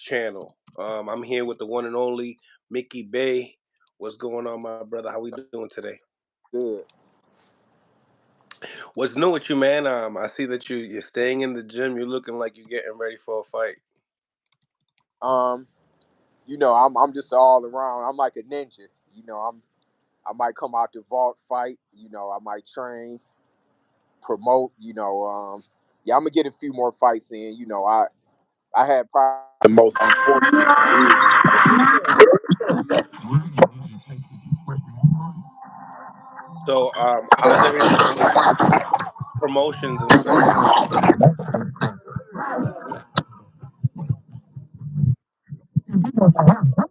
channel. I'm here with the one and only Mickey Bey. What's going on, my brother? How we doing today? Good. What's new with you, man? I see that you're staying in the gym. You're looking like you're getting ready for a fight. I'm just all around. I'm like a ninja. I might come out the vault fight. I might train, promote. I'm gonna get a few more fights in. I had probably the most unfortunate So, how's everything with promotions and stuff?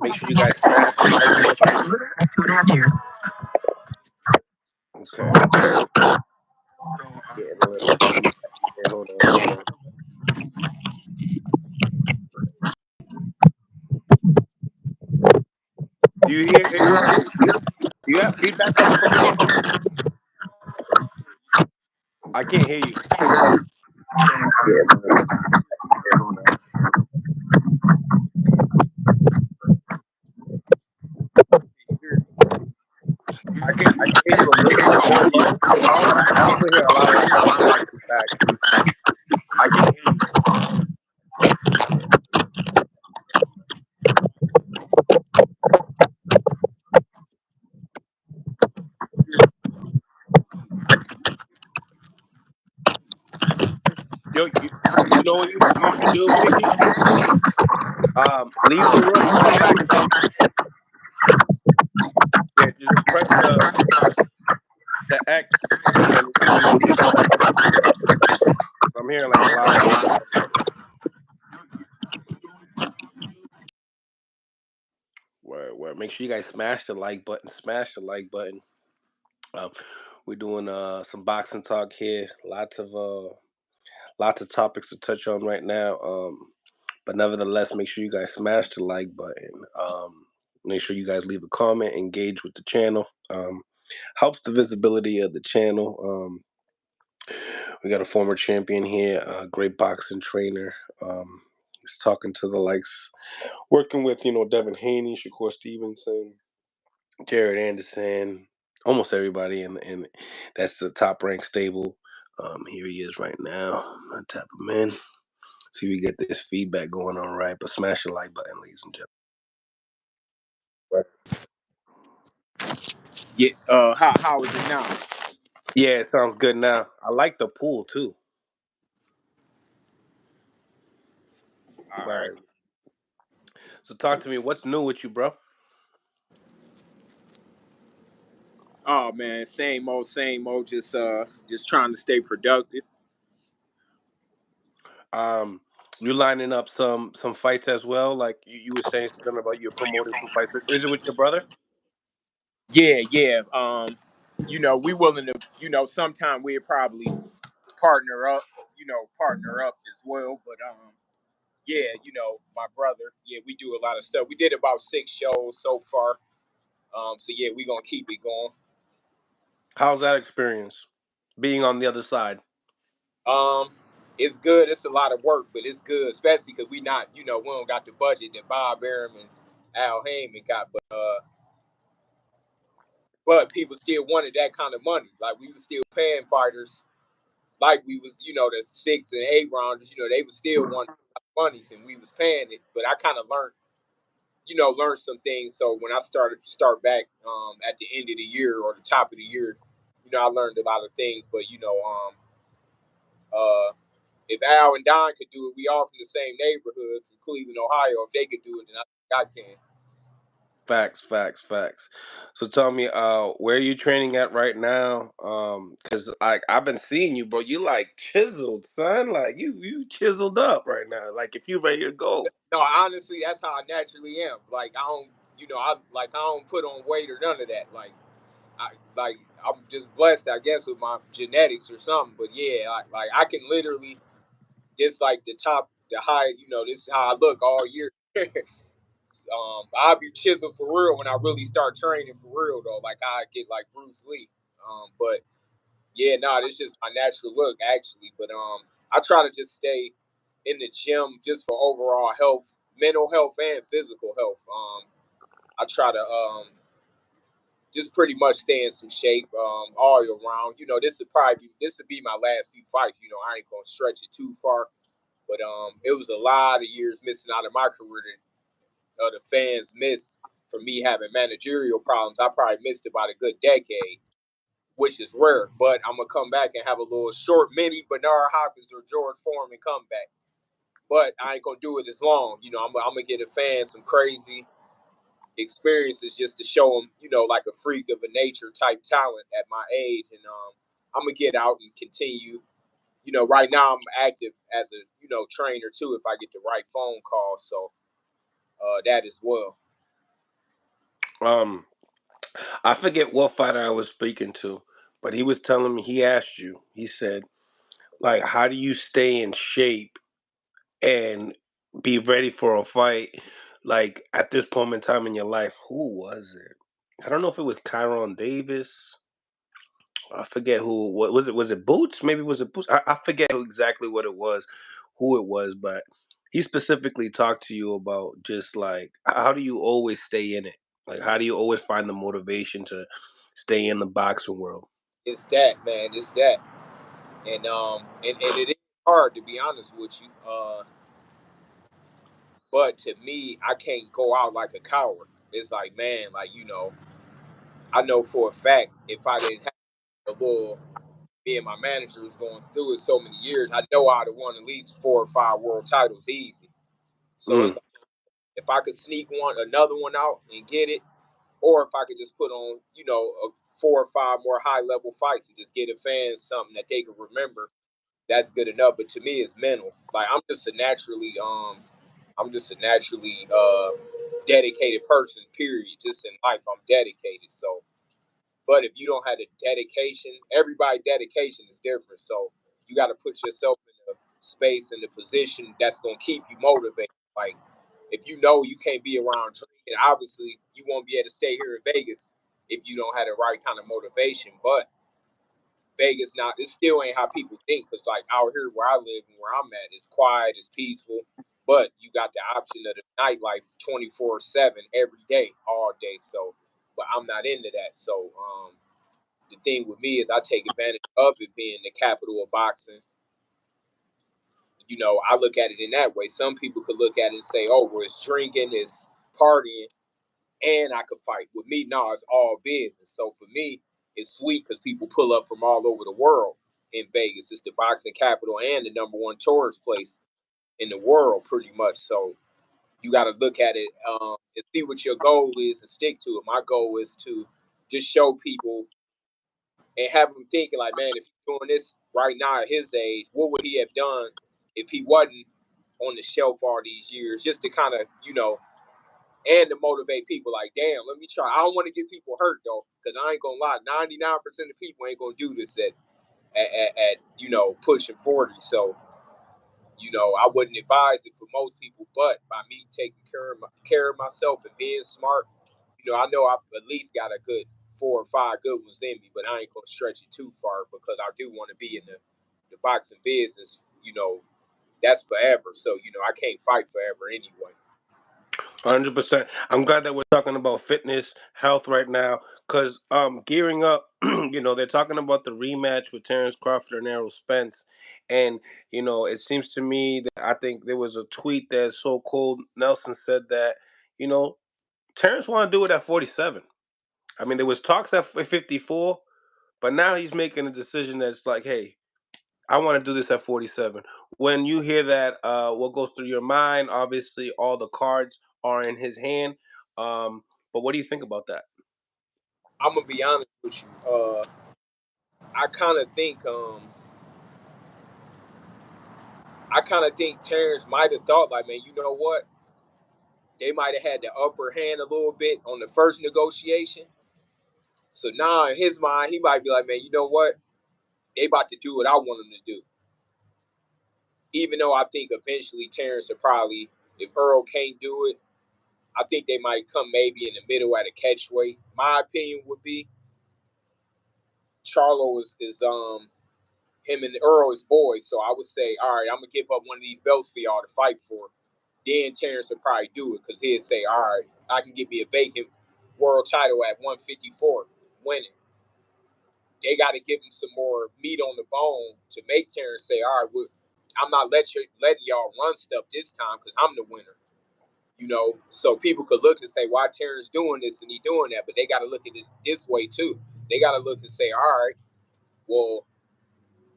Make sure you guys smash the like button. Okay. Getting a little feedback here. Hold on. Do you hear it? Do you have feedback coming from me? I can't hear you. I can hear you a little low. I also hear a lot of feedback. I can hear you. Yo, you know what you should do, Mickey? Leave the room and come back. Yeah, just press the X and leave. I'm hearing like a lot of feedback. Where make sure you guys smash the like button. Smash the like button. We're doing some boxing talk here. Lots of topics to touch on right now. But nevertheless, make sure you guys smash the like button. Make sure you guys leave a comment, engage with the channel. Helps the visibility of the channel. We got a former champion here, a great boxing trainer. He's talking to the likes, working with Devin Haney, Shakur Stevenson, Jared Anderson, almost everybody in that's the top ranked stable. Here he is right now. I tap him in. See if we get this feedback going on right. But smash the like button, ladies and gentlemen. Yeah. How is it now? Yeah, it sounds good now. I like the pool too. All right. So talk to me. What's new with you, bro? Oh man, same old, same old. Just trying to stay productive. You lining up some fights as well. Like you were saying something about you promoting some fights. Is it with your brother? Yeah. We willing to. Sometime we'd probably partner up. Partner up as well. But yeah, my brother. Yeah, we do a lot of stuff. We did about 6 shows so far. So yeah, we gonna keep it going. How's that experience? Being on the other side. It's good. It's a lot of work, but it's good, especially because we don't got the budget that Bob Arum and Al Heyman got, but people still wanted that kind of money. Like we were still paying fighters, like we was, the 6 and 8 rounders. They was still wanting money, and we was paying it. But I kind of learned some things. So when I start back at the end of the year or the top of the year, I learned a lot of things. But if Al and Don could do it, we all from the same neighborhood from Cleveland, Ohio. If they could do it, then I can. Facts. So tell me, where are you training at right now? Cause I've been seeing you, bro. You like chiseled, son. Like you chiseled up right now. Like if you ready to go. No, honestly, that's how I naturally am. Like I don't put on weight or none of that. I'm just blessed, I guess, with my genetics or something. But yeah, I can literally this like the high. This is how I look all year. I'll be chiseled for real when I really start training for real though. Like I get like Bruce Lee. But yeah, this is just my natural look actually. But I try to just stay in the gym just for overall health, mental health and physical health. I try to just pretty much stay in some shape all year round. You know, this would be my last few fights. You know, I ain't gonna stretch it too far, but it was a lot of years missing out of my career that the fans miss for me having managerial problems. I probably missed about a good decade, which is rare. But I'm gonna come back and have a little short mini Bernard Hopkins or George Foreman comeback. But I ain't gonna do it as long. You know, I'm gonna get a fan some crazy experiences just to show them, you know, like a freak of a nature type talent at my age. And I'm gonna get out and continue. You know, right now I'm active as a trainer too. If I get the right phone call, so that as well. I forget what fighter I was speaking to, but he was telling me, he asked you, he said, like, how do you stay in shape and be ready for a fight, like, at this point in time in your life? Who was it? I don't know if it was Kyron Davis. I forget who. What was it? Was it Boots? Maybe was it Boots? I forget exactly what it was, who it was, but he specifically talked to you about just like, how do you always stay in it? Like, how do you always find the motivation to stay in the boxing world? It's that, man. It's that, and it is hard to be honest with you. But to me, I can't go out like a coward. It's like, man, like I know for a fact if I didn't have a little me and my manager was going through it so many years, I know I'd have won at least 4 or 5 world titles easy. So it's Mm. like if I could sneak another one out and get it, or if I could just put on, 4 or 5 more high level fights and just get a fans something that they can remember, that's good enough. But to me, it's mental. Like I'm just a naturally dedicated person. Period. Just in life, I'm dedicated. So but if you don't have the dedication, everybody dedication is different. So you got to put yourself in a space in a position that's gonna keep you motivated. Like if you know you can't be around drinking, obviously you won't be able to stay here in Vegas if you don't have the right kind of motivation. But Vegas not it still ain't how people think because like out here where I live and where I'm at, it's quiet, it's peaceful. But you got the option of the nightlife 24/7 every day, all day. So, but I'm not into that. So, the thing with me is I take advantage of it being the capital of boxing. You know, I look at it in that way. Some people could look at it and say, "Oh, well, it's drinking, it's partying, and I could fight." With me, no, it's all business. So for me, it's sweet because people pull up from all over the world in Vegas. It's the boxing capital and the #1 tourist place in the world, pretty much. So you got to look at it and see what your goal is and stick to it. My goal is to just show people and have him thinking like, man, if he's doing this right now at his age, what would he have done if he wasn't on the shelf all these years? Just to kind of, and to motivate people like, damn, let me try. I don't want to get people hurt though, because I ain't gonna lie, 99% of people ain't gonna do this at pushing 40. So, I wouldn't advise it for most people, but by me taking care of myself and being smart, I know I've at least got a good 4 or 5 good ones in me, but I ain't gonna stretch it too far because I do want to be in the boxing business. That's forever. So I can't fight forever anyway. 100%. I'm glad that we're talking about fitness, health right now, because gearing up, they're talking about the rematch with Terrence Crawford and Errol Spence, and it seems to me that I think there was a tweet that So Cold Nelson said that you know Terrence want to do it at 47. I mean, there was talks at 54, but now he's making a decision that's like, hey, I want to do this at 47. When you hear that, what goes through your mind? Obviously, all the cards are in his hand. But what do you think about that? I'm gonna be honest with you. I kind of think Terrence might have thought like, man, you know what? They might have had the upper hand a little bit on the first negotiation. So now in his mind, he might be like, man, you know what? They about to do what I want them to do. Even though I think eventually Terrence will probably, if Earl can't do it, I think they might come maybe in the middle at a catch weight. My opinion would be Charlo is him and Earl is boys. So I would say, all right, I'm gonna give up one of these belts for y'all to fight for. then Terrence would probably do it because he'd say, all right, I can get me a vacant world title at 154, winning. They got to give him some more meat on the bone to make Terrence say, all right, well, I'm not letting y'all run stuff this time because I'm the winner. You know, so people could look and say, why Terrence doing this and he doing that? But they got to look at it this way too. They got to look and say, all right, well,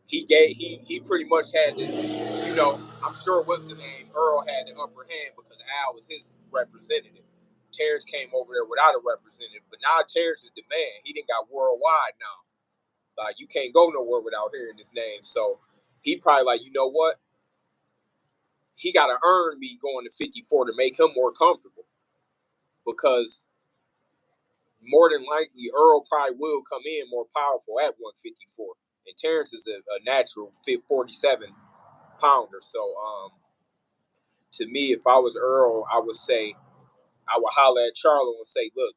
he pretty much had the, you know, I'm sure what's the name, Earl had the upper hand because Al was his representative. Terrence came over there without a representative, but now Terrence is the man. He done got worldwide now. Like, you can't go nowhere without hearing his name. So he probably like, you know what? He got to earn me going to 54 to make him more comfortable because more than likely Earl probably will come in more powerful at 154. And Terrence is a natural 47 pounder. So to me, if I was Earl, I would say, I would holler at Charlo and say, look,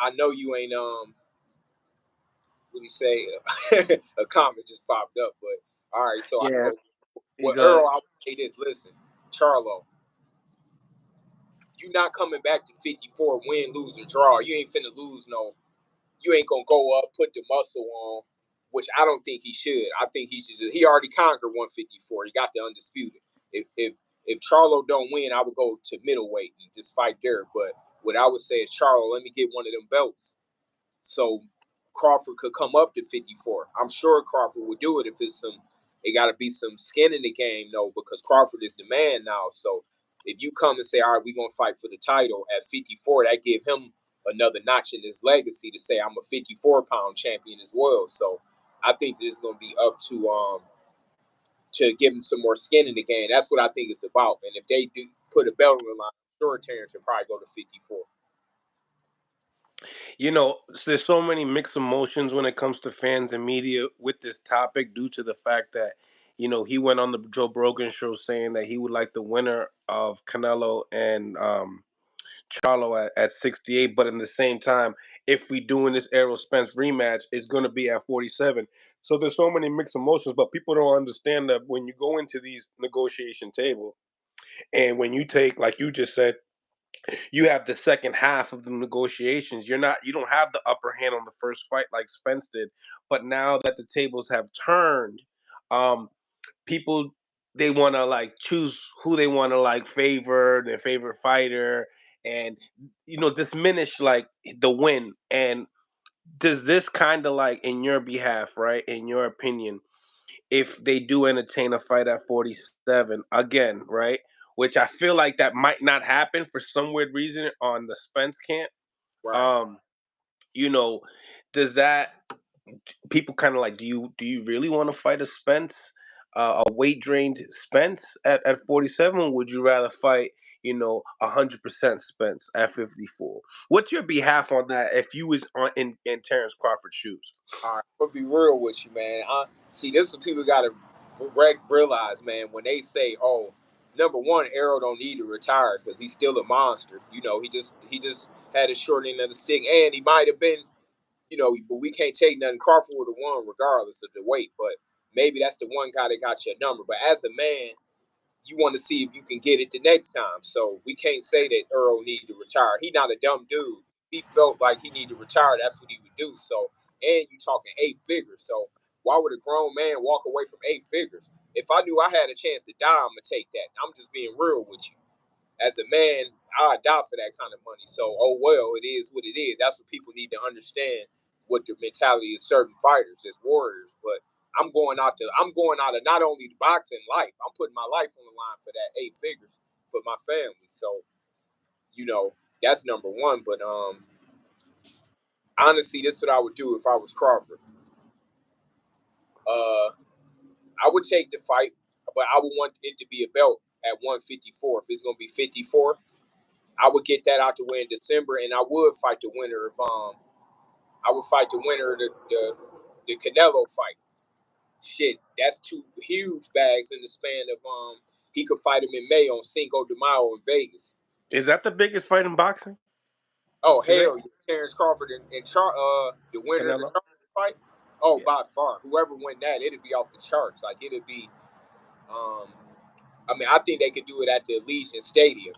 I know you ain't what do you say? A comment just popped up, but all right, so I Yeah, know you with got Earl, I would say this, listen, Charlo, you not coming back to 54, win, lose, or draw. You ain't finna lose no. You ain't gonna go up, put the muscle on, which I don't think he should. I think he should. He already conquered 154. He got the undisputed. If Charlo don't win, I would go to middleweight and just fight there. But what I would say is, Charlo, let me get one of them belts, so Crawford could come up to 54. I'm sure Crawford would do it if it's some. It got to be some skin in the game, though, because Crawford is the man now. So if you come and say, all right, we're going to fight for the title at 54, that give him another notch in his legacy to say, I'm a 54-pound champion as well. So I think that it's going to be up to give him some more skin in the game. That's what I think it's about. And if they do put a belt on the line, I'm sure Terrence will probably go to 54. you know, there's so many mixed emotions when it comes to fans and media with this topic due to the fact that, you know, he went on the Joe Rogan show saying that he would like the winner of Canelo and Charlo at 68, but in the same time, if we doing this Errol Spence rematch, it's going to be at 47. So there's so many mixed emotions, but people don't understand that when you go into these negotiation table and when you take, like you just said, you have the second half of the negotiations. You don't have the upper hand on the first fight like Spence did. But now that the tables have turned, um, people they want to like choose who they want to like favor, their favorite fighter, and diminish like the win. And does this kind of like in your behalf, right? In your opinion, if they do entertain a fight at 47 again, right? Which I feel like that might not happen for some weird reason on the Spence camp. Right. Um, you know, does that people kind of like do you really want to fight a Spence, a weight drained Spence at 47? Or would you rather fight 100% Spence at 54? What's your behalf on that if you was in Terrence Crawford's shoes? All right, I'm gonna be real with you, man. See, this is what people gotta realize, man. When they say, "Oh, number one, Arrow don't need to retire because he's still a monster," he just had a short end of the stick, and he might have been, but we can't take nothing. Crawford would have won regardless of the weight, but maybe that's the one guy that got you a number. But as a man, you want to see if you can get it the next time. So we can't say that Earl needed to retire. He not a dumb dude. He felt like he needed to retire. That's what he would do. So, and you talking 8 figures. So why would a grown man walk away from 8 figures? If I knew I had a chance to die, I'm gonna take that. I'm just being real with you. As a man, I die for that kind of money. So, oh well, it is what it is. That's what people need to understand. What the mentality of certain fighters as warriors, but I'm going out of not only the boxing life, I'm putting my life on the line for that 8 figures for my family. So, that's number one. But honestly, this is what I would do if I was Crawford. Uh I would take the fight, but I would want it to be a belt at 154. If it's gonna be 54, I would get that out the way in December, and I would fight the winner of I would fight the winner of the Canelo fight. Shit, that's two huge bags in the span of he could fight him in May on Cinco de Mayo in Vegas. Is that the biggest fight in boxing Oh today? hell, yeah. Terrence Crawford and the winner of the Canelo? Charlo fight. Oh, Yeah. by far, whoever win that, it'd be off the charts. Like it'd be um I mean, I think they could do it at the Allegiant Stadium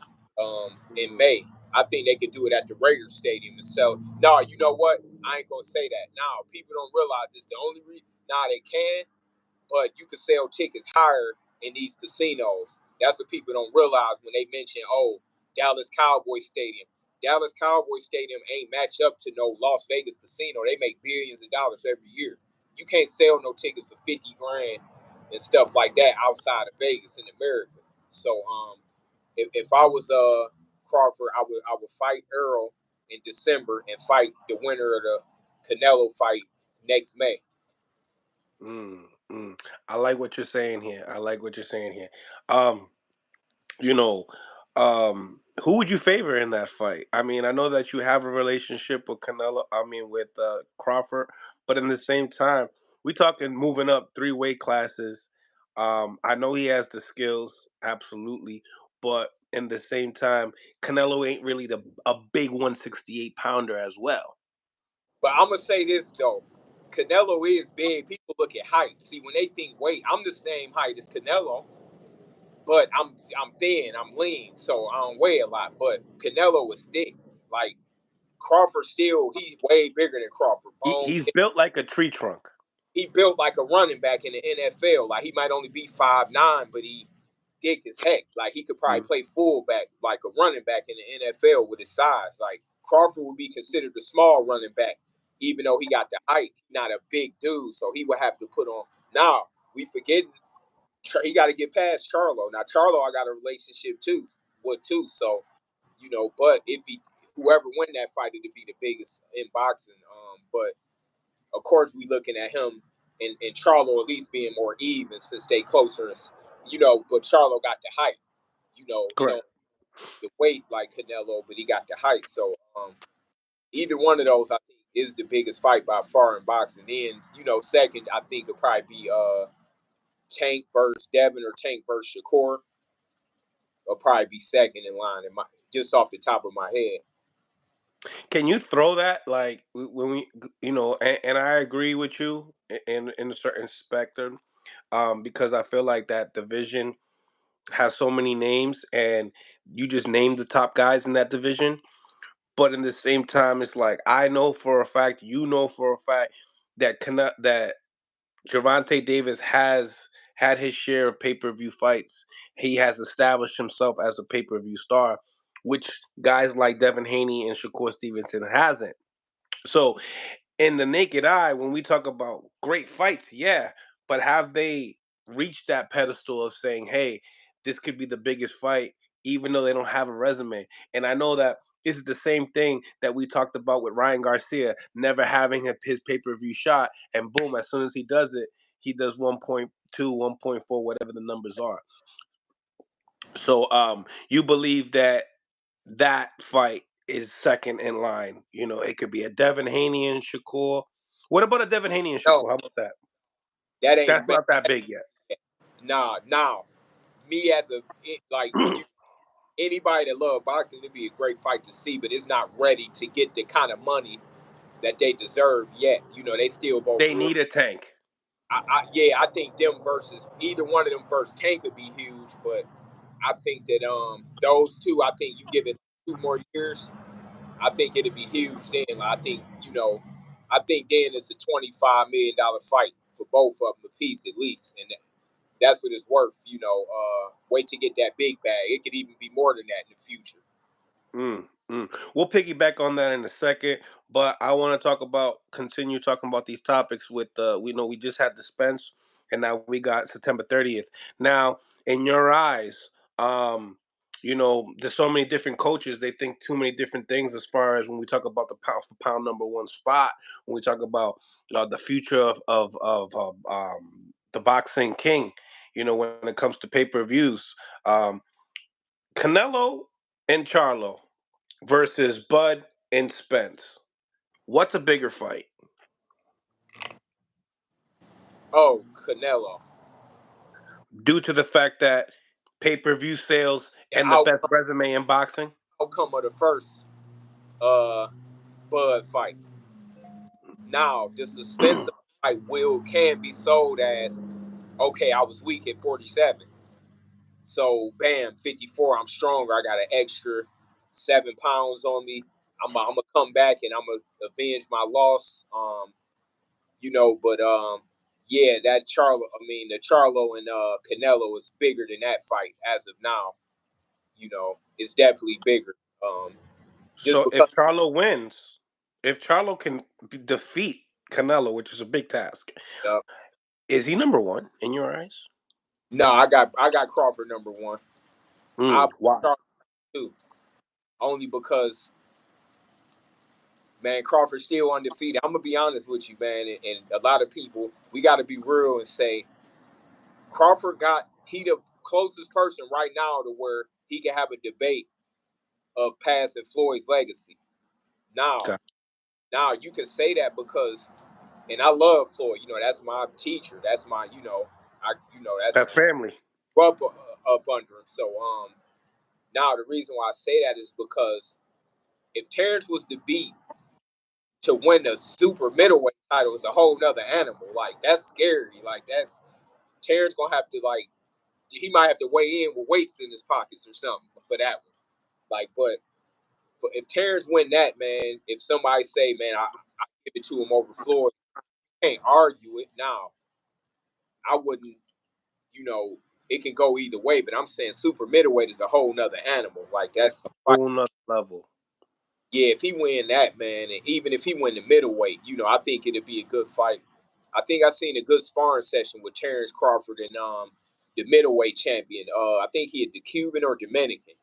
in May. I think they could do it at the Raiders Stadium and sell. No, you know what? I ain't gonna say that. Now people don't realize this. The only reason now they can, but you can sell tickets higher in these casinos. That's what people don't realize when they mention, oh, Dallas Cowboy Stadium. Dallas Cowboy Stadium ain't match up to no Las Vegas casino. They make billions of dollars every year. You can't sell no tickets for 50 grand and stuff like that outside of Vegas in America. So if I was Crawford, I would fight Earl in December and fight the winner of the Canelo fight next May. Mm, mm. I like what you're saying here. I like what you're saying here. Um, you know, who would you favor in that fight? I mean, I know that you have a relationship with Canelo. I mean, with Crawford, but in the same time, we talking moving up three weight classes. I know he has the skills, absolutely, but in the same time, Canelo ain't really the a big 168 pounder as well. But I'm gonna say this though, Canelo is big. People look at height. See, when they think weight, I'm the same height as Canelo, but I'm thin, I'm lean, so I don't weigh a lot. But Canelo was thick. Like Crawford, still he's way bigger than Crawford. Bone. He's built like a tree trunk. He built like a running back in the NFL. Like he might only be 5'9", but he thick as heck. Like he could probably Mm. play fullback, like a running back in the NFL with his size. Like Crawford would be considered a small running back, even though he got the height. Not a big dude, so he would have to put on. Now we forgetting he got to get past Charlo. Now Charlo, I got a relationship too with too. So but if he whoever win that fight, it'd be the biggest in boxing. But of course, we looking at him and Charlo at least being more even since they closer. But Charlo got the height. He Correct. don't the weight like Canelo, but he got the height. So either one of those, I think, is the biggest fight by far in boxing. Then second, I think would probably be Tank versus Devin or Tank versus Shakur. Will probably be second in line in my just off the top of my head. Can you throw that like when and I agree with you in a certain spectrum, because I feel like that division has so many names, and you just named the top guys in that division. But in the same time, it's like I know for a fact, you know for a fact that Gervonta Davis has had his share of pay-per-view fights. He has established himself as a pay-per-view star, which guys like Devin Haney and Shakur Stevenson hasn't. So in the naked eye, when we talk about great fights, yeah, but have they reached that pedestal of saying, "Hey, this could be the biggest fight," even though they don't have a resume? And I know that this is the same thing that we talked about with Ryan Garcia never having his pay per view shot, and boom, as soon as he does it, he does 1.2, 1.4, whatever the numbers are. So, you believe that fight is second in line. It could be a Devin Haney and Shakur. What about a Devin Haney and No, Shakur? How about that? that ain't That's not that big yet. nah. Now, me as like you anybody that love boxing, it'd be a great fight to see, but it's not ready to get the kind of money that they deserve yet. They still both They real. need a tank. Yeah, I think them versus either one of them versus Tank could be huge, but I think that those two, I think you give it 2 more years, I think it'd be huge then. I think then it's a $25 million fight for both of them a piece at least, and that's what it's worth. Wait to get that big bag. It could even be more than that in the future. Mm, mm. We'll piggyback on that in a second, but I want to continue talking about these topics with we know we just had the Spence, and now we got September 30th. Now, in your eyes, there's so many different coaches. They think too many different things as far as when we talk about the pound for pound number one spot. When we talk about the future of the boxing king. When it comes to pay per views. Canelo and Charlo versus Bud and Spence. What's a bigger fight? Oh, Canelo. Due to the fact that pay-per-view sales The and the best resume in boxing? outcome of the first uh Bud fight. Now, the suspense of the fight can be sold as okay, I was weak at 47. So bam, 54. I'm stronger. I got an extra 7 pounds on me. I'm gonna come back and I'm gonna avenge my loss. But yeah, that Charlo. I mean, the Charlo and Canelo is bigger than that fight as of now. It's definitely bigger. Just So because. If Charlo can defeat Canelo, which is a big task, Uh, is he number one in your eyes? no, I got Crawford number one. I put Why? Charlo two only because man, Crawford's still undefeated. I'm gonna be honest with you, man, and a lot of people, we got to be real and say he the closest person right now to where he can have a debate of passing Floyd's legacy. Now, Okay. now you can say that because, and I love Floyd. That's my teacher. That's my, That's that's family. up under him. So, now the reason why I say that is because if Terrence was to beat to win the super middleweight title, it's a whole nother animal. Like that's scary. Like that's Terrence gonna have to he might have to weigh in with weights in his pockets or something for that one. Like, but if Terrence win that, man, if somebody say, man, I give it to him over Floyd, you can't argue it. Now, I wouldn't, you know, it can go either way, but I'm saying super middleweight is a whole nother animal. Like that's Whole nother level. yeah, if he win that, man, and even if he win the middleweight, I think it'd be a good fight. I think I seen a good sparring session with Terrence Crawford and the middleweight champion. I think he had the Cuban or Dominican.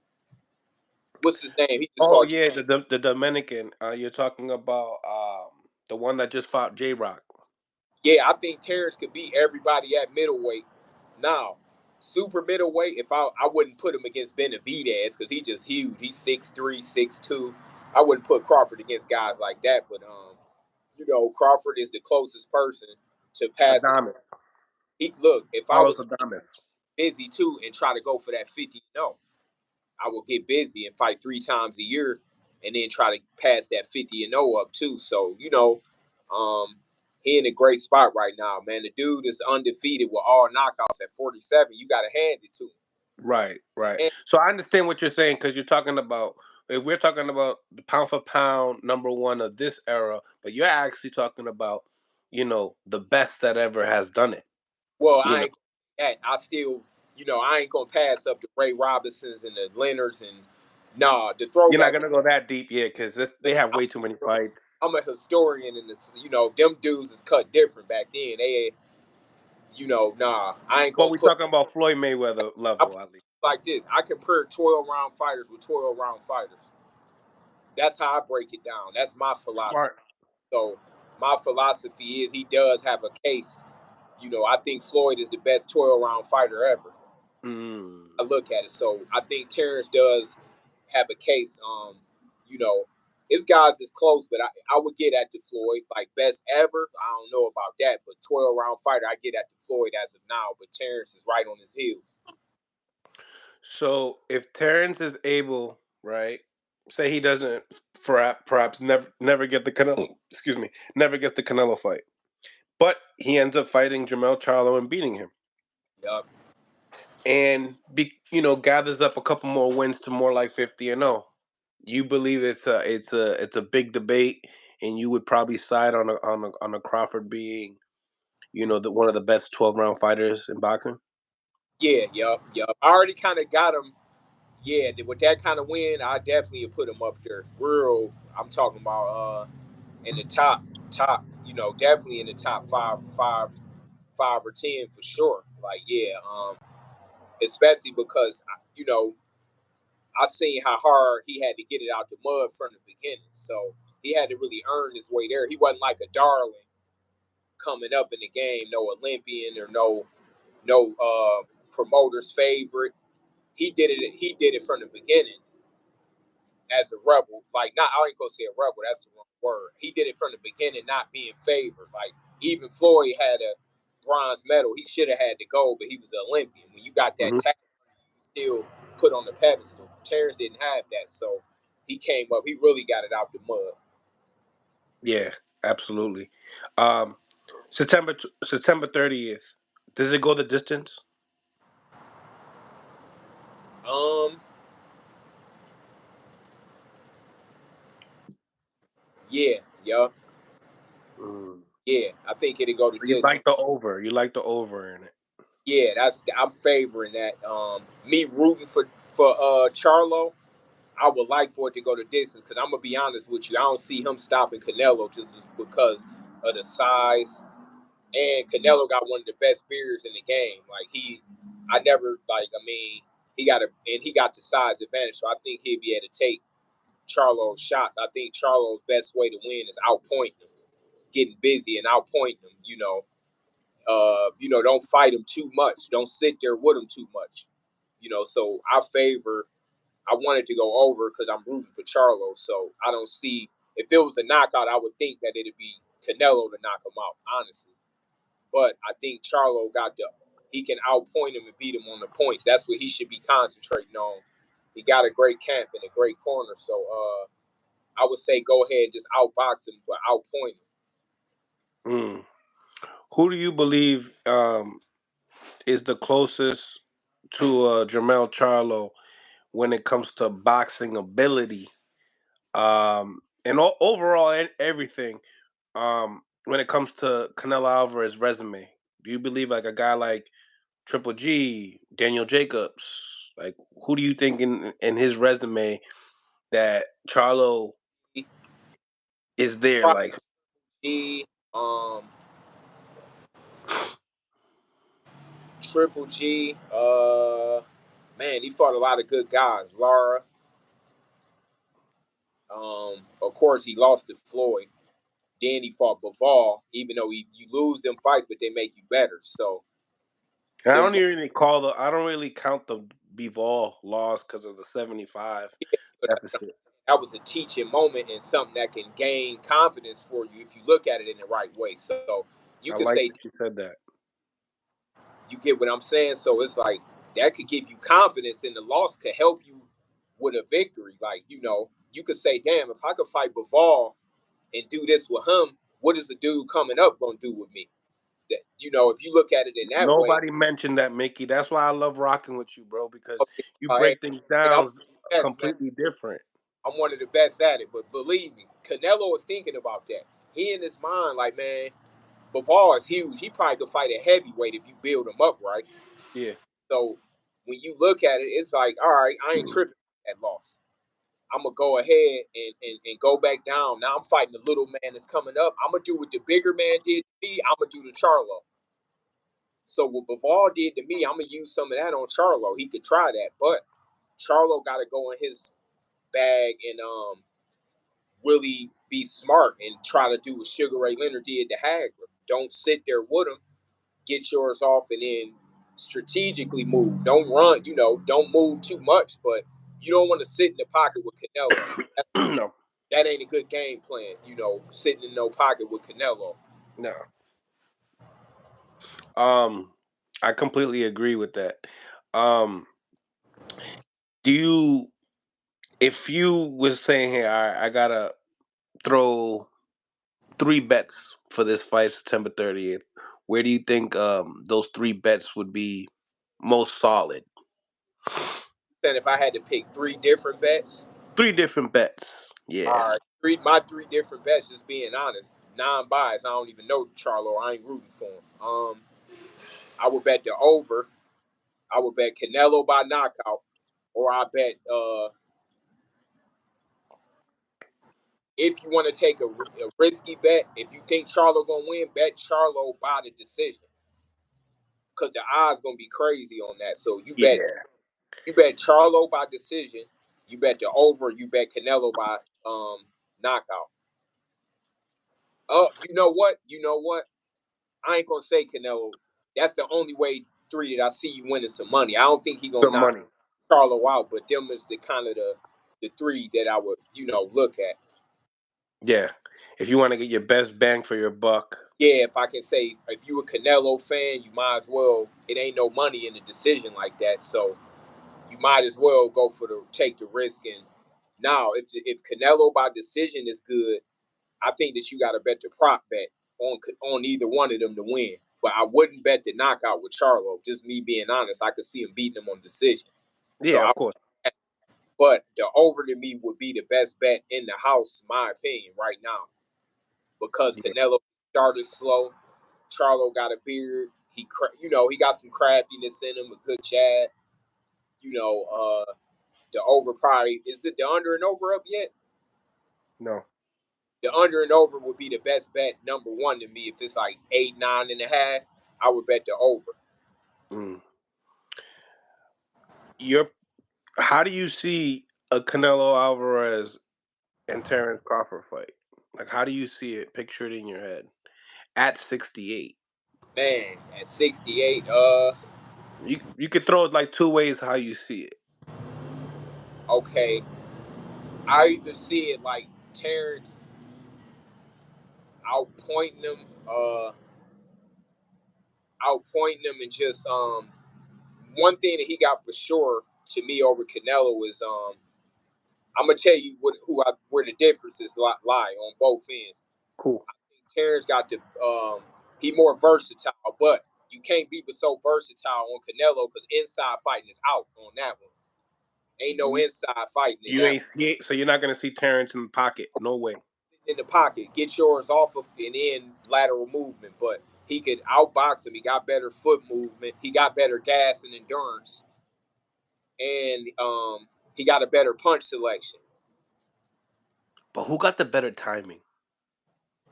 What's his name? He just Oh fought. yeah, the Dominican. You're talking about the one that just fought J Rock. Yeah, I think Terrence could beat everybody at middleweight. Now, super middleweight, if I wouldn't put him against Benavidez because he just huge. He's 6'3", 6'2". I wouldn't put Crawford against guys like that, but Crawford is the closest person to passing. Adamas. Look, if I Carlos was Adamas. busy too and try to go for that 50, no, I will get busy and fight 3 times a year and then try to pass that 50-0 up too. So, um, he in a great spot right now, man. The dude is undefeated with all knockouts at 47. You got to hand it to him. Right, right. And, So I understand what you're saying because you're talking about if we're talking about the pound for pound number one of this era, but you're actually talking about the best that ever has done it. well, You know, I still, I ain't going to pass up the Ray Robinsons and the Leonards and nah, the you're not throwback. gonna go that deep yet because they have way too many fights. I'm a historian in this, them dudes is cut different back then. Nah, I ain't But gonna we're put. talking about Floyd Mayweather I put level it at least. like this. I compare 12-round fighters with 12-round fighters. That's how I break it down. That's my philosophy. Smart. So my philosophy is he does have a case. I think Floyd is the best 12-round fighter ever. Mm. I look at it. So I think Terrence does have a case. You know, his guys is close, but I would get at the Floyd like best ever. I don't know about that, but 12-round fighter, I get at the Floyd as of now. But Terrence is right on his heels. So if Terrence is able, right, say he doesn't, perhaps never get the Canelo, excuse me, never gets the Canelo fight, but he ends up fighting Jamel Charlo and beating him, Yup. and gathers up a couple more wins to more like 50-0. You believe it's a big debate, and you would probably side on a Crawford being the one of the best 12-round fighters in boxing. Yeah, yup. I already kind of got him. Yeah, with that kind of win, I definitely put him up there. Real, I'm talking about in the top. Definitely in the top five or ten for sure. Like, yeah, especially because I seen how hard he had to get it out the mud from the beginning. So he had to really earn his way there. He wasn't like a darling coming up in the game, no Olympian or no promoter's favorite. He did it. He did it from the beginning as a rebel. Like, not I ain't gonna say a rebel. That's the wrong word. He did it from the beginning, not being favored. Like even Floyd had a bronze medal. He should have had the gold, but he was an Olympian. When you got that Hmm. tag, you still put on the pedestal. Terrence didn't have that, so he came up. He really got it out the mud. Yeah, absolutely. Um, September 30th. Does it go the distance? Um, yeah, yeah, Mm. yeah. I think it'll go to You distance. like the over. You like the over in it. Yeah, I'm favoring that. Me rooting for Charlo. I would like for it to go to distance because I'm gonna be honest with you. I don't see him stopping Canelo just because of the size. And Canelo got one of the best beards in the game. Like I never like. I mean, he got the size advantage. So I think he'll be able to take Charlo's shots. I think Charlo's best way to win is outpointing him, getting busy and outpointing him. Don't fight him too much. Don't sit there with him too much. So I wanted to go over because I'm rooting for Charlo. So I don't see if it was a knockout, I would think that it'd be Canelo to knock him out, honestly. But I think Charlo he can outpoint him and beat him on the points. That's what he should be concentrating on. He got a great camp and a great corner. So I would say go ahead and just outbox him, but outpoint him. Mm. Who do you believe is the closest to Jermell Charlo when it comes to boxing ability, and overall everything? When it comes to Canelo Alvarez's resume, do you believe like a guy like Triple G, Daniel Jacobs, like who do you think in his resume that Charlo is there? Probably Like, G, Triple G. Man, he fought a lot of good guys. Lara. Of course, he lost to Floyd. Then he fought Bivol, even though you lose them fights, but they make you better. So I them don't even really call I don't really count the Bivol loss because of the 75 yeah, so deficit. that was a teaching moment and something that can gain confidence for you if you look at it in the right way. So you I could like say that you said that. you get what I'm saying. So it's like that could give you confidence, and the loss could help you with a victory. Like you could say, "Damn, if I could fight Bivol and do this with him, what is the dude coming up gonna do with me?" That if you look at it in that way, Nobody mentioned that, Mickey. That's why I love rocking with you, bro, because okay, you hey, break things hey, I'm down the best, man. completely different. I'm one of the best at it. But believe me, Canelo is thinking about that. He in his mind, like, man, Bivol is huge. He probably could fight a heavyweight if you build him up right. Yeah. So when you look at it, it's like, all right, I ain't tripping at loss. I'm gonna go ahead and go back down. Now I'm fighting the little man that's coming up. I'm gonna do what the bigger man did to me. I'm gonna do to Charlo. So what Bivol did to me, I'm gonna use some of that on Charlo. He could try that, but Charlo got to go in his bag and really be smart and try to do what Sugar Ray Leonard did to Hagler. Don't sit there with him. Get yours off and then strategically move. Don't run. Don't move too much, but you don't want to sit in the pocket with Canelo. No, That ain't a good game plan. Sitting in no pocket with Canelo. no. Um, I completely agree with that. Um, do you, if you was saying, "Hey, I gotta throw 3 bets for this fight, September 30th," where do you think those 3 bets would be most solid? And if I had to pick three different bets, 3 different bets. Yeah. all right, my three different bets. Just being honest, non-biased. I don't even know Charlo. I ain't rooting for him. I would bet the over. I would bet Canelo by knockout, or I bet if you want to take a risky bet, if you think Charlo gonna win, bet Charlo by the decision because the odds gonna be crazy on that. So Yeah. you bet Charlo by decision, you bet the over, you bet Canelo by knockout. Oh, you know what? You know what? I ain't gonna say Canelo. That's the only way three that I see you winning some money. I don't think he gonna Some knock money. Charlo out, but them is the kind of the three that I would look at. Yeah. If you want to get your best bang for your buck. Yeah, if I can say, if you a Canelo fan, you might as well. It ain't no money in a decision like that, so you might as well go for take the risk. And now, if Canelo by decision is good, I think that you got to bet the prop bet on either one of them to win. But I wouldn't bet the knockout with Charlo. Just me being honest, I could see him beating him on decision. So Yeah, of course. but the over to me would be the best bet in the house, in my opinion, right now, because Yeah. Canelo started slow. Charlo got a beard. He got some craftiness in him, a good jab. The over probably is it the under and over up yet? No. The under and over would be the best bet, number one to me. If it's like 8, 9.5, I would bet the over. Mm. Your How do you see a Canelo Alvarez and Terrence Crawford fight? Like, how do you see it? Picture it in your head at 68. Man, at 68, You could throw it like two ways how you see it. okay. I either see it like Terrence outpointing him, and just one thing that he got for sure to me over Canelo is I'm gonna tell you where the differences lie on both ends. Cool. Terrence got the he more versatile, but you can't be so versatile on Canelo because inside fighting is out on that one. Ain't no You, inside fighting in you that ain't see it, so you're not gonna see Terrence in the pocket. No way. one. In the pocket, get yours off of and in lateral movement, but he could outbox him. He got better foot movement. He got better gas and endurance, and he got a better punch selection. But who got the better timing?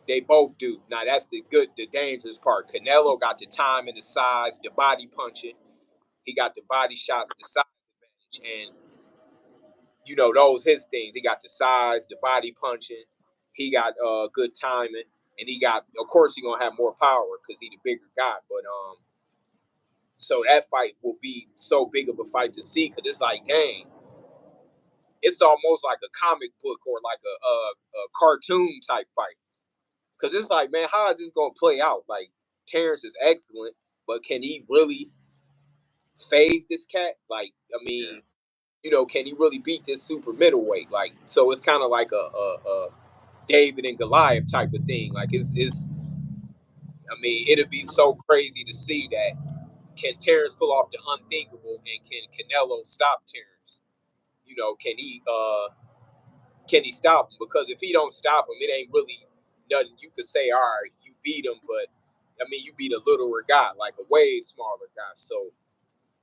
They both do. Now that's the dangerous part. Canelo got the time and the size, the body punching. He got the body shots, the size advantage, and those his things. He got the size, the body punching. He got good timing, and he got. Of course, he gonna have more power because he the bigger guy. But so that fight will be so big of a fight to see because it's like, dang, it's almost like a comic book or like a cartoon type fight. Because it's like, man, how is this gonna play out? Like Terrence is excellent, but can he really phase this cat? Like, I Yeah. mean, can he really beat this super middleweight? Like, so it's kind of like a David and Goliath type of thing. Like, it's. I mean, it'd be so crazy to see that. Can Terrence pull off the unthinkable, and can Canelo stop Terrence? Can he stop him? Because if he don't stop him, it ain't really nothing you could say. All right, you beat him, but I mean, you beat a littler guy, like a way smaller guy. So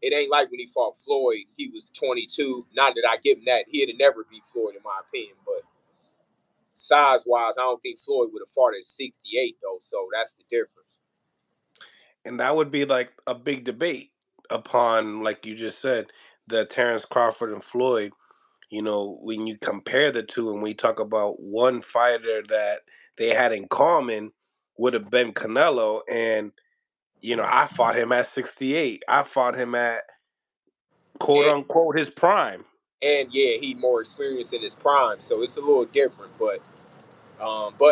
it ain't like when he fought Floyd. He was 22. Not that I give him that. He'd have never beat Floyd, in my opinion. But size wise, I don't think Floyd would have fought at 68 though. So that's the difference. And that would be like a big debate upon, like you just said, the Terrence Crawford and Floyd. When you compare the two and we talk about one fighter that they had in common would have been Canelo. And, I fought him at 68. I fought him at quote And unquote his prime. yeah, he more experienced in his prime, so it's a little different. But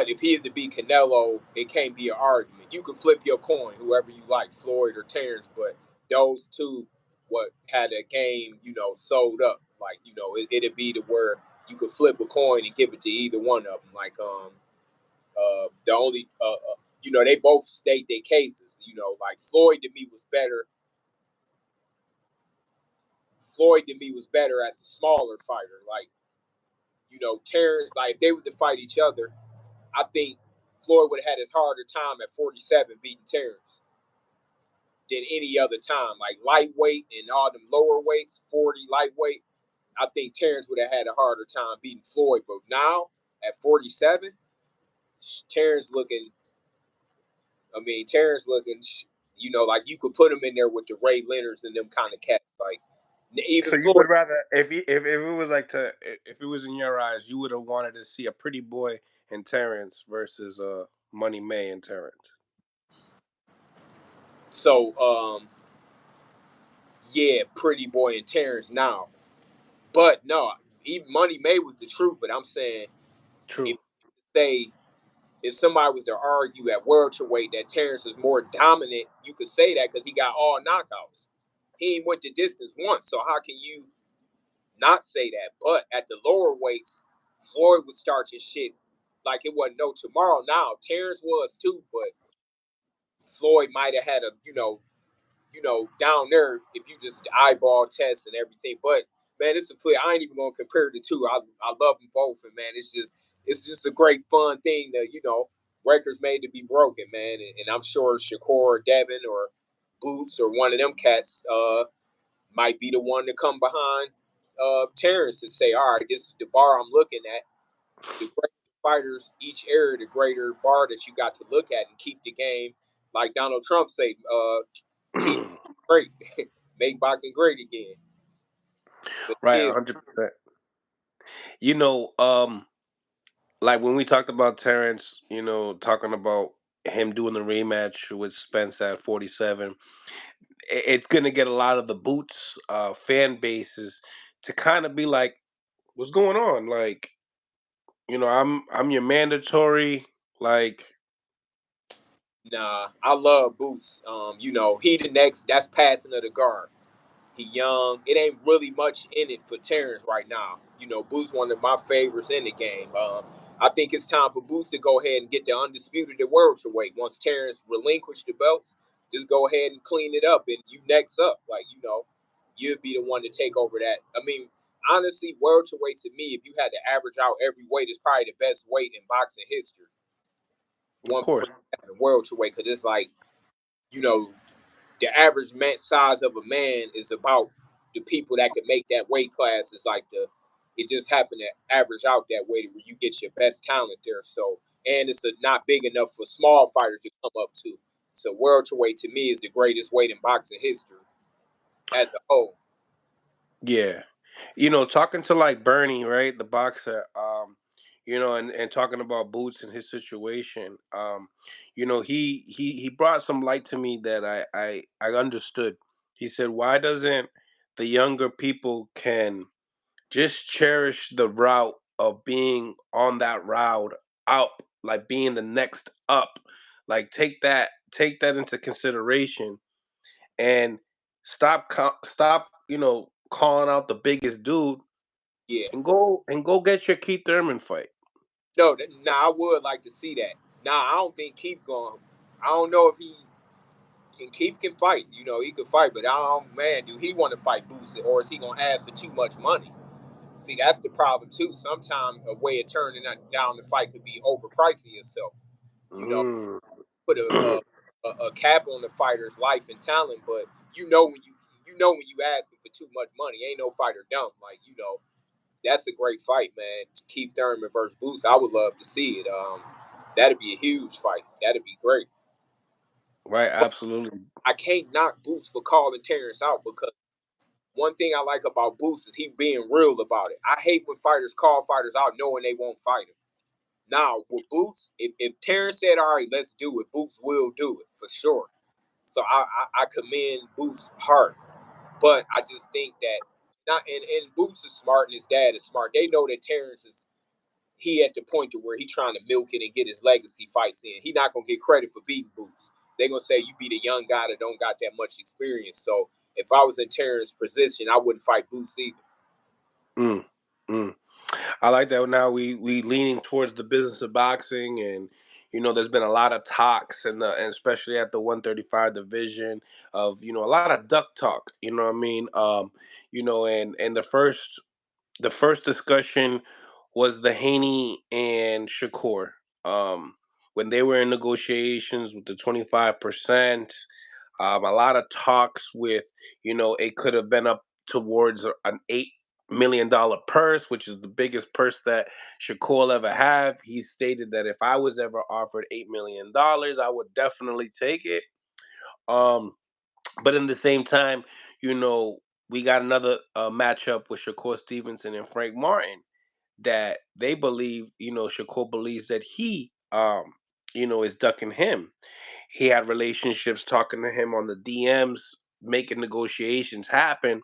if he is to beat Canelo, it can't be an argument. You can flip your coin, whoever you like, Floyd or Terrence, but those two, what had a game, sold up. Like, it'd be to where you could flip a coin and give it to either one of them. Like, the only, they both state their cases. Like Floyd to me was better. Floyd to me was better as a smaller fighter. Like, Terrence, like if they was to fight each other, I think Floyd would have had his harder time at 47 beating Terrence than any other time. Like lightweight and all them lower weights, 40 lightweight, I think Terrence would have had a harder time beating Floyd. But now at 47, Terrence looking, Terrence looking, like you could put him in there with the Ray Leonards and them kind of cats. Like even So you would Floyd. rather, if it was like if it was in your eyes, you would have wanted to see a Pretty Boy and Terrence versus Money May and Terrence. So yeah, Pretty Boy and Terrence now. But no, even Money May was the truth. But I'm saying if True. say if somebody was to argue at welterweight that Terrence is more dominant, you could say that because he got all knockouts. He ain't went the distance once, so how can you not say that? But at the lower weights, Floyd was starting shit like it wasn't no tomorrow. Now Terrence was too, but Floyd might have had a down there, if you just eyeball test and everything. But man, it's a flip. I ain't even gonna compare the two. I love them both, and man, it's just a great fun thing that records made to be broken, man. And I'm sure Shakur or Devin or Boots or one of them cats might be the one to come behind Terrence and say, all right, this is the bar I'm looking at. The greater fighters each era, the greater bar that you got to look at and keep the game, like Donald Trump say, keep great, make boxing great again. But Right, it is 100%. You know, like when we talked about Terrence, talking about him doing the rematch with Spence at 47, it's gonna get a lot of the Boots fan bases to kind of be like, "What's going on?" Like, I'm your mandatory. Like, nah. I love Boots. He the next. That's passing of the guard. He young. It ain't really much in it for Terrence right now. Boots one of my favorites in the game. I think it's time for Boots to go ahead and get the undisputed at welterweight. Once Terrence relinquished the belts, just go ahead and clean it up, and you next up. Like you'd be the one to take over that. I mean, honestly, welterweight to me, if you had to average out every weight, is probably the best weight in boxing history. of course, 147 welterweight, because it's like you know the average man size of a man is about the people that could make that weight class. Is like it just happened to average out that way to where you get your best talent there. So and it's not big enough for small fighters to come up to. So welterweight to me is the greatest weight in boxing history as a whole. yeah. Talking to like Bernie, right, the boxer, and talking about Boots and his situation, he brought some light to me that I understood. He said, "Why doesn't the younger people can just cherish the route of being on that route up, like being the next up, like take that into consideration and stop calling out the biggest dude Yeah. and go get your Keith Thurman fight." No, I would like to see that. I don't think Keith going. I don't know if he can. Keith can fight. He could fight, but I don't. Man, do he want to fight Boots, or is he gonna ask for too much money? See, that's the problem too. Sometimes a way of turning down the fight could be overpricing yourself. You know, Mm. put a cap on the fighter's life and talent, but when you asking for too much money, ain't no fighter dumb. Like that's a great fight, man. Keith Thurman versus Boots. I would love to see it. That'd be a huge fight. That'd be great. Right, But absolutely. I can't knock Boots for calling Terrence out because one thing I like about Boots is he being real about it. I hate when fighters call fighters out knowing they won't fight him. Now with Boots, if Terrence said, "All right, let's do it," Boots will do it for sure. So I commend Boots hard, but I just think that not and Boots is smart and his dad is smart. They know that Terrence is he at the point to where he trying to milk it and get his legacy fights in. He not gonna get credit for beating Boots. They gonna say you beat a young guy that don't got that much experience. So if I was in Terrence's position, I wouldn't fight Boots either. Mm, mm. I like that. Now we leaning towards the business of boxing, and there's been a lot of talks, and especially at the 135 division of a lot of duck talk. You know what I mean? And the first discussion was the Haney and Shakur. When they were in negotiations with the 25%, a lot of talks with, it could have been up towards an $8 million purse, which is the biggest purse that Shakur will ever have. He stated that if I was ever offered $8 million, I would definitely take it. Um, but in the same time, you know, we got another matchup with Shakur Stevenson and Frank Martin that they believe, Shakur believes that he, is ducking him. He had relationships talking to him on the DMs, making negotiations happen.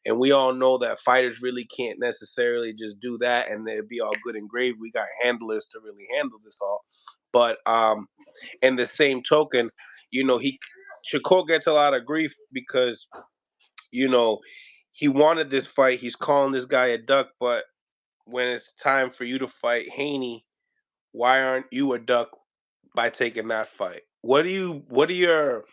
And we all know that fighters really can't necessarily just do that and it'd be all good and gravy. We got handlers to really handle this all. But in the same token, he Shakur gets a lot of grief because, you know, he wanted this fight. He's calling this guy a duck, but when it's time for you to fight Haney, why aren't you a duck by taking that fight? What are your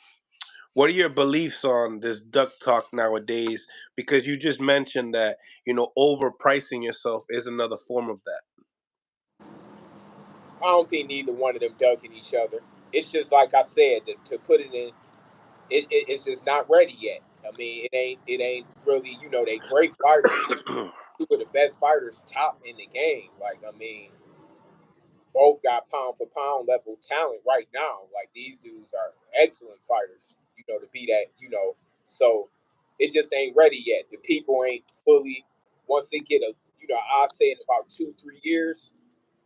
What are your beliefs on this duck talk nowadays? Because you just mentioned that, overpricing yourself is another form of that. I don't think neither one of them ducking each other. It's just like I said, to put it in, it's just not ready yet. I mean, it ain't really, they great fighters. Two of the best fighters, top in the game. Like, I mean, both got pound for pound level talent right now. Like, these dudes are excellent fighters. To be that, so it just ain't ready yet. The people ain't fully. Once they get I say in about 2-3 years,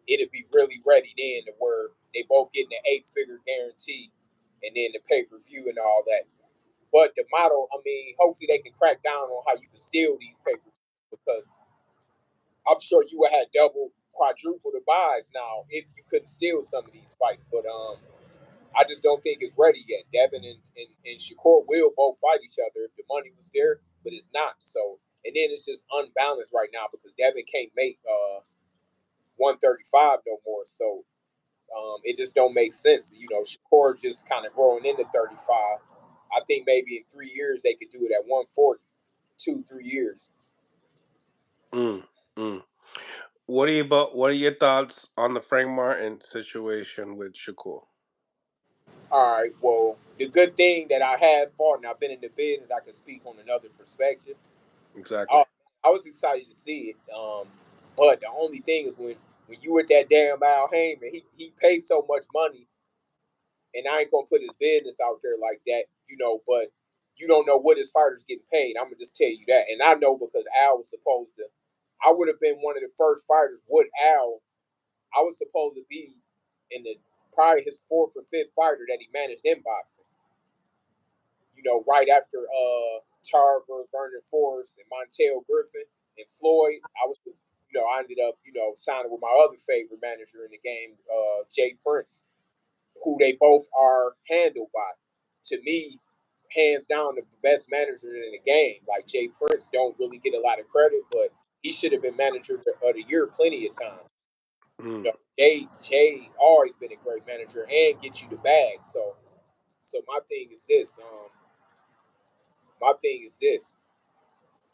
it'll be really ready then to where they both getting an 8-figure guarantee, and then the pay per view and all that. But the model, I mean, hopefully they can crack down on how you can steal these pay per views, because I'm sure you would have double, quadruple the buys now if you couldn't steal some of these fights. But I just don't think it's ready yet. Devin and Shakur will both fight each other if the money was there, but it's not. So, and then it's just unbalanced right now because Devin can't make 135 no more. So it just don't make sense. Shakur just kind of growing into 35. I think maybe in 3 years they could do it at 140, 2-3 years. Mm, mm. What are your thoughts on the Frank Martin situation with Shakur? All right. Well, the good thing that I had fought and I've been in the business, I can speak on another perspective. Exactly. I, I was excited to see it. But the only thing is when you with that damn Al Heyman, he paid so much money, and I ain't gonna put his business out there like that, But you don't know what his fighters getting paid. I'm gonna just tell you that, and I know because Al was supposed to. I would have been one of the first fighters with Al. I was supposed to be in the probably his fourth or fifth fighter that he managed in boxing. Right after Tarver, Vernon Forrest, and Montel Griffin and Floyd, I ended up, signing with my other favorite manager in the game, Jay Prince, who they both are handled by. To me, hands down, the best manager in the game. Like, Jay Prince don't really get a lot of credit, but he should have been manager of the year plenty of times. Mm. Jay always been a great manager and get you the bag. So my thing is this.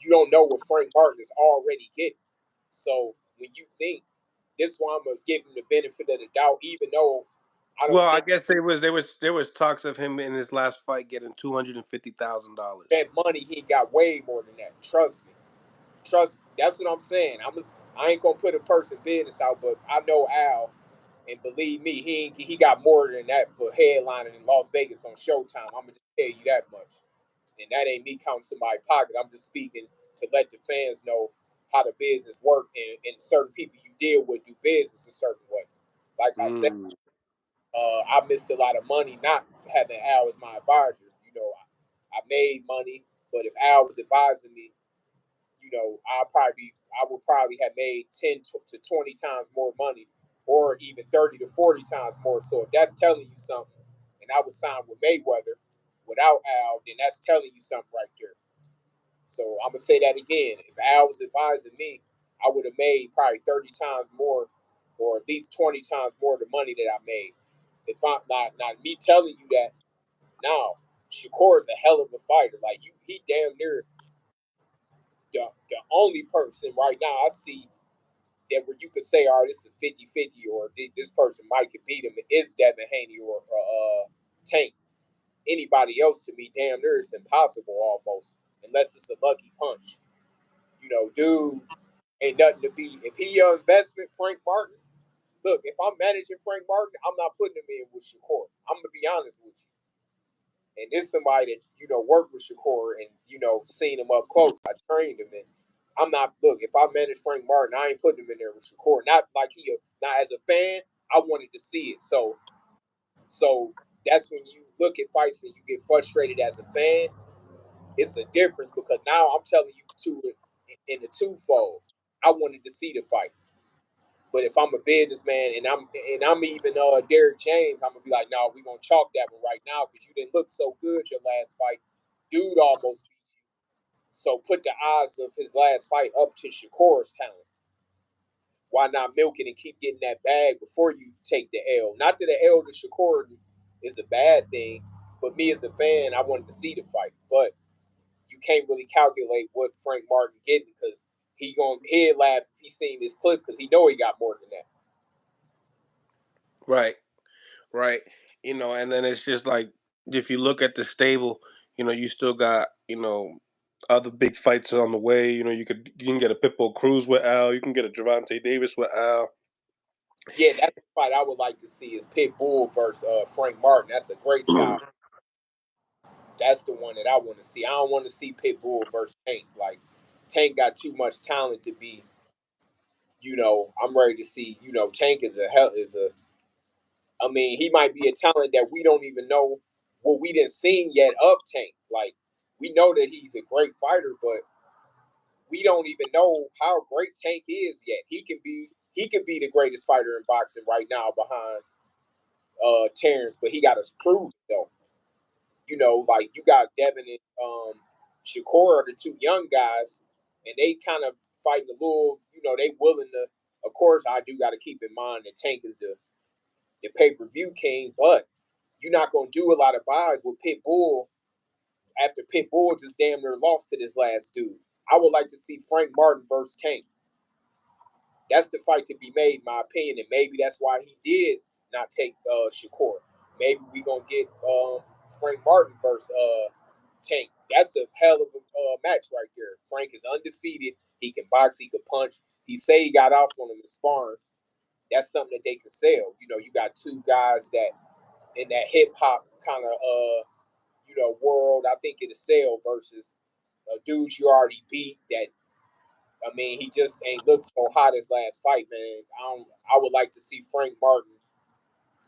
You don't know what Frank Martin is already getting. So when you think this, is why I'm gonna give him the benefit of the doubt, even though I Well, don't I think guess there was talks of him in his last fight getting $250,000. that money he got way more than that. Trust me. Trust me. That's what I'm saying. I ain't gonna put a person business out, but I know Al, and believe me, he got more than that for headlining in Las Vegas on Showtime. I'm gonna just tell you that much. And that ain't me counting somebody's pocket. I'm just speaking to let the fans know how the business work, and certain people you deal with do business a certain way. Like I said, Mm. I missed a lot of money not having Al as my advisor. I made money, but if Al was advising me, I would probably have made 10 to 20 times more money, or even 30 to 40 times more. So if that's telling you something, and I was signed with Mayweather without Al, then that's telling you something right there. So I'm gonna say that again. If Al was advising me, I would have made probably 30 times more, or at least 20 times more the money that I made. If I'm not me telling you that now, Shakur is a hell of a fighter. Like, he damn near the only person right now I see that where you could say, all right, this is a 50-50, or this person might could beat him, is Devin Haney or Tank. Anybody else, to me, damn near it's impossible almost, unless it's a lucky punch. Dude ain't nothing to beat. If he your investment, Frank Martin, look, if I'm managing Frank Martin, I'm not putting him in with Shakur. I'm gonna be honest with you. And this is somebody that worked with Shakur and seen him up close. I trained him, and I'm not, look. If I manage Frank Martin, I ain't putting him in there with Shakur. Not like not as a fan. I wanted to see it. So that's when you look at fights and you get frustrated as a fan. It's a difference because now I'm telling you in the twofold. I wanted to see the fight. But if I'm a businessman and I'm even Derrick James, I'm gonna be like, no, we're gonna chalk that one right now because you didn't look so good your last fight. Dude almost beat you. So put the odds of his last fight up to Shakur's talent. Why not milk it and keep getting that bag before you take the L? Not that the L to Shakur is a bad thing, But me as a fan, I wanted to see the fight. But you can't really calculate what Frank Martin getting because he'd laugh if he seen this clip because he know he got more than that. Right. Right. And then it's just like if you look at the stable, you still got, other big fights on the way. You can get a Pitbull Cruz with Al, you can get a Gervonta Davis with Al. Yeah, that's the fight I would like to see is Pitbull versus Frank Martin. That's a great style. That's the one that I want to see. I don't want to see Pitbull versus Tank. Like Tank got too much talent to be. I'm ready to see. Tank is a hell is a. I mean, he might be a talent that we don't even know what we didn't seen yet of Tank. Like we know that he's a great fighter, but we don't even know how great Tank is yet. He can be the greatest fighter in boxing right now behind Terrence, but he got to prove it though. Like you got Devin and Shakur are the two young guys, and they kind of fighting a little. They willing to. Of course, I do got to keep in mind that Tank is the pay-per-view king, but you're not going to do a lot of buys with Pitbull after Pitbull just damn near lost to this last dude. I would like to see Frank Martin versus Tank. That's the fight to be made, in my opinion, and maybe that's why he did not take Shakur. Maybe we gonna get Frank Martin versus Tank. That's a hell of a match right there. Frank is undefeated. He can box. He can punch. He say he got off on him in sparring. That's something that they could sell. You got two guys that in that hip hop kind of world. I think it'll sell versus dudes you already beat that I mean, he just ain't looked so hot his last fight, man. I would like to see Frank Martin.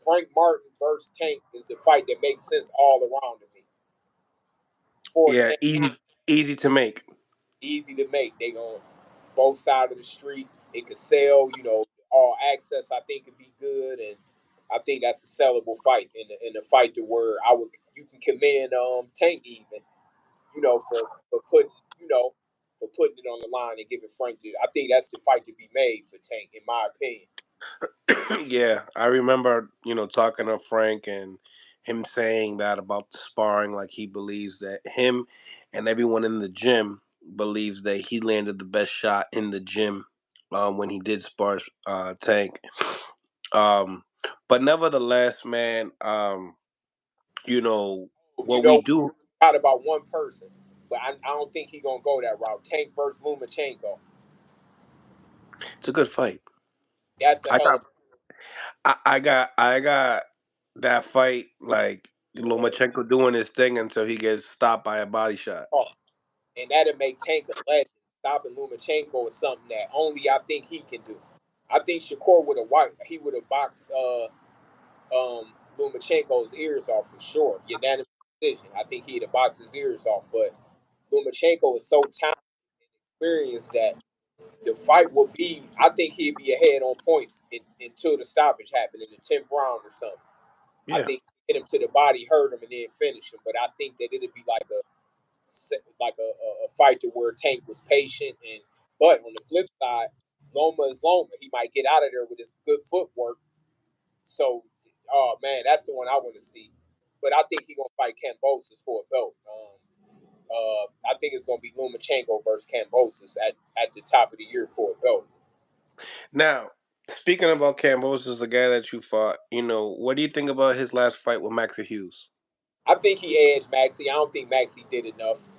Frank Martin versus Tank is the fight that makes sense all around to me. For Yeah, Tank, easy to make. easy to make. They going both sides of the street. It could sell. All access. I think could be good, and I think that's a sellable fight in a fight to where you can commend Tank even. For putting you know for putting it on the line and giving Frank to. I think that's the fight to be made for Tank, in my opinion. Yeah, I remember, talking to Frank and him saying that about the sparring. Like he believes that him and everyone in the gym believes that he landed the best shot in the gym when he did spar Tank. Um, but nevertheless, man, You what we know, do. out about one person, but I don't think he's gonna go that route. Tank versus Lomachenko. It's a good fight. That's a I hell of got, I got that fight like Lomachenko doing his thing until he gets stopped by a body shot. a talk. And that'll make Tank a legend. Stopping Lomachenko is something that only I think he can do. I think Shakur would have he would have boxed Lomachenko's ears off for sure. Unanimous decision. I think he'd have boxed his ears off. But Lomachenko is so talented and experienced that the fight will be. I think he'd be ahead on points until the stoppage happened in the 10th round or something. I Yeah. think hit him to the body, hurt him, and then finish him. But I think that it'd be like a fight to where Tank was patient and. But on the flip side, Loma is Loma. He might get out of there with his good footwork. So, oh man, that's the one I want to see. But I think he's gonna fight Kambosos for a belt. I think it's gonna be Lomachenko versus Kambosos at the top of the year for a belt. Now, speaking about Cambosos, the guy that you fought, what do you think about his last fight with Maxie Hughes? I think he edged Maxie. I don't think Maxie did enough.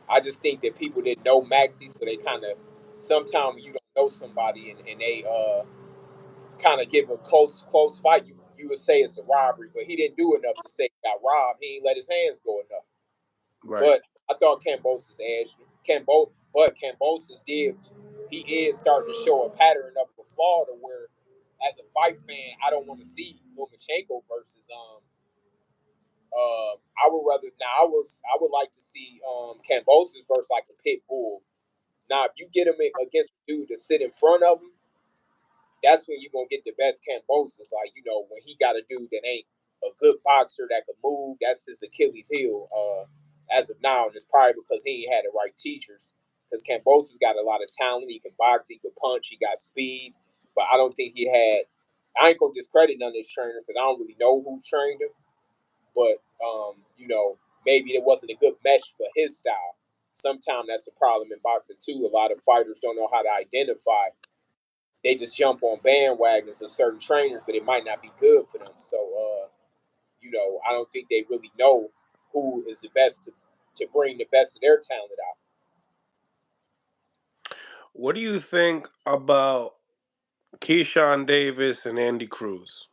I just think that people didn't know Maxie, so they kind of sometimes you don't know somebody and they kind of give a close fight. You would say it's a robbery, but he didn't do enough to say he got robbed. He didn't let his hands go enough. Right. But I thought Kambosos edged but Kambosos did. He is starting to show a pattern of a flaw to where, as a fight fan, I don't want to see Lomachenko versus I would rather now I would like to see Kambosos versus like a pit bull. Now if you get him against a dude to sit in front of him, that's when you're gonna get the best Kambosos. Like when he got a dude that ain't a good boxer that could move, that's his Achilles heel. As of now, and it's probably because he ain't had the right teachers. Because Kambosos got a lot of talent. He can box, he can punch, he got speed, but I don't think he had. I ain't gonna discredit none of his trainers because I don't really know who trained him. but maybe it wasn't a good mesh for his style. Sometimes that's a problem in boxing too. A lot of fighters don't know how to identify. They just jump on bandwagons of certain trainers, but it might not be good for them. So, I don't think they really know who is the best to bring the best of their talent out. What do you think about Keyshawn Davis and Andy Cruz?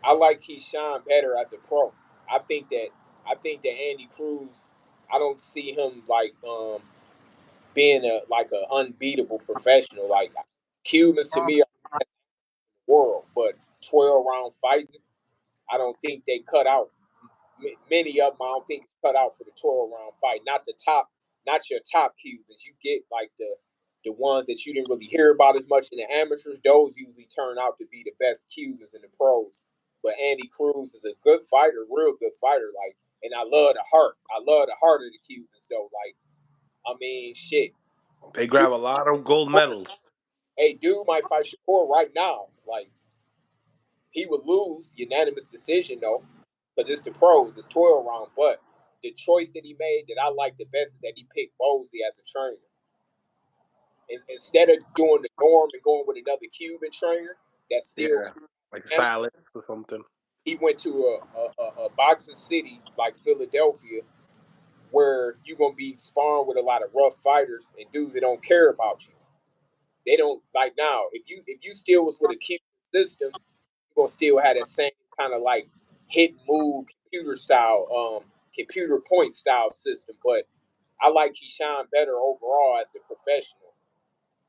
I like Keyshawn better as a pro. I think that I think that Andy Cruz, I don't see him being a unbeatable professional. Like Cubans to me are the best in the world, but 12 round fighting, I don't think they cut out many of them. I don't think cut out for the 12 round fight. Not your top Cubans. You get like the ones that you didn't really hear about as much in the amateurs. Those usually turn out to be the best Cubans in the pros. But Andy Cruz is a good fighter, real good fighter. Like, and I love the heart. I love the heart of the Cubans. So, like, I mean, shit. They Dude, grab a lot of gold medals. hey, dude might fight Shakur right now. Like, he would lose unanimous decision though, because it's the pros, it's 12 round. But the choice that he made that I like the best is that he picked Bosey as a trainer. Instead of doing the norm and going with another Cuban trainer that's still Yeah, like kind of, Silas or something. he went to a boxing city like Philadelphia where you're gonna be sparring with a lot of rough fighters and dudes that don't care about you. They don't like now. If you still was with a Cuban system, you're gonna still have that same kind of like hit move computer style, computer point style system. But I like Keyshawn better overall as the professional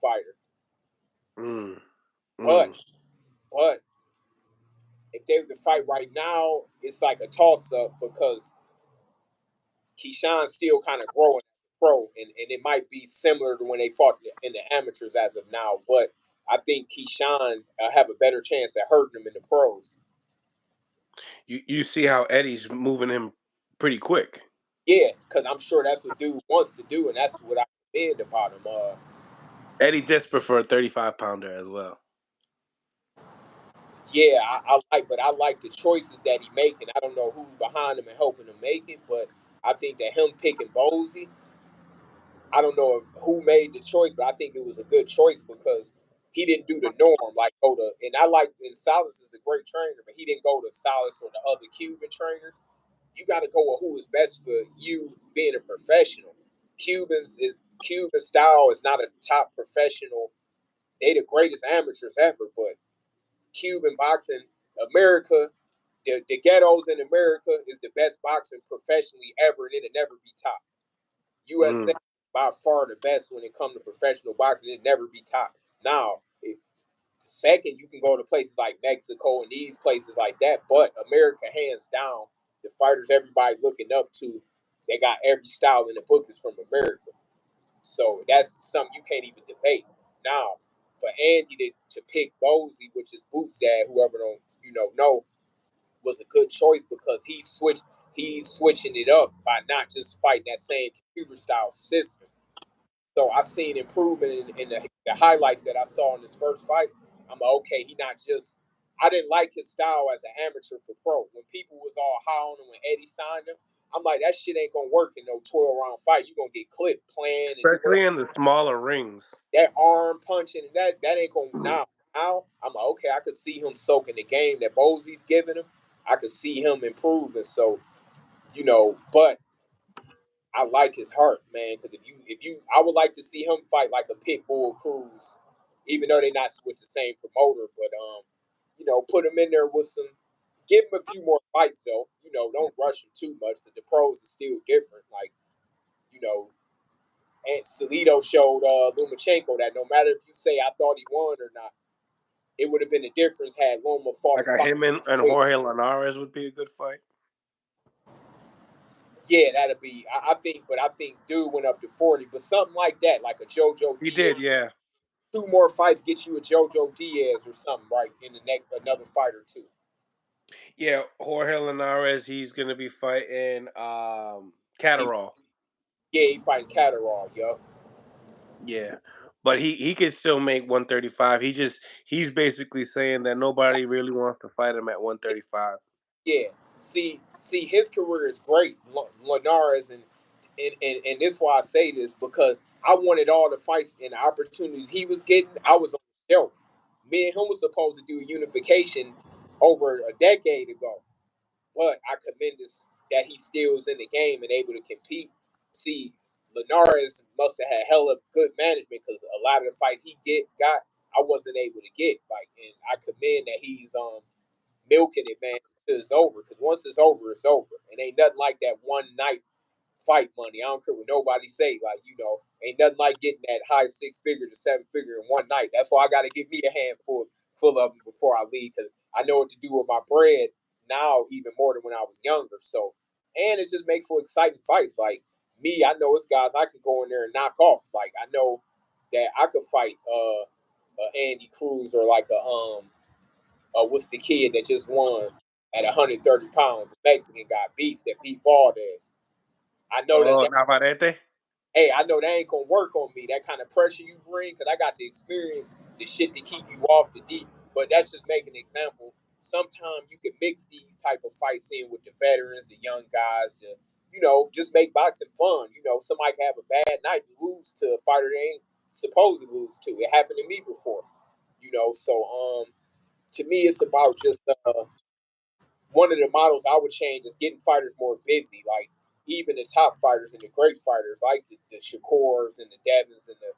fighter. Mm, But mm. but if they were to fight right now, it's like a toss up because Keyshawn's still kind of growing as a pro, and it might be similar to when they fought in the amateurs as of now. But I think Keyshawn have a better chance at hurting them in the pros. You see how Eddie's moving him pretty quick. Yeah, because I'm sure that's what dude wants to do, and that's what I commend about him. Eddie just preferred 35 pounder as well. Yeah, but I like the choices that he making. I don't know who's behind him and helping him make it, but I think that him picking Bosey, I don't know who made the choice, but I think it was a good choice because he didn't do the norm, like go to. And I like, and Salas is a great trainer, but he didn't go to Salas or the other Cuban trainers. You got to go with who is best for you being a professional. Cuban style is not a top professional. They the greatest amateurs ever, but Cuban boxing, America, the ghettos in America is the best boxing professionally ever, and it'll never be top. USA Mm. by far the best when it comes to professional boxing. It'll never be top. Now, second, you can go to places like Mexico and these places like that, but America, hands down, the fighters everybody looking up to, they got every style in the book is from America. So that's something you can't even debate. Now, for Andy to pick Bosey, which is Boots dad, whoever don't know, was a good choice because he's switching it up by not just fighting that same computer style system. So I seen improvement in the highlights that I saw in his first fight. I'm like, okay, he not just. I didn't like his style as an amateur for pro. When people was all high on him when Eddie signed him, I'm like, that shit ain't gonna work in no 12 round fight. You gonna get clipped playing and do whatever. Especially in the smaller rings. That arm punching that ain't gonna now. I'm like, okay, I could see him soaking the game that Bosey's giving him. I could see him improving. So but I like his heart, man. Because I would like to see him fight like a Pitbull Cruz, even though they're not with the same promoter. But put him in there with some, give him a few more fights though. Don't rush him too much because the pros are still different. Like you know, and Salido showed Lomachenko that no matter if you say I thought he won or not, it would have been a difference had Loma fought Like a fight. him and Jorge Linares would be a good fight. Yeah, that'd be. I think dude went up to 40, but something like that, like a JoJo He Diaz. did, yeah. Two more fights get you a JoJo Diaz or something, right? In the next another fight or two. Yeah, Jorge Linares, he's gonna be fighting He, Catterall. yeah, he fighting Catterall, yo. Yeah. But he could still make 135. He's basically saying that nobody really wants to fight him at 135. Yeah. See, his career is great, Linares, and this is why I say this because I wanted all the fights and the opportunities he was getting. I was on the shelf. Me and him was supposed to do unification over a decade ago, but I commend this that he still is in the game and able to compete. See, Linares must have had hella good management because a lot of the fights he got, I wasn't able to get. Like, and I commend that he's milking it, man, until it's over. Because once it's over, it's over. And ain't nothing like that one night fight money. I don't care what nobody say. Like, ain't nothing like getting that high 6 figure to 7 figure in one night. That's why I got to give me a handful full of them before I leave because I know what to do with my bread now even more than when I was younger. So, and it just makes for exciting fights. Like me, I know it's guys I can go in there and knock off. Like I know that I could fight Andy Cruz or like what's the kid that just won at 130 pounds, a Mexican guy, Beast, that beat Valdez. I know that, Oh, Navarrete. hey, I know that ain't gonna work on me. That kind of pressure you bring, because I got to experience the shit to keep you off the deep. But that's just making an example. Sometimes you can mix these type of fights in with the veterans, the young guys, just make boxing fun. Somebody can have a bad night and lose to a fighter they ain't supposed to lose to. It happened to me before. So to me, it's about just one of the models I would change is getting fighters more busy. Like even the top fighters and the great fighters, like the Shakurs and the Devins and the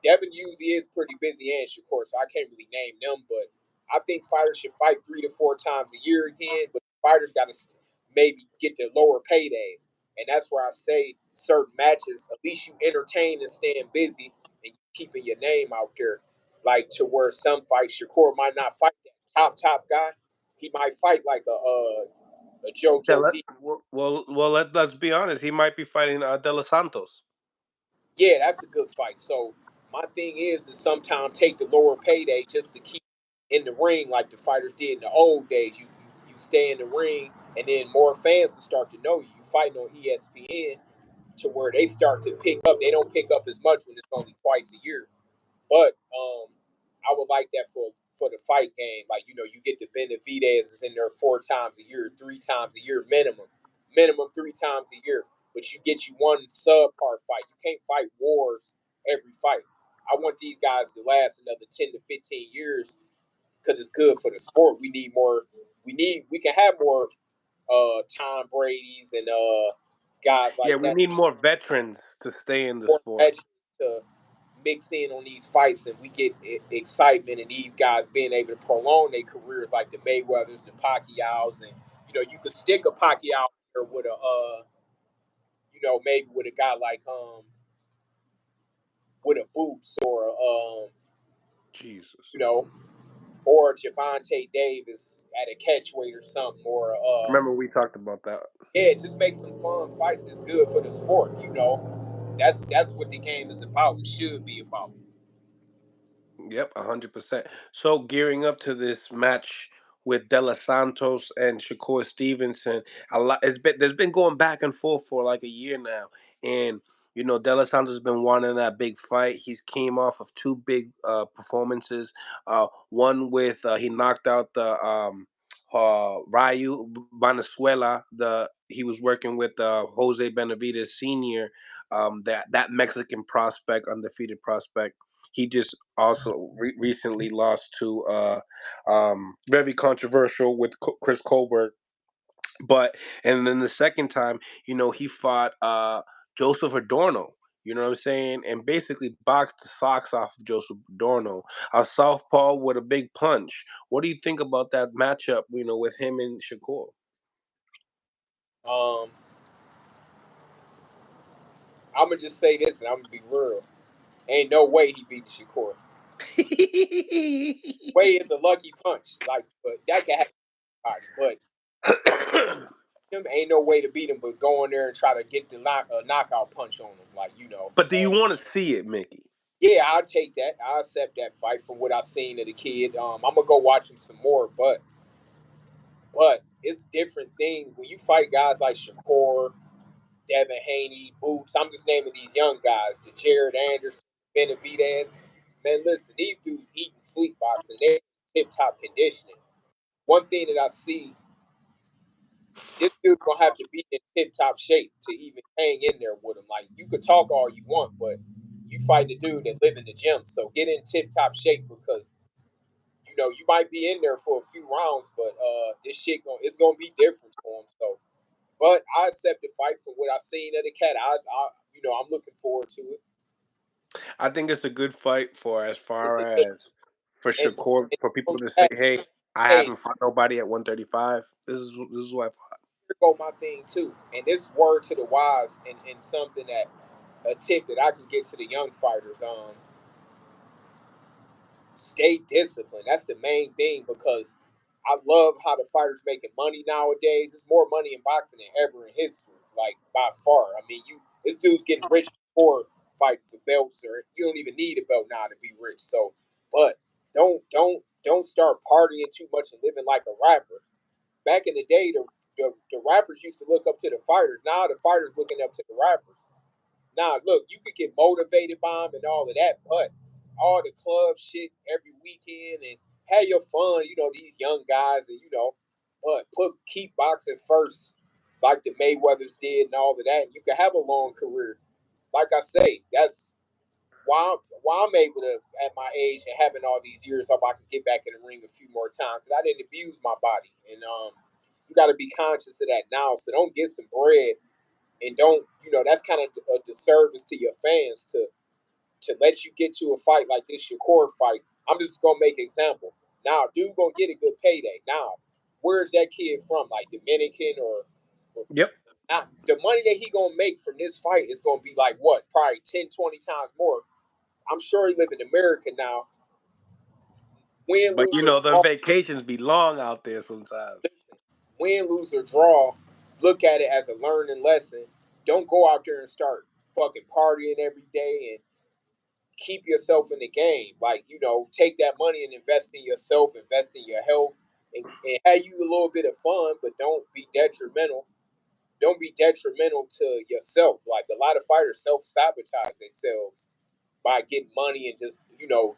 Devin usually is pretty busy and Shakur, so I can't really name them. But I think fighters should fight 3 to 4 times a year again. But fighters got to maybe get to lower paydays, and that's where I say certain matches. At least you entertain and staying busy and keeping your name out there. Like to where some fights, Shakur might not fight that top guy. He might fight like a JoJo D. Well, let's be honest. He might be fighting De Los Santos. Yeah, that's a good fight. So my thing is sometimes take the lower payday just to keep in the ring like the fighters did in the old days. You stay in the ring, and then more fans will start to know you. You fighting on ESPN to where they start to pick up. They don't pick up as much when it's only twice a year. But I would like that for the fight game. Like you get the Benavidez is in there 4 times a year, 3 times a year minimum 3 times a year. But you get you one subpar fight. You can't fight wars every fight. I want these guys to last another 10 to 15 years because it's good for the sport. We need more. We can have more Tom Brady's and guys Yeah, like we that. need more veterans to stay in the More sport. veterans to mix in on these fights and we get excitement and these guys being able to prolong their careers like the Mayweathers and Pacquiao's and you could stick a Pacquiao there with a maybe with a guy like with a Boots or Jesus. you know or Javante Davis at a catchweight or something or I remember we talked about that. yeah, just make some fun fights that's good for the sport. That's what the game is about and should be about. Yep, 100%. So gearing up to this match with De Los Santos and Shakur Stevenson, a lot there's been going back and forth for like a year now, and De Los Santos has been wanting that big fight. He's came off of two big performances. One with he knocked out the Ryu Venezuela. He was working with Jose Benavidez Senior. That Mexican prospect, undefeated prospect. He just also recently lost to very controversial with Chris Colbert. But and then the second time, he fought Joseph Adorno. You know what I'm saying? And basically boxed the socks off of Joseph Adorno. A southpaw with a big punch. What do you think about that matchup? With him and Shakur. Um, I'm gonna just say this, and I'm gonna be real. Ain't no way he beat Shakur. Way is a lucky punch, like, but that can happen to anybody. But him ain't no way to beat him. But go in there and try to get the knockout punch on him, like But do you want to see it, Mickey? Yeah, I'll take that. I'll accept that fight from what I've seen of the kid. I'm gonna go watch him some more, but it's different things when you fight guys like Shakur, Devin Haney, Boots. I'm just naming these young guys. To Jared Anderson, Benavidez. Man, listen, these dudes eat and sleep boxing. They're tip top conditioning. One thing that I see this dude gonna have to be in tip top shape to even hang in there with him. Like you could talk all you want, but you fight the dude that live in the gym. So get in tip top shape because you might be in there for a few rounds, but this shit it's gonna be different for him. So, but I accept the fight from what I seen of the cat. I'm looking forward to it. I think it's a good fight for as It's far a good as for and, Shakur, and for people only to say, that, "Hey, I hey, haven't fought nobody at 135." This is what I fought. here go my thing too. And this word to the wise and something that a tip that I can get to the young fighters. Stay disciplined. That's the main thing because I love how the fighters making money nowadays. There's more money in boxing than ever in history, like by far. I mean, this dude's getting rich before fighting for belts, or you don't even need a belt now to be rich. So, but don't start partying too much and living like a rapper. Back in the day, the rappers used to look up to the fighters. Now the fighters looking up to the rappers. Now, look, you could get motivated by them and all of that, but all the club shit every weekend and have your fun, these young guys and but keep boxing first, like the Mayweathers did and all of that. You can have a long career. Like I say, that's why I'm able to at my age and having all these years, hope I can get back in the ring a few more times. Because I didn't abuse my body, and you got to be conscious of that now. So don't get some bread and don't that's kind of a disservice to your fans to let you get to a fight like this Shakur fight. I'm just gonna make an example. Now, dude gonna get a good payday. Now, where's that kid from? Like Dominican or Yep. not? The money that he gonna make from this fight is gonna be like what? Probably 10, 20 times more. I'm sure he live in America now. Win, But lose, or them draw. vacations be long out there sometimes. Listen, win, lose, or draw. Look at it as a learning lesson. Don't go out there and start fucking partying every day and keep yourself in the game. Like, take that money and invest in yourself, invest in your health, and have you a little bit of fun, but don't be detrimental. Don't be detrimental to yourself. Like a lot of fighters self sabotage themselves by getting money and just,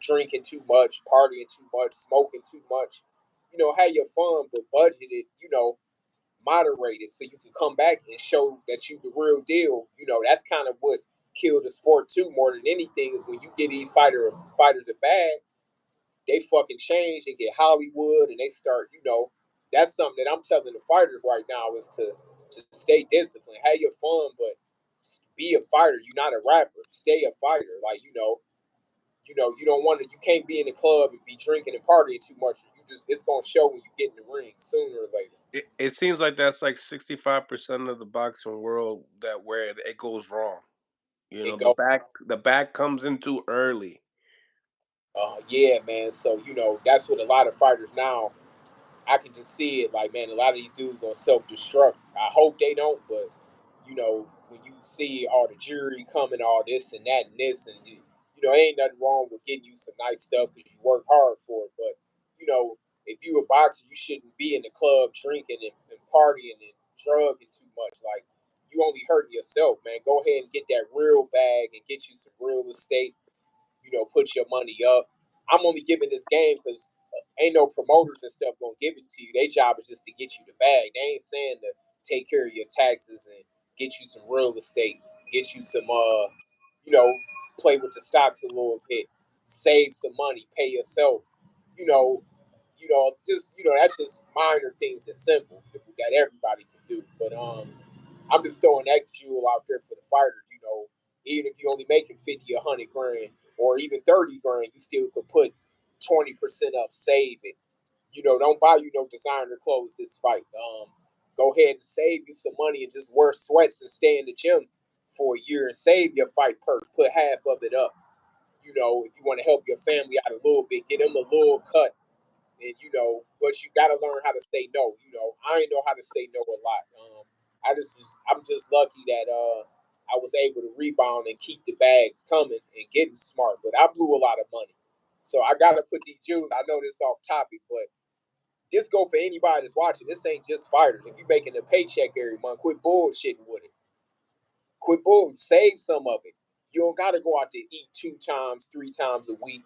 drinking too much, partying too much, smoking too much. Have your fun, but budget it, moderate it so you can come back and show that you the real deal. That's kind of what killed the sport too, more than anything, is when you get these fighters a bag, they fucking change and get Hollywood and they start, that's something that I'm telling the fighters right now is to stay disciplined, have your fun, but be a fighter. You're not a rapper. Stay a fighter. Like, you don't want to. You can't be in the club and be drinking and partying too much. It's gonna show when you get in the ring sooner or later. It seems like that's like 65% of the boxing world that where it goes wrong. It The go, back comes in too early. yeah, man. So that's what a lot of fighters now. I can just see it. Like, man, a lot of these dudes gonna self destruct. I hope they don't, but when you see all the jury coming, all this and that and this, and ain't nothing wrong with getting you some nice stuff because you work hard for it. But if you a boxer, you shouldn't be in the club drinking and partying and drugging too much. Like, you only hurting yourself, man. Go ahead and get that real bag and get you some real estate. Put your money up. I'm only giving this game because ain't no promoters and stuff gonna give it to you. Their job is just to get you the bag. They ain't saying to take care of your taxes and get you some real estate, get you some you know, play with the stocks a little bit, save some money, pay yourself. You know, just that's just minor things that's simple that everybody can do. But I'm just throwing that jewel out there for the fighters. Even if you only making 50 or 100 grand or even 30 grand, you still could put 20% up, save it. Don't buy you no designer clothes this fight. Go ahead and save you some money and just wear sweats and stay in the gym for a year and save your fight purse. Put half of it up. If you want to help your family out a little bit, get them a little cut. And but you got to learn how to say no. I ain't know how to say no a lot. I'm just lucky that I was able to rebound and keep the bags coming and getting smart. But I blew a lot of money, so I got to put these Jews. I know this off topic, but this go for anybody that's watching. This ain't just fighters. If you making a paycheck every month, quit bullshitting with it. Quit bull. Save some of it. You don't got to go out to eat 2 times, 3 times a week.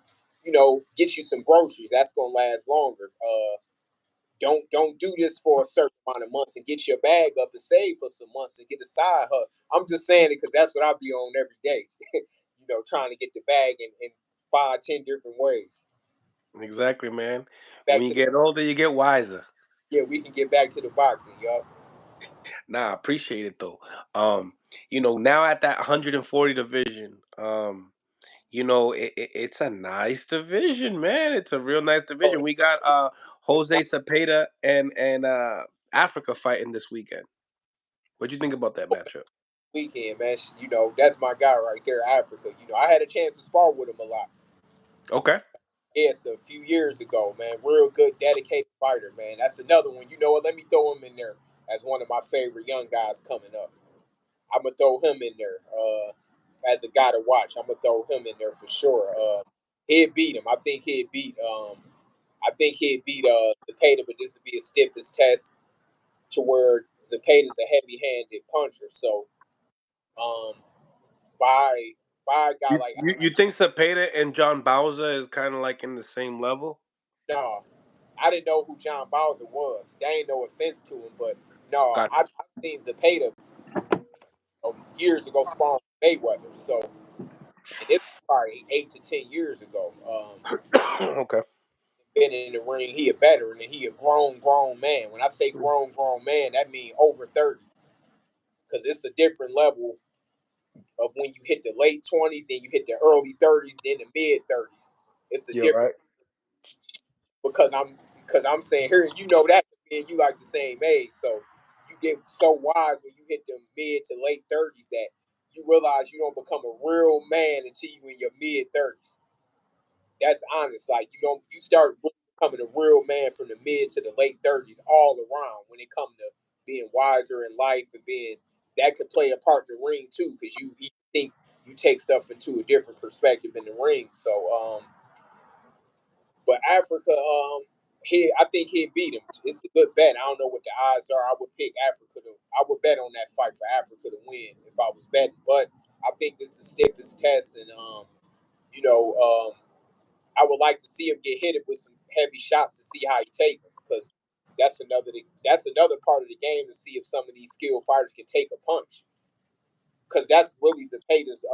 Get you some groceries. That's gonna last longer. Don't do this for a certain amount of months and get your bag up and save for some months and get a side hustle. I'm just saying it because that's what I be on every day. Trying to get the bag in 5, 10 different ways. Exactly, man. When Back you to the get older, you get wiser. Yeah, we can get back to the boxing, y'all. Nah, I appreciate it though. Now at that 140 division, it's a nice division, man. It's a real nice Oh, division. We got Jose Cepeda and Africa fighting this weekend. What'd you think about that matchup? weekend, man. That's my guy right there, Africa. I had a chance to spar with him a lot. Okay. Yes, a few years ago, man. Real good, dedicated fighter, man. That's another one. You know what? Let me throw him in there as one of my favorite young guys coming up. I'm gonna throw him in there as a guy to watch. I'm gonna throw him in there for sure. He'd beat him. I think he'd beat. I think he'd beat Zepeda, but this would be his stiffest test to where Zepeda's a heavy-handed puncher. So um, by by a guy like You think Cepeda and John Bowser is kind of like in the same level? no, I didn't know who John Bowser was. There ain't no offense to him, but no, Got I seen Zepeda years ago sparring with Mayweather. So and it was probably 8 to 10 years ago. okay. Been in the ring. He a veteran and he a grown man. When I say grown man, that means over 30 because it's a different level of when you hit the late 20s, then you hit the early 30s, then the mid 30s. It's a You're different right. because I'm saying here, that me and you like the same age, so you get so wise when you hit the mid to late 30s that you realize you don't become a real man until you in your mid 30s. That's honest. Like you start becoming a real man from the mid to the late 30s all around when it comes to being wiser in life and being that could play a part in the ring too because you think you take stuff into a different perspective in the ring. So but Africa, I think he'd beat him. It's a good bet. I don't know what the odds are. I would pick Africa to. I would bet on that fight for Africa to win if I was betting. But I think this is the stiffest test, and you know, I would like to see him get hit with some heavy shots to see how he take them because that's another part of the game to see if some of these skilled fighters can take a punch because that's really Zepeda's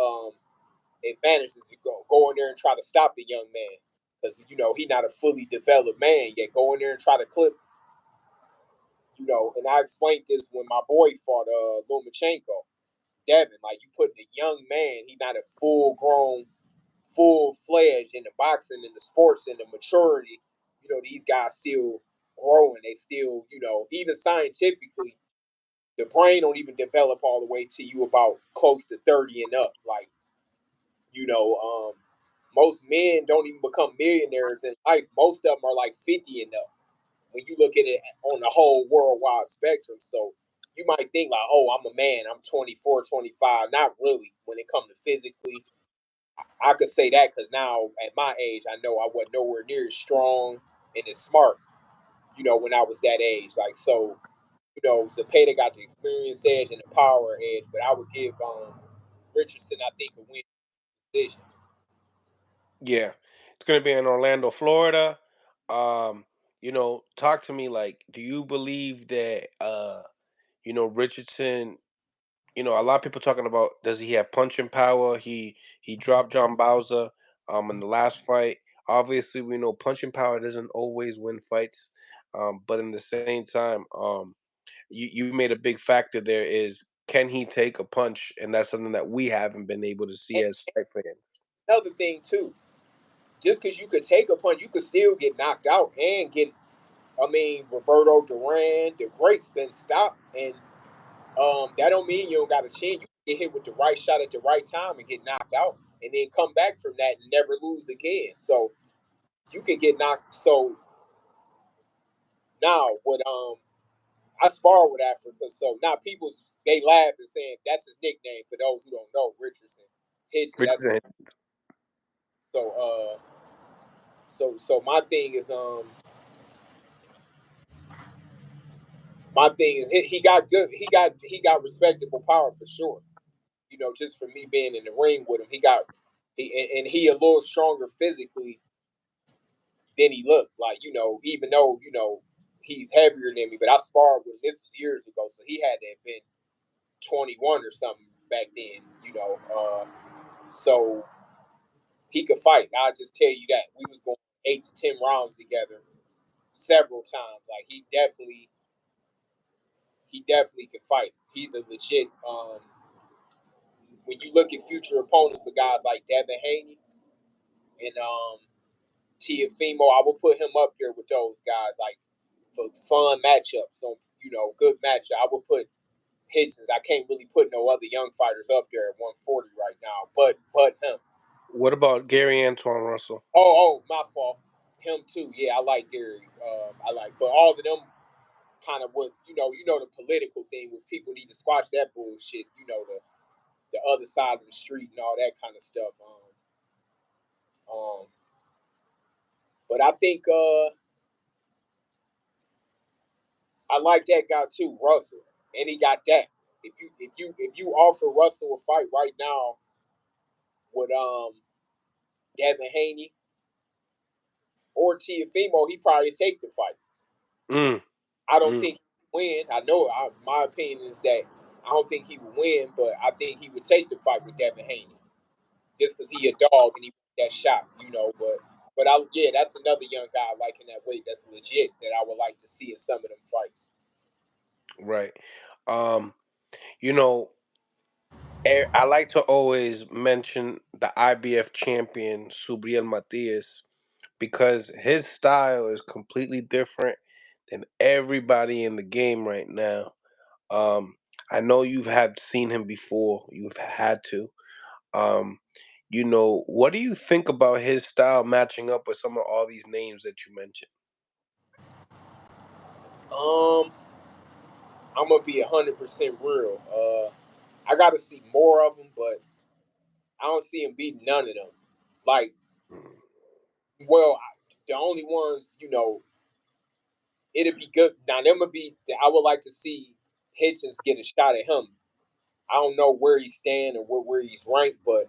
advantage is to go in there and try to stop the young man because he's not a fully developed man yet. Go in there and try to clip. And I explained this when my boy fought Lomachenko, Devin. Like you putting a young man, he's not a full grown, full fledged in the boxing and the sports and the maturity. These guys still growing. They still, even scientifically, the brain don't even develop all the way to you about close to 30 and up. Like, you know, um, most men don't even become millionaires in life. Most of them are like 50 and up when you look at it on the whole worldwide spectrum. So you might think like, oh, I'm a man, I'm 24, 25. Not really when it comes to physically. I could say that because now at my age, I know I wasn't nowhere near as strong and as smart, when I was that age. Like, so, Zepeda got the experience edge and the power edge, but I would give Richardson, I think, a win decision. Yeah, it's gonna be in Orlando, Florida. Talk to me. Like, do you believe that Richardson? A lot of people talking about does he have punching power? He dropped John Bowser in the last fight. Obviously, we know punching power doesn't always win fights. But in the same time, you made a big factor there is can he take a punch? And that's something that we haven't been able to see And as fight fans. another thing, too, just because you could take a punch, you could still get knocked out and get. I mean, Roberto Duran, the great's been stopped, and that don't mean you don't got a chance. You can get hit with the right shot at the right time and get knocked out, and then come back from that and never lose again. So you can get knocked. So now, what I spar with Africa, so now people they laugh and saying that's his nickname for those who don't know Richardson. Hitchin. That's Richardson, so. So my thing is my thing is he got good. He got respectable power for sure. Just for me being in the ring with him, and he a little stronger physically than he looked. Like even though he's heavier than me, but I sparred with him. This was years ago, so he had to have been 21 or something back then. So he could fight. I'll just tell you that we was going 8 to 10 rounds together several times. Like he definitely can fight. He's a legit. When you look at future opponents for guys like Devin Haney and Tiafimo, I will put him up there with those guys. Like for fun matchups, so good matchup. I would put Hitchens. I can't really put no other young fighters up there at 140 right now, but him. What about Gary Antoine Russell? Oh, my fault. Him too. Yeah, I like Gary. But all of them kind of what the political thing with people need to squash that bullshit. The other side of the street and all that kind of stuff. Um, but I think I like that guy too, Russell, and he got that. If you offer Russell a fight right now with Devin Haney or Tiafimo, he probably take the fight. Mm, I don't mm, think he would win. My opinion is that I don't think he would win, but I think he would take the fight with Devin Haney just because he a dog and he that shot. Yeah, that's another young guy I like in that weight. That's legit that I would like to see in some of them fights. right. Um, you know, I like to always mention the IBF champion Subriel Matias because his style is completely different than everybody in the game right now. Um, I know you've had seen him before. You've had to. Um, what do you think about his style matching up with some of all these names that you mentioned? Um, I'm gonna be 100% real. I got to see more of them, but I don't see him beating none of them. Like, Mm. well, the only ones it'd be good. Now, them would be. I would like to see Hitchens get a shot at him. I don't know where he's stand or where he's ranked, but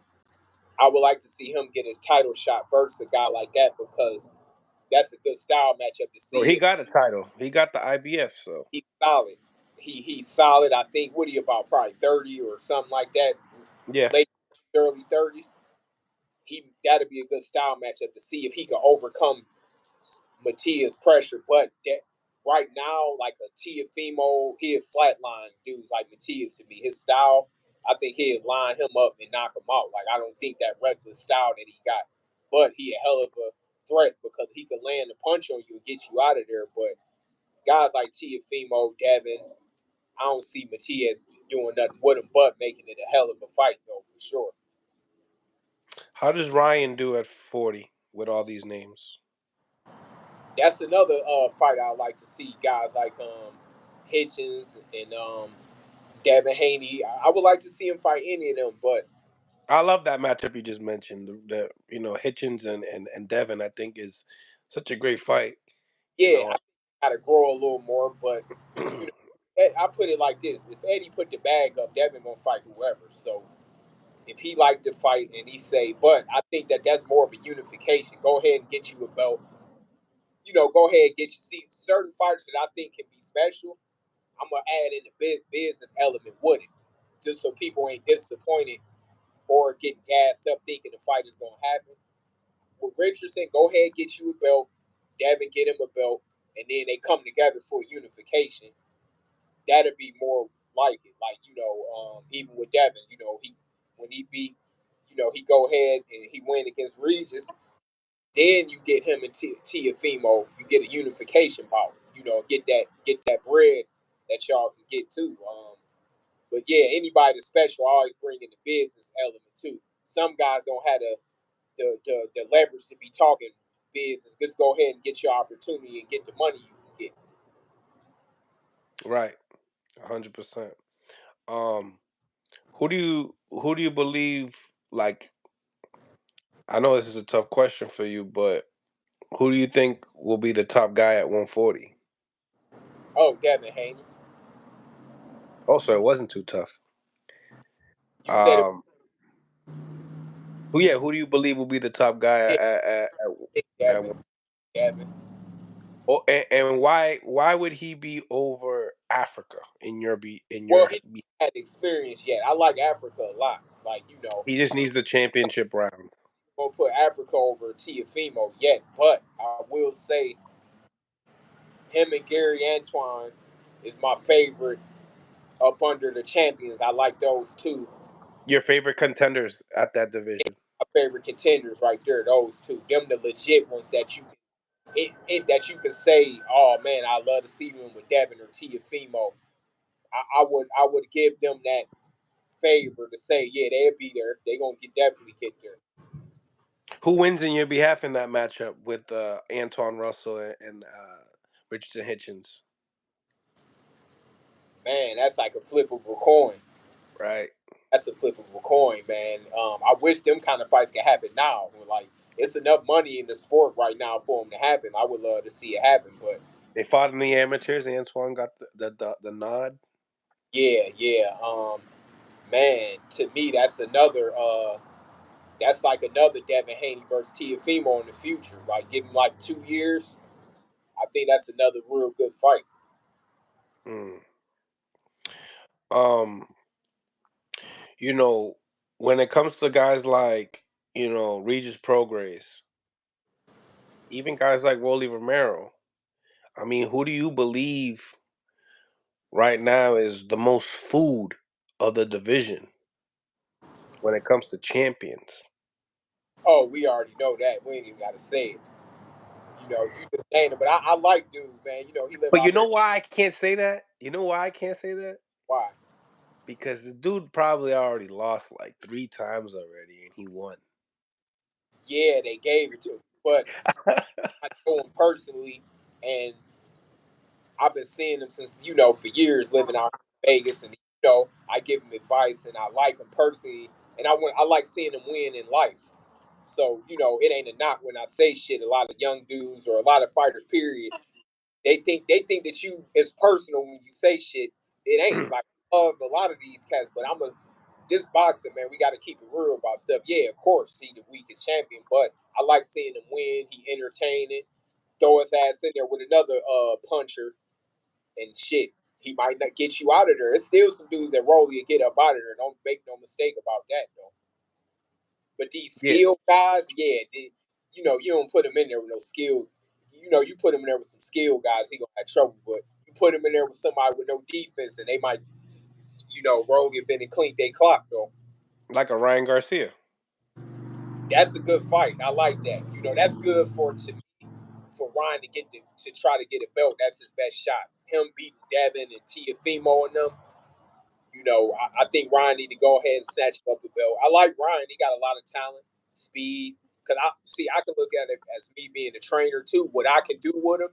I would like to see him get a title shot versus a guy like that because that's a good style matchup to So he see. got a title. He got the IBF. So He's solid. He's solid. I think what are you about probably 30 or something like that, yeah, late early 30s. That'd be a good style matchup to see if he can overcome Matias' pressure. But right now, like a Tiafimo, he'd flatline dudes like Matias to me. His style, I think he'd line him up and knock him out. Like I don't think that reckless style that he got, but he a hell of a threat because he can land a punch on you and get you out of there. But guys like Tiafimo, Devin, I don't see Matias doing nothing with him but making it a hell of a fight though for sure. how does Ryan do at 40 with all these names? That's another fight I like to see. Guys like Hitchens and Devin Haney. I would like to see him fight any of them, but I love that matchup you just mentioned. Hitchens and Devin. I think is such a great fight. You yeah, know, I got to grow a little more. But you I put it like this: if Eddie put the bag up, Devin gonna fight whoever. So if he like to fight and he say, but I think that's more of a unification. Go ahead and get you a belt. Go ahead and get you. See certain fighters that I think can be special. I'm gonna add in the business element with it, just so people ain't disappointed or getting gassed up thinking the fight is gonna happen. With Richardson, go ahead get you a belt. Devin get him a belt, and then they come together for unification. That'd be more like it. Like even with Devin, he when he beat, he go ahead and he win against Regis. Then you get him and Tiafimo. You get a unification bout. Get that bread that y'all can get too. But yeah, anybody that's special, I always bring in the business element too. Some guys don't have the leverage to be talking business. Just go ahead and get your opportunity and get the money you can get. right, 100%. Um, who do you believe? Like, I know this is a tough question for you, but who do you think will be the top guy at 140? Oh, Devin Haney. Also, it wasn't too tough. You said it. Um, who do you believe will be the top guy Yeah, at Devin. one? Devin. Oh, and why would he be over Africa in your Well, he had experience yet. I like Africa a lot. Like, he just needs the championship round. gonna put Africa over Tiafimo yet, but I will say him and Gary Antoine is my favorite up under the champions. I like those two. Your favorite contenders at that division. My favorite contenders right there. Those two. Them the legit ones that you can that you can say, oh man, I love to see them with Devin or Tiafimo. I would give them that favor to say, yeah, they'll be there. They're gonna definitely get there. Who wins in your behalf in that matchup with Anton Russell and Richardson Hitchens? Man, that's like a flip of a coin. Right. That's a flip of a coin, man. I wish them kind of fights could happen now. Like it's enough money in the sport right now for them to happen. I would love to see it happen, but They fought in the amateurs. Antoine got the nod. yeah, yeah. Man, to me, that's another. That's like another Devin Haney versus Tiafimo in the future. Like give him like 2 years. I think that's another real good fight. Mm. Um, you know, when it comes to guys like Regis Prograis, even guys like Rolly Romero. I mean, who do you believe right now is the most food of the division when it comes to champions? Oh, we already know that. We ain't even got to say it. You just named it. But I like dude, man. He live But out you here. know why I can't say that? You know why I can't say that? Why? Because the dude probably already lost like 3 times already, and he won. Yeah, they gave it to him, but I know him personally, and I've been seeing him since for years, living out in Vegas, and I give him advice, and I like him personally, and I like seeing him win in life. So it ain't a knock when I say shit. A lot of young dudes or a lot of fighters, period, they think that you it's personal when you say shit. It ain't like I love a lot of these cats, but this boxing man. We got to keep it real about stuff. Yeah, of course, he the weakest champion, but I like seeing him win. He entertaining, throw his ass in there with another puncher and shit. He might not get you out of there. It's still some dudes that roll you get up out of there. Don't make no mistake about that, though. But these Yeah, skill guys, yeah, you don't put him in there with no skill. You put him in there with some skill guys, he gonna have trouble. But you put him in there with somebody with no defense, and they might, roll you been and clink they clock though. like a Ryan Garcia. That's a good fight. I like that. That's good for Ryan to to try to get a belt. That's his best shot. Him beating Devin and Tiafimo and them. I think Ryan need to go ahead and snatch him up a belt. I like Ryan. He got a lot of talent, speed. Cause I can look at it as me being a trainer too. What I can do with him,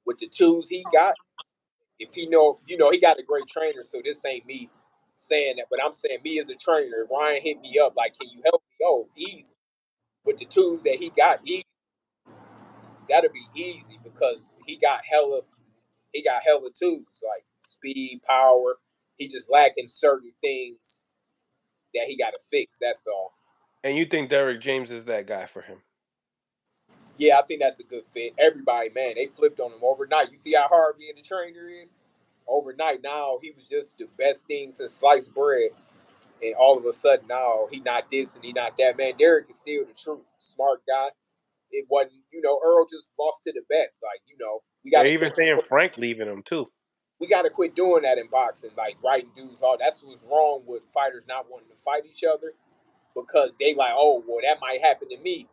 with the tools he got. If he he got a great trainer. So this ain't me saying that, but I'm saying me as a trainer. If Ryan hit me up like, can you help me? Oh, easy. With the tools that he got, that'll be easy because he got hella tools like speed, power. He just lacking certain things that he got to fix. That's all. And you think Derek James is that guy for him? Yeah, I think that's a good fit. Everybody, man, they flipped on him overnight. You see how hard being the trainer is? Overnight, now he was just the best thing since sliced bread. And all of a sudden, now he not this and he not that. Man, Derek is still the truth. Smart guy. It wasn't, Earl just lost to the best. Like, we got They're to even quit. saying Frank leaving him too. We got to quit doing that in boxing, like writing dudes off. That's what's wrong with fighters not wanting to fight each other because they like, oh, well, that might happen to me.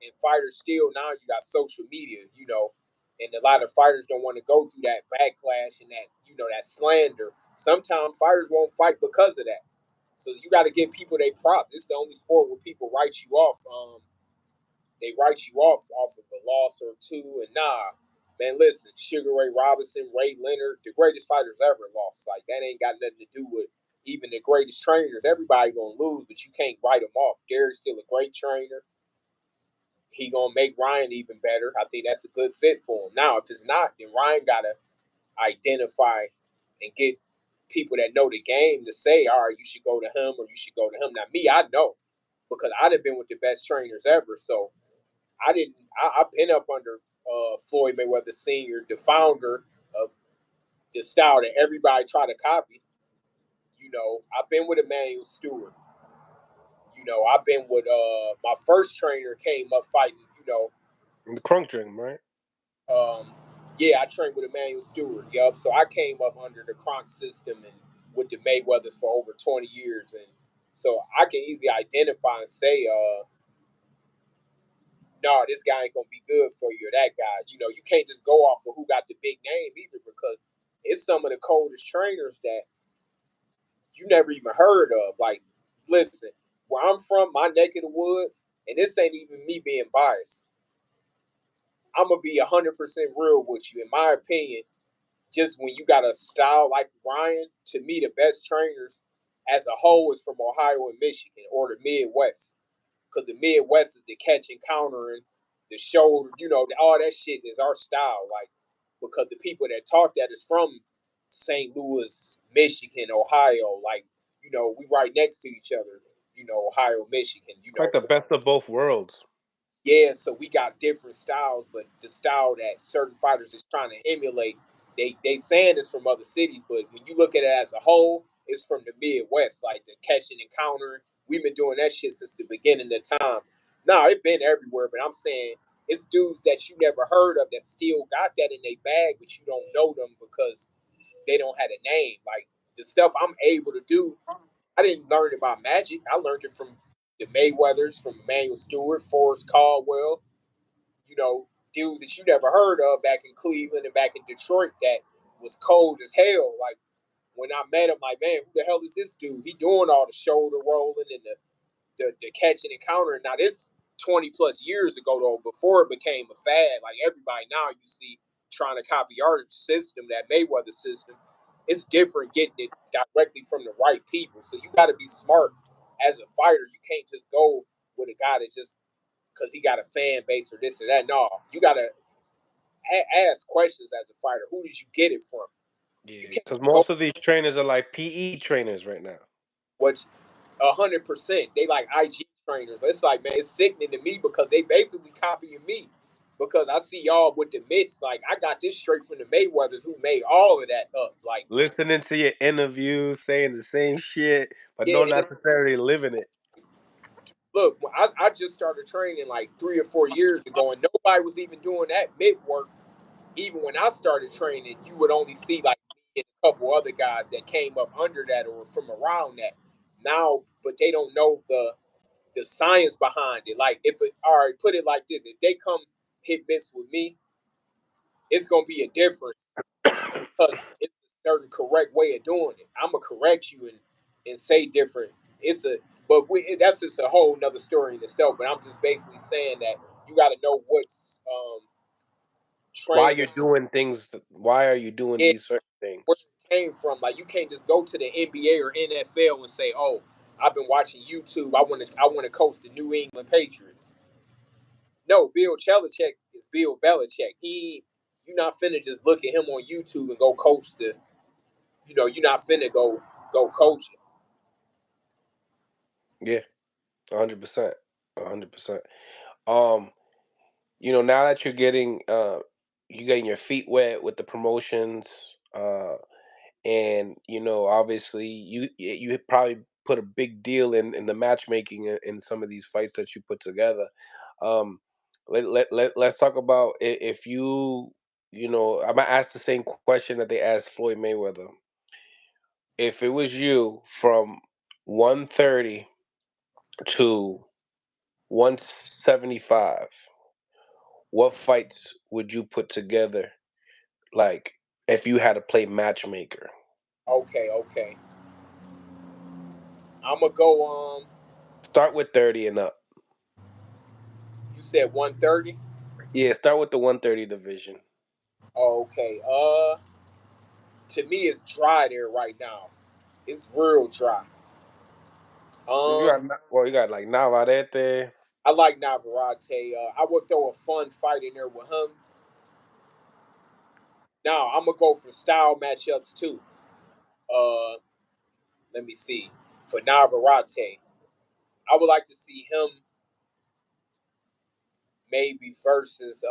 And fighters still now you got social media, and a lot of fighters don't want to go through that backlash and that that slander. Sometimes fighters won't fight because of that. So you got to give people their props. It's the only sport where people write you off. They write you off of a loss or two, and nah, man, listen, Sugar Ray Robinson, Ray Leonard, the greatest fighters ever lost. Like that ain't got nothing to do with even the greatest trainers. Everybody gonna lose, but you can't write them off. Derek's still a great trainer. He gonna make Ryan even better. I think that's a good fit for him. Now, if it's not, then Ryan gotta identify and get people that know the game to say, all right, you should go to him or you should go to him. Now, me, I know because I'd have been with the best trainers ever. So I've been up under. Floyd Mayweather Sr., the founder of the style that everybody try to copy. I've been with Emmanuel Stewart. I've been with my first trainer came up fighting. The crunk dream, right? Um, yeah, I trained with Emmanuel Stewart. Yup. So I came up under the Kronk system and with the Mayweathers for over 20 years, and so I can easily identify and say, no, this guy ain't gonna be good for you, or that guy. You can't just go off of who got the big name either, because it's some of the coldest trainers that you never even heard of. Like, listen, where I'm from, my neck of the woods, and this ain't even me being biased. I'm gonna be 100% real with you. In my opinion, just when you got a style like Ryan, to me, the best trainers as a whole is from Ohio and Michigan or the Midwest. Because the Midwest is the catch and counter and the shoulder, all that shit is our style. Like, because the people that talk that is from St. Louis, Michigan, Ohio. Like, we right next to each other, Ohio, Michigan, Like the so best of both worlds. yeah, so we got different styles, but the style that certain fighters is trying to emulate, they saying it's from other cities, but when you look at it as a whole, it's from the Midwest, like the catching and countering. We've been doing that shit since the beginning of time. No, it's been everywhere, but I'm saying it's dudes that you never heard of that still got that in their bag, but you don't know them because they don't have a name. Like the stuff I'm able to do, I didn't learn it by magic. I learned it from the Mayweathers, from Emmanuel Stewart, Forrest Caldwell, dudes that you never heard of back in Cleveland and back in Detroit that was cold as hell. Like when I met him, like, man, who the hell is this dude? He doing all the shoulder rolling and the catching and countering. Now this 20 plus years ago though, before it became a fad, like everybody now you see trying to copy our system, that Mayweather system. It's different getting it directly from the right people. So you got to be smart as a fighter. You can't just go with a guy that just because he got a fan base or this or that. No, you got to ask questions as a fighter. Who did you get it from? Yeah, You can't because go most of these trainers are like PE trainers right now. what 100%. They like IG trainers. It's like, man, it's sickening to me because they basically copying me. Because I see y'all with the mitts, like I got this straight from the Mayweathers who made all of that up. Like, Listening to your interviews, saying the same shit, but yeah, not necessarily living it. look, when I just started training like 3 or 4 years ago, and nobody was even doing that mitt work. Even when I started training, you would only see like me and a couple other guys that came up under that or from around that. Now, but they don't know the science behind it. Like if it all right, put it like this: if they come hit mitts with me, it's gonna be a difference because it's a certain correct way of doing it. I'm gonna correct you and say different. That's just a whole nother story in itself. But I'm just basically saying that you got to know what's Why trainer you're doing things? Why are you doing is, these certain things? where it came from. Like you can't just go to the NBA or NFL and say, "Oh, I've been watching YouTube. I want to coach the New England Patriots." No, Bill Belichick is Bill Belichick. You're not finna just look at him on YouTube and go coach the. You're not finna go coach it. Yeah, 100%, 100%. Um, now that you getting your feet wet with the promotions, and obviously you probably put a big deal in the matchmaking in some of these fights that you put together. Um, let's talk about if I'm gonna ask the same question that they asked Floyd Mayweather. If it was you from 130 to 175, what fights would you put together? Like if you had to play matchmaker, Okay, okay. I'm gonna go. start with 30 and up. You said 130. Yeah, start with the 130 division. Okay. To me, it's dry there right now. It's real dry. You got like Navarrete. I like Navarrete. I would throw a fun fight in there with him. Now I'm gonna go for style matchups too. Uh, Let me see. For Navarrete, I would like to see him maybe versus.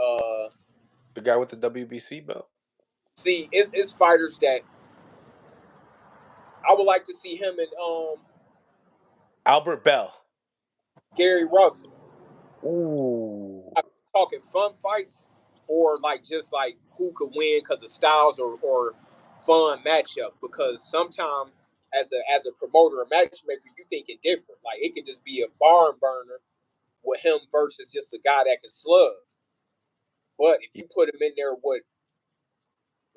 The guy with the WBC belt? See, it's fighters that I would like to see him and Albert Bell. Gary Russell. Ooh. I'm talking fun fights or like just like who could win because of styles or fun matchup. Because sometimes as a promoter or matchmaker, you thinking different. Like it could just be a barn burner with him versus just a guy that can slug. But if you put him in there with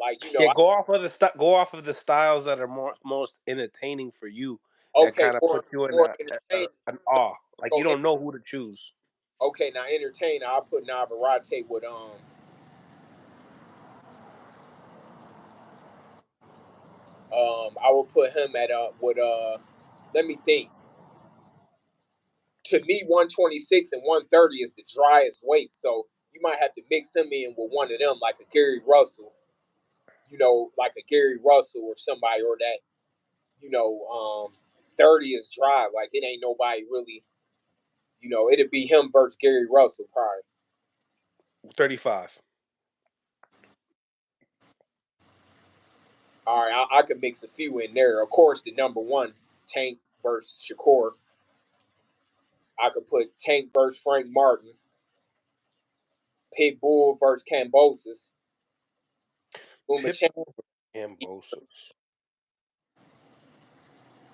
like Yeah, go off of the styles that are most entertaining for you. That okay, kind of more put you in more entertaining. an awe. Like you So don't know who to choose. okay, now entertain. I'll put Navarrete with I will put him at with let me think. To me, 126 and 130 is the driest weight. So you might have to mix him in with one of them, like a Gary Russell, like a Gary Russell or somebody, or that, 30 is dry. Like it ain't nobody really, it'd be him versus Gary Russell probably. 35. All right, I could mix a few in there. Of course, the number one, Tank versus Shakur. I could put Tank versus Frank Martin, Pitbull versus Cambosis, Lomachenko, Pitbull and Bosos.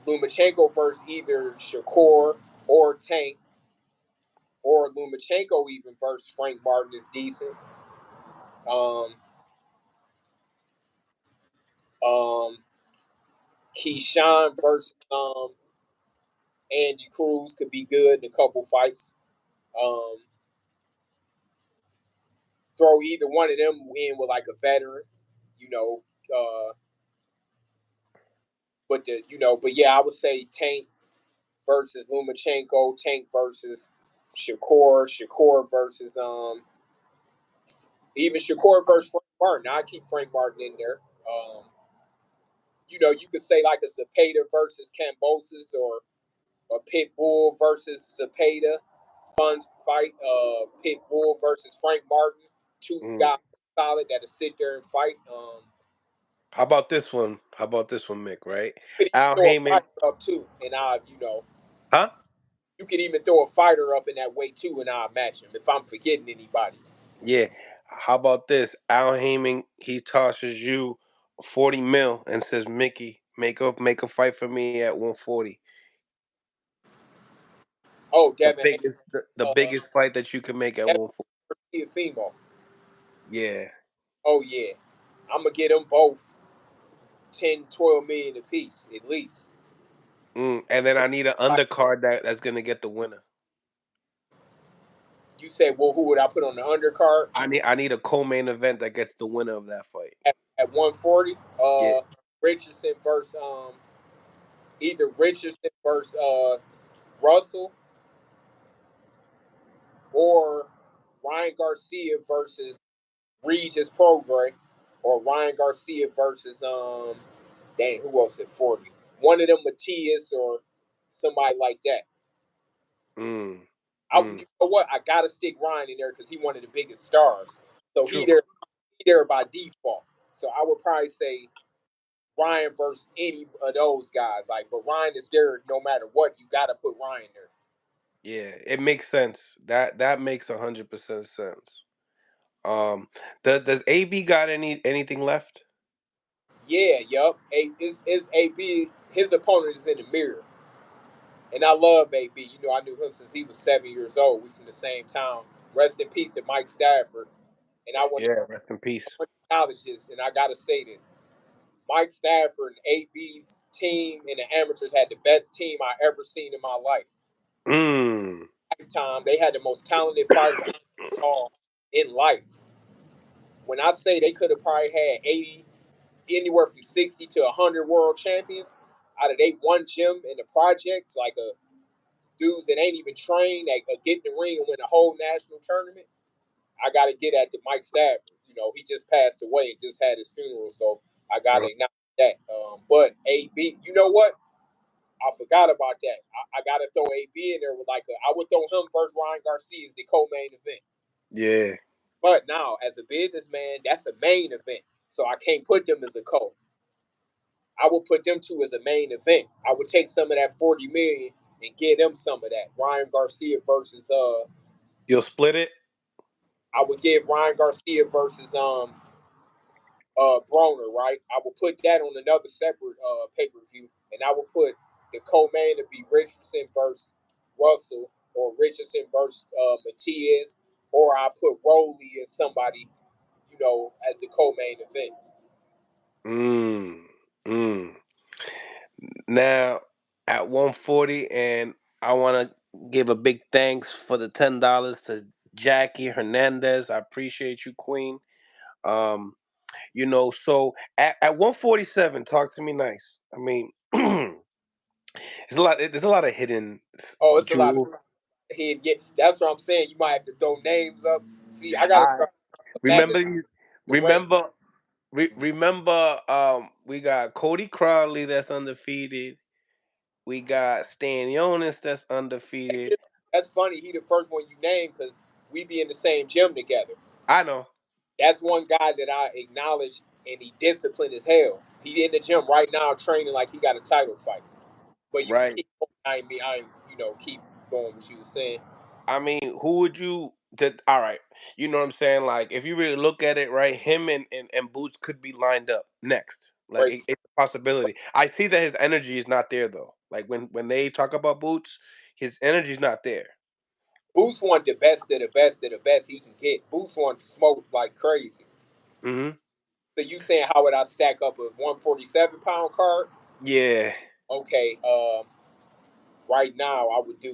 Lomachenko versus either Shakur or Tank, or Lomachenko even versus Frank Martin is decent. Um, um, Keyshawn versus Andy Cruz could be good in a couple fights. Um, Throw either one of them in with like a veteran, you know. But yeah, I would say Tank versus Lomachenko, Tank versus Shakur versus even Shakur versus Frank Martin. I keep Frank Martin in there. You could say like a Zepeda versus Cambosis or a Pitbull versus Zepeda. Fun fight. Pitbull versus Frank Martin. Two Mm. guys solid that'll sit there and fight. How about this one? How about this one, Mick? Right? You could even Al throw a Heyman. fighter up too, and Huh? you could even throw a fighter up in that way too, and I'll match him if I'm forgetting anybody. Yeah. How about this? Al Heyman, he tosses you 40 mil and says, Mickey, make a fight for me at 140. Oh, The Devin, the biggest fight that you can make at Devin 140. Teofimo. Yeah. Oh yeah, I'm gonna get them both 10, 12 million apiece at least. And then I need an undercard that's gonna get the winner. You say, well, who would I put on the undercard I need a co-main event that gets the winner of that fight. at 140? Yeah. Richardson versus either Richardson versus Russell or Ryan Garcia versus Regis Prograis or Ryan Garcia versus dang, who else at 40? One of them Matias or somebody like that. Mm. You Mm. know what? I gotta stick Ryan in there because he one of the biggest stars. So True. he there by default. So I would probably say Ryan versus any of those guys. Like, but Ryan is there no matter what. You gotta put Ryan there. Yeah, it makes sense. That makes 100% sense. Um, does AB got anything left? Yeah, yup. Is AB his opponent is in the mirror. And I love AB. I knew him since he was 7 years old. We from the same town. Rest in peace to Mike Stafford. And I went Yeah, rest in peace. to colleges, and I gotta say this: Mike Stafford and AB's team and the amateurs had the best team I ever seen in my life. Mm. Lifetime, they had the most talented fighters all in life. When I say they could have probably had 80, anywhere from 60 to 100 world champions out of they one gym in the projects, like a dudes that ain't even trained that get in the ring and win a whole national tournament. I got to get at the Mike Stafford. He just passed away and just had his funeral, so I got to acknowledge that. But AB, you know what? I forgot about that. I got to throw AB in there with I would throw him versus Ryan Garcia as the co-main event. Yeah. But now, as a businessman, that's a main event. So I can't put them as a co. I would put them two as a main event. I would take some of that 40 million and give them some of that. Ryan Garcia versus You'll split it. I would give Ryan Garcia versus Broner, right? I will put that on another separate pay per view, and I will put the co-main to be Richardson versus Russell, or Richardson versus Matias, or I put Rowley as somebody, as the co-main event. Mm. Mm. Now at 140, and I want to give a big thanks for the $10 to Jackie Hernandez. I appreciate you, Queen. Um, so at 147, talk to me nice. I mean, there's a lot of hidden Oh, it's a lot of jewels. head get. That's what I'm saying. You might have to throw names up. See, I gotta I start remember magnet you the rank. remember remember we got Cody Crowley that's undefeated. We got Stan Jonas that's undefeated. That's funny. He the first one you named because we be in the same gym together. I know. That's one guy that I acknowledge, and he disciplined as hell. He in the gym right now training like he got a title fight. But you can Right. keep going. I ain't keep going what you were saying. I mean, who would you that all right. You know what I'm saying? Like if you really look at it, right, him and Boots could be lined up next. Like Great. it's a possibility. I see that his energy is not there though. Like when they talk about Boots, his energy's not there. Boots want the best of the best of the best he can get. Boots want to smoke like crazy. Hmm. So you saying how would I stack up a 147-pound card? Yeah. Okay, right now I would do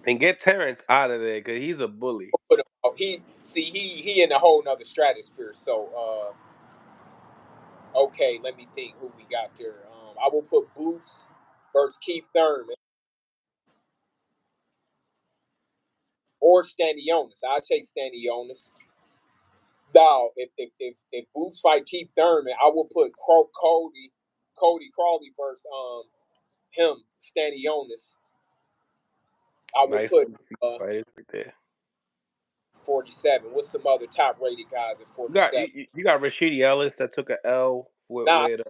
And get Terrence out of there because he's a bully. put him, he in a whole nother stratosphere. So okay, let me think who we got there. I will put Boots versus Keith Thurman or Stanionis. I'll take Stanionis. Now, if Boots fight Keith Thurman, I will put Cody Crawley versus him Stanionis. I will Nice put undefeated uh, fighters right there. 47. What's some other top rated guys at You got 47? you got Rashidi Ellis that took a L Nah, with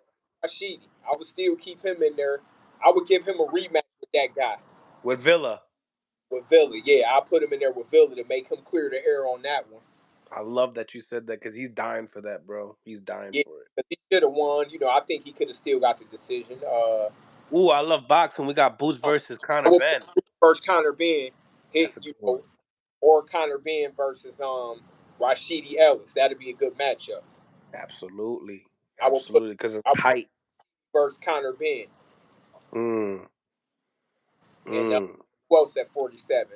Rashidi. I would still keep him in there. I would give him a rematch with that guy, with Villa. with Villa. Yeah, I'll put him in there with Villa to make him clear the air on that one. I love that you said that because he's dying for that, bro. He's dying Yeah, for it. because he should have won. I think he could have still got the decision. Ooh, I love boxing. We got Boots versus I Conor will put Ben. first Conor Ben hit, That's a good one. or Conor Ben versus Rashidi Ellis. That'd be a good matchup. Absolutely, I will put absolutely. Because it's I height. first Conor Ben Mm, and mm. who else at 47?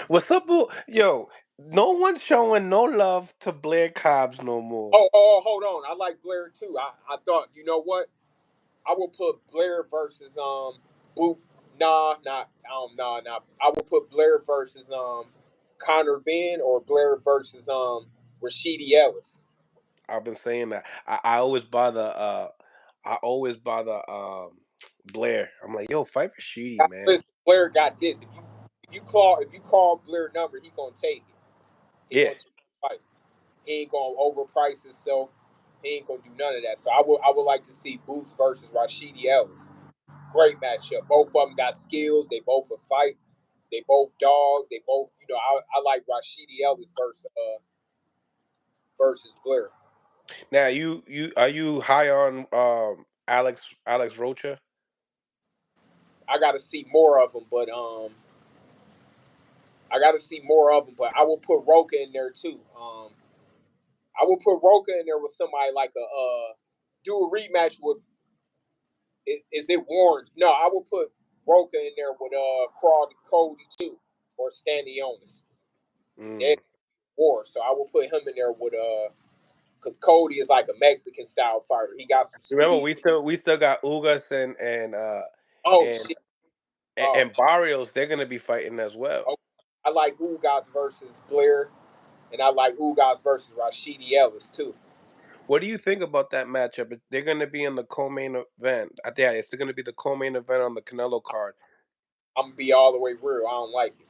What's up, yo? No one's showing no love to Blair Cobbs no more. Hold on. I like Blair too. I thought, you know what? I will put Blair versus Boot. Nah. I will put Blair versus Conor Ben, or Blair versus Rashidi Ellis. I've been saying that. I always bother. I always bother. Blair. I'm like, yo, fight for Sheedy, Now, man. listen, Blair got this. If you call Blair number, he gonna take it. He Yeah. gonna take the fight. He ain't gonna overprice himself. He ain't gonna do none of that. So I would like to see Booth versus Rashidi Ellis. Great matchup. Both of them got skills. They both will fight. They both dogs. They both, I like Rashidi Ellis versus Blair. Now you are you high on Alex Rocha? I got to see more of them, but I got to see more of them. But I will put Roca in there too. I will put Roca in there with somebody like do a rematch with. Is it Warren? No, I will put Roca in there with Crawley Cody too, or Stanionis. That Mm. war. So I will put him in there with because Cody is like a Mexican style fighter. He got some Remember, speed. we still got Ugas Oh and shit. Oh, Barrios. They're gonna be fighting as well. oh. I like Ugas versus Blair, and I like Ugas versus Rashidi Ellis too. What do you think about that matchup? They're gonna be in the co-main event. I think it's gonna be the co-main event on the Canelo card. I'm gonna be all the way real. I don't like it.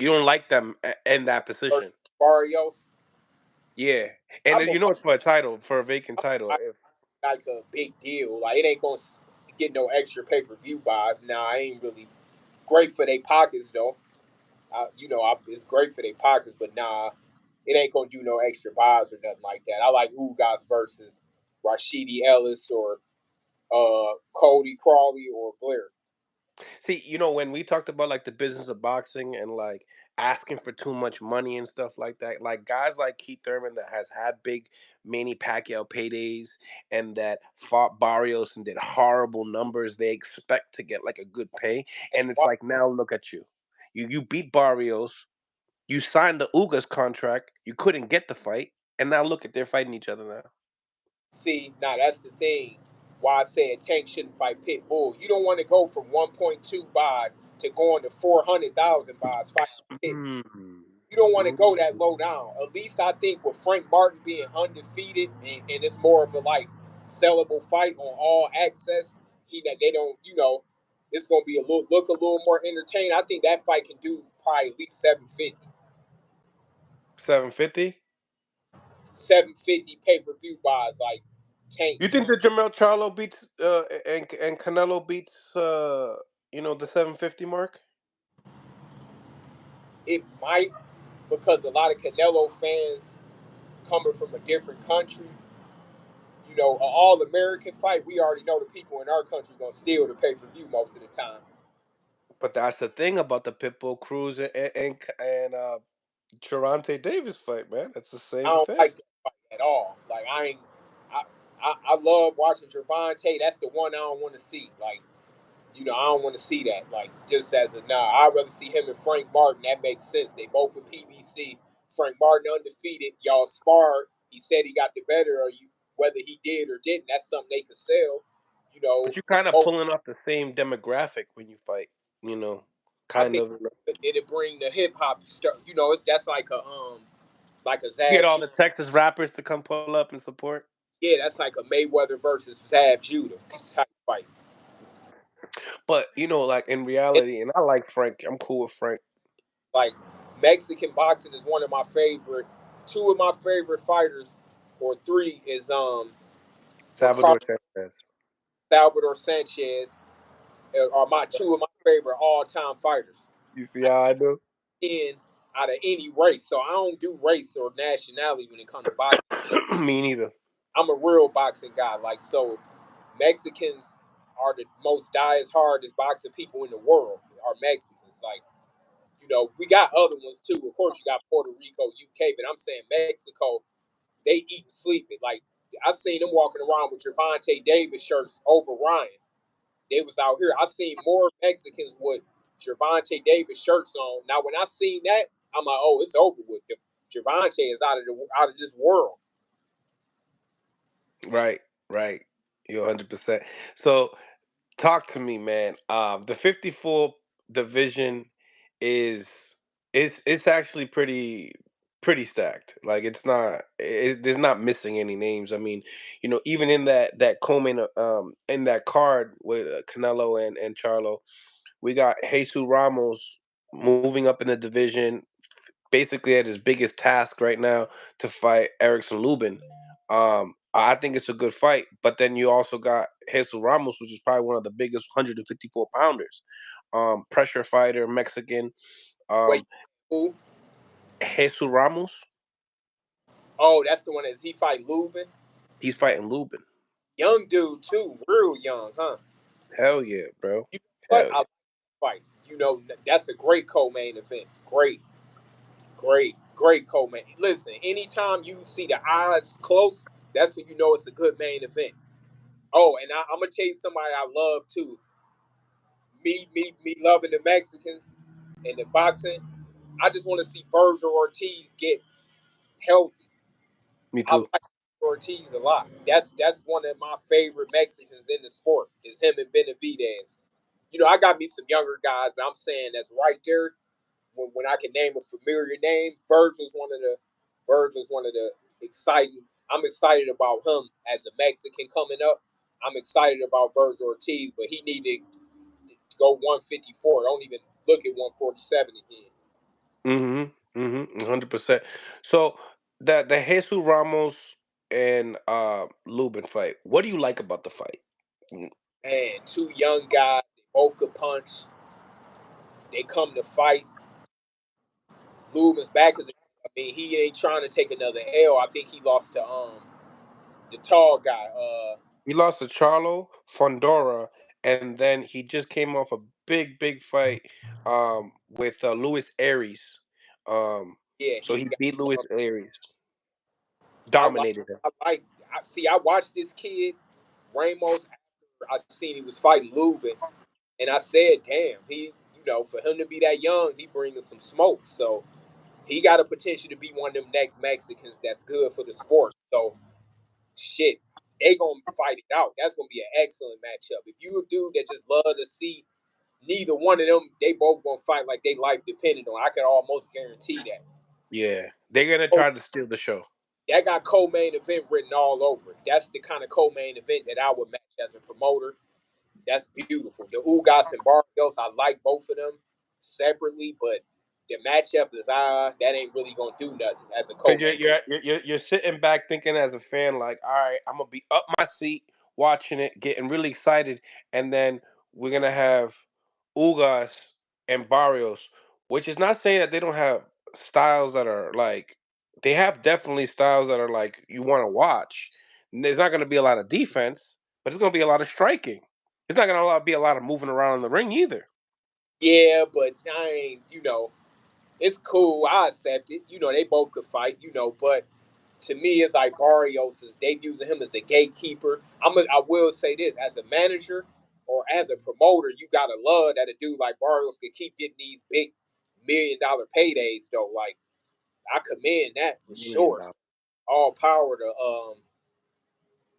You don't like them in that Or position. Barrios. Yeah, and I'm then a you know it's for a title, for a vacant title. I like a big deal. Like it ain't gonna get no extra pay-per-view buys. Now I ain't really great for their pockets though. It's great for their pockets, but nah, it ain't gonna do no extra buys or nothing like that. I like Ugas versus Rashidi Ellis or Cody Crawley or Blair. See, when we talked about like the business of boxing and like asking for too much money and stuff like that, like guys like Keith Thurman that has had big Manny Pacquiao paydays and that fought Barrios and did horrible numbers, they expect to get like a good pay. And it's like, now look at you. You beat Barrios, you signed the Ugas contract, you couldn't get the fight, and now look at they're fighting each other now. See, now that's the thing. Why I said Tank shouldn't fight Pitbull. You don't want to go from 1.2 buys to going to 400,000 buys fighting Pit. Mm. You don't want to go that Mm. low down. At least I think with Frank Martin being undefeated and it's more of a like sellable fight on all access. They don't, it's gonna be a little more entertaining. I think that fight can do probably at least 750. 750. 750 pay-per-view buys like Tank. You think that Jamel Charlo beats and Canelo beats the 750 mark? It might, because a lot of Canelo fans coming from a different country, an all American fight, we already know the people in our country gonna steal the pay-per-view most of the time. But that's the thing about the Pitbull Cruz and Charante Davis fight, man. That's the I same don't thing. like that fight at all. Like I ain't, I love watching Gervonta. That's the one I don't want to see. Like I don't want to see that. Like just as a nah, I'd rather see him and Frank Martin. That makes sense. They both with PBC. Frank Martin undefeated. Y'all sparred. He said he got the better of you. Whether he did or didn't, that's something they could sell. You know, But you're they kind of both. pulling off the same demographic when you fight. You know, I kind think of. it'll bring the hip hop stuff. It's that's like a Get Zab. all the Texas rappers to come pull up and support. Yeah, that's like a Mayweather versus Zab Judah type fight. But like in It's reality, and I like Frank. I'm cool with Frank. like Mexican boxing is one of my favorite. Two of my favorite fighters, or three, is Ricardo Salvador Sanchez. Salvador Sanchez are my two of my favorite all time fighters. You see how I do? In out of any race, so I don't do race or nationality when it comes to boxing. Me neither. I'm a real boxing guy. Like so, Mexicans are the most diehard hardest boxing people in the world. Are Mexicans like we got other ones too. Of course, you got Puerto Rico, UK, but I'm saying Mexico, they eat and sleep it. Like I seen them walking around with Gervonta Davis shirts over Ryan. They was out here. I seen more Mexicans with Gervonta Davis shirts on. Now, when I seen that, I'm like, oh, it's over with. Gervonta is out of this world. Right, right. You're 100%. So talk to me, man. The 54 division is it's actually pretty stacked. Like there's not missing any names. I mean, even in that Coleman in that card with Canelo and Charlo, we got Jesus Ramos moving up in the division, basically at his biggest task right now to fight Erickson Lubin. I think it's a good fight, but then you also got Jesus Ramos, which is probably one of the biggest 154 pounders, pressure fighter, Mexican. Wait, Um, who? Jesus Ramos, Oh, that's the one. Is he fight Lubin? he's fighting Lubin. Young dude too, real young, huh? Hell yeah, bro. You know what? Hell I yeah. like that fight. That's a great co-main event. Great, great, great co-main. Listen, anytime you see the odds close, that's when you know it's a good main event. Oh, and I'm gonna tell you somebody I love too. Me loving the Mexicans and the boxing. I just want to see Virgil Ortiz get healthy. Me I too. like Ortiz a lot. That's one of my favorite Mexicans in the sport. Is him and Benavidez. I got me some younger guys, but I'm saying that's right there. When I can name a familiar name, Virgil's one of the exciting. I'm excited about him as a Mexican coming up. I'm excited about Virgil Ortiz, but he needed to go 154. Don't even look at 147 again. Mm-hmm. Mm-hmm. 100%. So the Jesus Ramos and Lubin fight. What do you like about the fight? Mm. And two young guys, they both could punch. They come to fight. Lubin's back because I mean he ain't trying to take another L. I think he lost to the tall guy. He lost to Charlo Fondora, and then he just came off a big fight with Luis Aries. Um, Yeah, so he he got. beat Luis Aries, I like. dominated him. I like. I see. I watched this kid Ramos after I seen he was fighting Lubin, and I said, "Damn, he. For him to be that young, he bringing some smoke. So he got a potential to be one of them next Mexicans that's good for the sport. So shit, they gonna fight it out. That's gonna be an excellent matchup. If you a dude that just love to see neither one of them, they both gonna fight like they life depended on. I can almost guarantee that. Yeah, they're gonna Oh, try to steal the show. that got co-main event written all over it. That's the kind of co-main event that I would match as a promoter. That's beautiful. The Ugas and Barrios, I like both of them separately, but the matchup is that ain't really gonna do nothing as a Cause co-main. you're sitting back thinking as a fan like, all right, I'm gonna be up my seat watching it, getting really excited, and then we're gonna have Ugas and Barrios, which is not saying that they don't have styles that are like they have definitely styles that are like you want to watch. There's not gonna be a lot of defense, but it's gonna be a lot of striking. It's not gonna be a lot of moving around in the ring either. Yeah, but I ain't, it's cool. I accept it. They both could fight, but to me, it's like Barrios is they using him as a gatekeeper. I will say this as a manager or as a promoter, you gotta love that a dude like Barrios can keep getting these big $1 million paydays though. Like I commend that for Million sure. dollars. All power to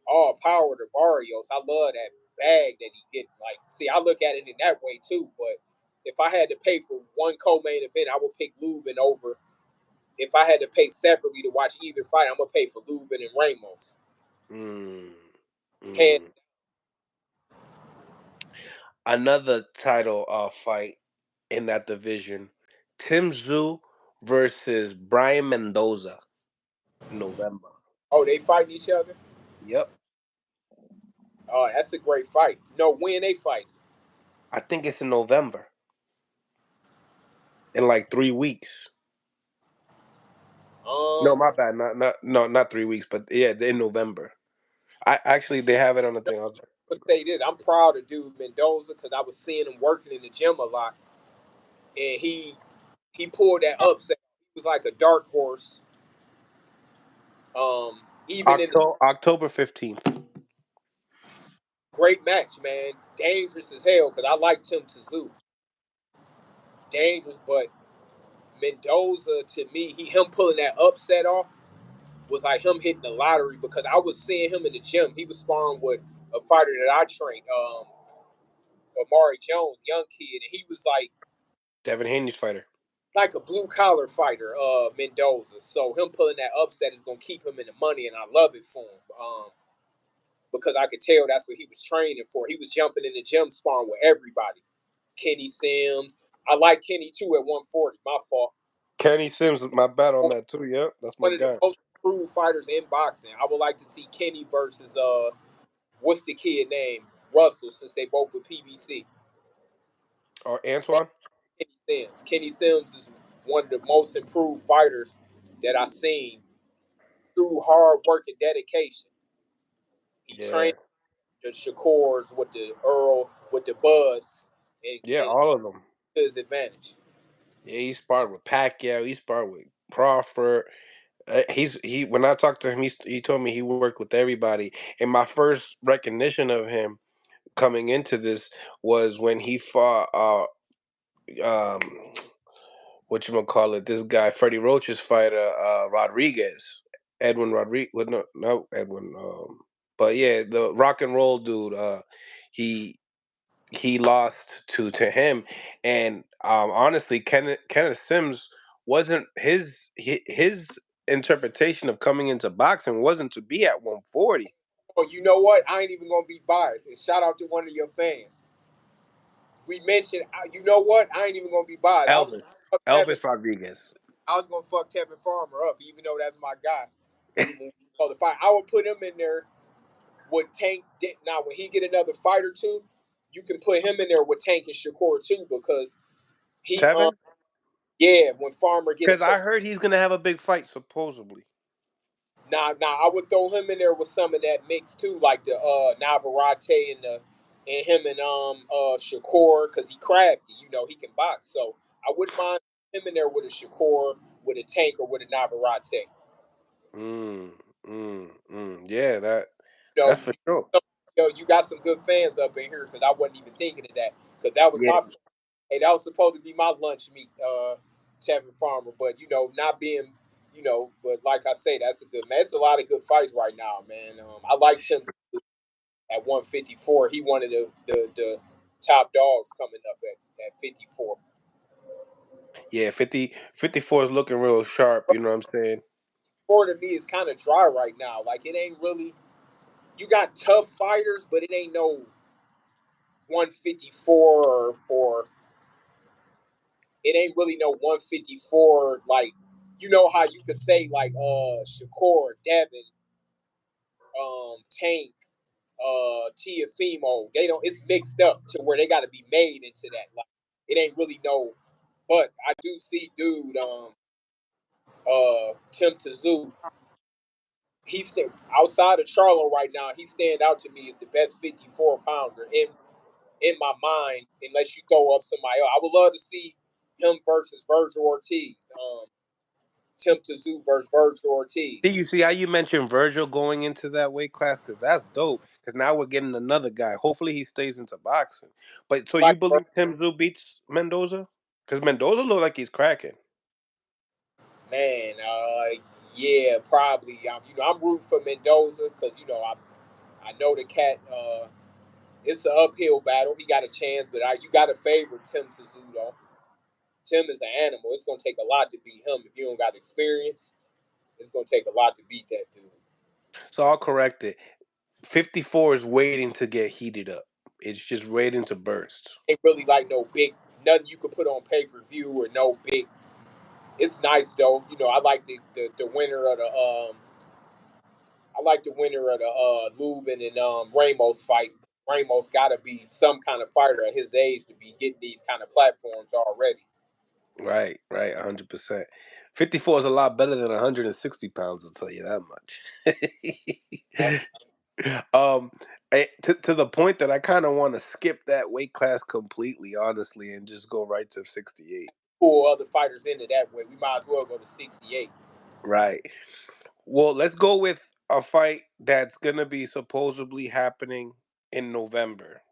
all power to Barrios. I love that bag that he get. Like, see, I look at it in that way too. But if I had to pay for one co-main event, I would pick Lubin over. If I had to pay separately to watch either fight, I'm gonna pay for Lubin and Ramos. Mm, Hands. mm. Another title fight in that division. Tim Tszyu versus Brian Mendoza. November. Oh, they fighting each other. Yep. Oh, that's a great fight. No, when they fight. I think it's in November. In like 3 weeks. No, Um, my bad. Not 3 weeks, but yeah, in November. I actually they have it on the thing. let's say this. I'm proud of dude Mendoza because I was seeing him working in the gym a lot, and he pulled that upset. He was like a dark horse. Even in the October 15th. great match, man. Dangerous as hell because I liked him to Zoo. Dangerous, but Mendoza to me, him pulling that upset off was like him hitting the lottery because I was seeing him in the gym. He was sparring with a fighter that I trained, Amari Jones, young kid, and he was Devin Haney's fighter. like a blue collar fighter, Mendoza. So him pulling that upset is gonna keep him in the money, and I love it for him. Because I could tell that's what he was training for. He was jumping in the gym sparring with everybody. Kenny Sims. I like Kenny too at 140. My fault. Kenny Sims was my bet on that too. Yep, that's my One of the guy. most improved fighters in boxing. I would like to see Kenny versus what's the kid name? Russell, since they both with PBC. Or Antoine. Kenny Sims. Kenny Sims is one of the most improved fighters that I've seen through hard work and dedication. He Yeah. trained the Shakurs with the Earl with the Buds Yeah, and all of them. to his advantage. Yeah, he sparred with Pacquiao. He sparred with Crawford. He when I talked to him, he told me he worked with everybody. And my first recognition of him coming into this was when he fought um what you gonna call it? This guy Freddie Roach's fighter Rodriguez, Edwin Rodriguez. Well, no Edwin. But yeah, the rock and roll dude. He he lost to him, and honestly, Kenneth Sims wasn't his interpretation of coming into boxing wasn't to be at 140. Oh, you know what? I ain't even gonna be biased. And shout out to one of your fans. we mentioned. You know what? I ain't even gonna be biased. I was fuck Tevin. Elvis Rodriguez. I was gonna fuck Tevin Farmer up, even though that's my guy. When we saw the fight, I would put him in there with Tank. Now, when he get another fight or two, you can put him in there with Tank and Shakur too, because he Tevin? yeah, when Farmer get a Because I heard he's gonna have a big fight supposedly. I would throw him in there with some of that mix too, like the Navarrete and him and Shakur, because he crafty, he can box. So I wouldn't mind him in there with a Shakur, with a Tank, or with a Navarrete. Yeah, You that's know, for sure. you got some good fans up in here, because I wasn't even thinking of that, because that was Yeah, my hey, that was supposed to be my lunch meat, Tevin Farmer, but not being. But like I say, that's a good man. It's a lot of good fights right now, man. I liked him at 154. He one of the top dogs coming up at 54. yeah. 54 is looking real sharp. You know what I'm saying? Four to me is kind of dry right now. Like, it ain't really. You got tough fighters, but it ain't no 154, or it ain't really no 154. Like, how you could say like Shakur, Devin, Tank, Tiafimo. They don't. It's mixed up to where they got to be made into that. Like, it ain't really no. But I do see, dude. Tim Tszyu. He's outside of Charlo right now. He stand out to me as the best 54-pounder in my mind. Unless you throw up somebody else, I would love to see him versus Virgil Ortiz. Tim Tszyu versus Virgil Ortiz. See, you see how you mentioned Virgil going into that weight class? Because that's dope. Because now we're getting another guy. Hopefully he stays into boxing. But so you Like, believe Tim Tszyu beats Mendoza? Because Mendoza look like he's cracking. man, yeah, probably. I'm rooting for Mendoza, because I know the cat. It's an uphill battle. He got a chance, but you got to favor Tim Tszyu though. Tim is an animal. It's gonna take a lot to beat him. If you don't got experience, it's gonna take a lot to beat that dude. So I'll correct it. 54 is waiting to get heated up. It's just waiting to burst. Ain't really like no big nothing you could put on pay-per-view, or no big. It's nice though. I like the winner of the Lubin and Ramos fight. Ramos got to be some kind of fighter at his age to be getting these kind of platforms already. Right, 100%. 54 is a lot better than 160 pounds, I'll tell you that much. um, to the point that I kind of want to skip that weight class completely, honestly, and just go right to 68. Pull other fighters into that way. We might as well go to 68. Right. Well, let's go with a fight that's going to be supposedly happening in November.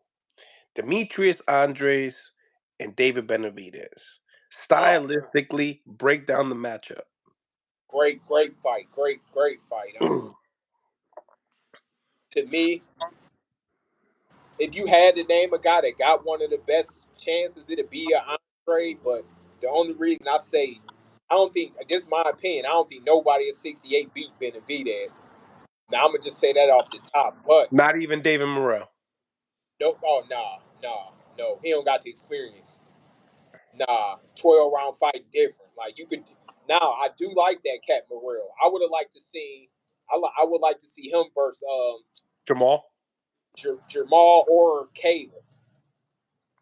Demetrius Andres and David Benavidez. Oh, Stylistically, break down the matchup. great fight. Great fight. To me, if you had to name a guy that got one of the best chances, it'd be an Andre. But the only reason I say, I don't think, this is my opinion, I don't think nobody at 68 beat Benavidez. Now, I'm gonna just say that off the top. But Not even David Morrell. no, oh no, he don't got the experience. Nah, 12-round fight different. Like, you could. Now, I do like that Cat Morrell. I would have liked to see. I would like to see him versus Jamal? Jamal or Caleb.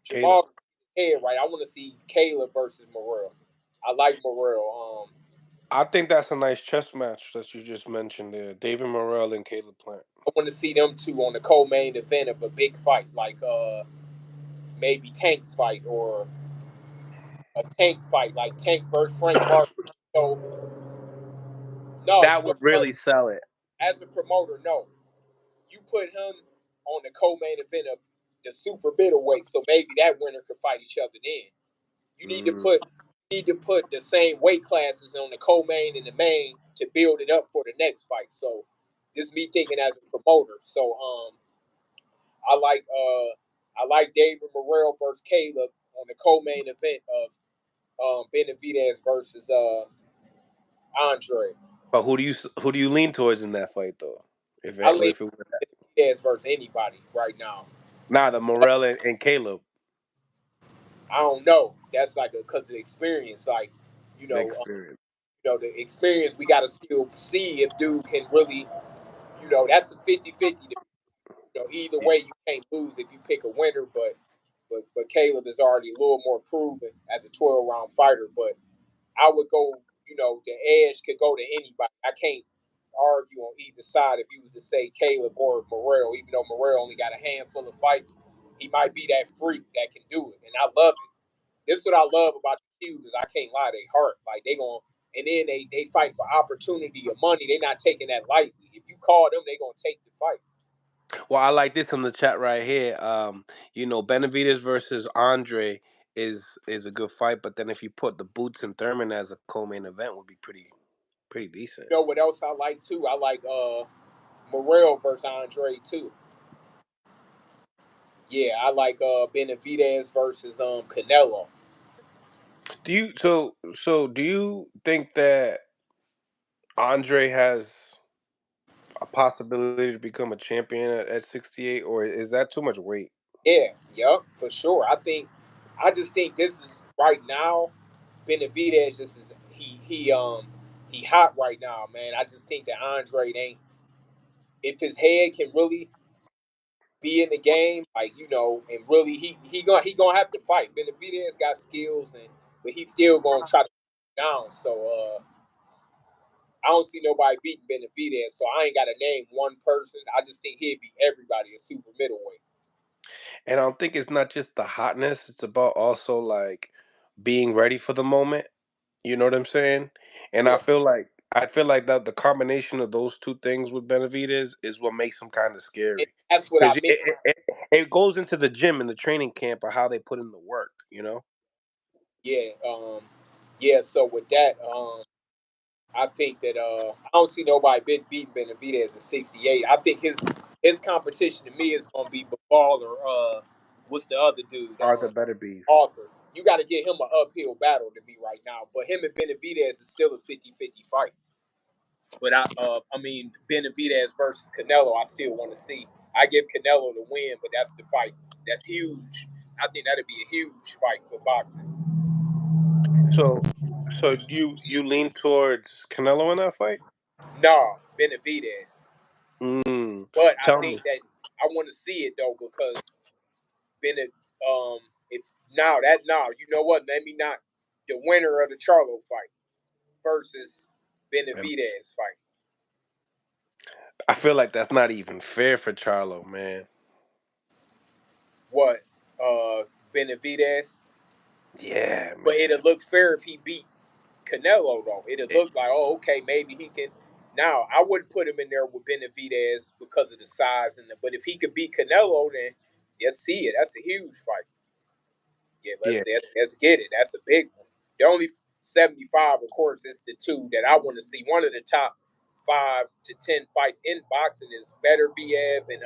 Caleb. Jamal head right. I want to see Caleb versus Morrell. I like Morrell. I think that's a nice chess match that you just mentioned there. David Morrell and Caleb Plant. I want to see them two on the co-main event of a big fight, like maybe Tank's fight, or a Tank fight, like Tank versus Frank Martin. So no, That would really sell it. as a promoter, no, you put him on the co-main event of the super middleweight, so maybe that winner could fight each other then. You Mm. need to put the same weight classes on the co-main and the main to build it up for the next fight. So this is me thinking as a promoter. So I like David Morrell versus Caleb on the co-main event of Benavidez versus Andre. But who do you lean towards in that fight though? I lean Were Benavidez versus anybody right now. nah, the Morrell and Caleb. I don't know. That's like because of the experience. Like, you The know, experience. the experience. We got to still see if dude can really. That's a 50-50. Either way, you can't lose if you pick a winner. But Caleb is already a little more proven as a 12-round fighter. But I would go. The edge could go to anybody. I can't argue on either side if you was to say Caleb or Morrell. Even though Morrell only got a handful of fights, he might be that freak that can do it, and I love it. This is what I love about the Cubans. I can't lie, they heart. Like they going and then they fight for opportunity or money. They not taking that lightly. If you call them, they gonna take the fight. Well, I like this on the chat right here. Benavidez versus Andre is a good fight, but then if you put the Boots and Thurman as a co-main event, would be pretty decent. You know what else I like too? I like Morrell versus Andre too. Yeah, I like Benavidez versus Canelo. Do you think that Andre has a possibility to become a champion at 68, or is that too much weight? Yeah, yep, for sure. I just think this is right now. Benavidez just is he hot right now, man. I just think that Andre ain't if his head can really be in the game, like and really he gonna have to fight. Benavidez got skills but he's still gonna try to down. So I don't see nobody beating Benavidez. So I ain't gotta name one person. I just think he'd beat everybody at super middleweight. And I don't think it's not just the hotness; it's about also like being ready for the moment. You know what I'm saying? And Yeah, I feel like that the combination of those two things with Benavidez is what makes him kind of and scary that's what I because mean. it goes into the gym and the training camp of how they put in the work. You know? Yeah, yeah. So with that, I think that I don't see nobody beating Benavidez at 68. I think his competition to me is gonna be Ball or what's the other dude? Are the better beef? Arthur. You got to get him an uphill battle to be right now. But him and Benavidez is still a 50-50 fight. But I mean Benavidez versus Canelo, I still want to see. I give Canelo the win, but that's the fight. That's huge. I think that'd be a huge fight for boxing. So so you lean towards Canelo in that fight? Nah, Benavidez. Mm, But I tell think me. that I want to see it though because Bennett, if now you know what? Let me not the winner of the Charlo fight versus Benavidez fight. I feel like that's not even fair for Charlo, man. What Benavidez? Yeah, But man. it'll look fair if he beat Canelo though. It'll It- look like okay maybe he can. Now I wouldn't put him in there with Benavidez because of the size but if he could beat Canelo then let's see it. That's a huge fight. Yeah, yeah. let's get it. That's a big one. The only 75, of course, is the two that I want to see. One of the top 5 to 10 fights in boxing is Better Biev and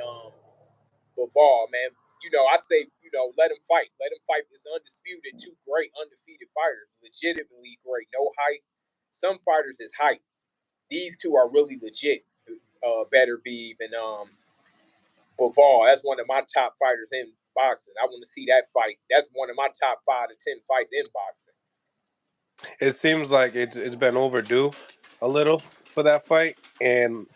Bivol, man. I say, let him fight. Let him fight. It's undisputed. Two great undefeated fighters, legitimately great. No height. Some fighters is height. These two are really legit. Better Beef and Bivol. That's one of my top fighters in boxing. I want to see that fight. That's one of my top 5 to 10 fights in boxing. It seems like it's been overdue a little for that fight, and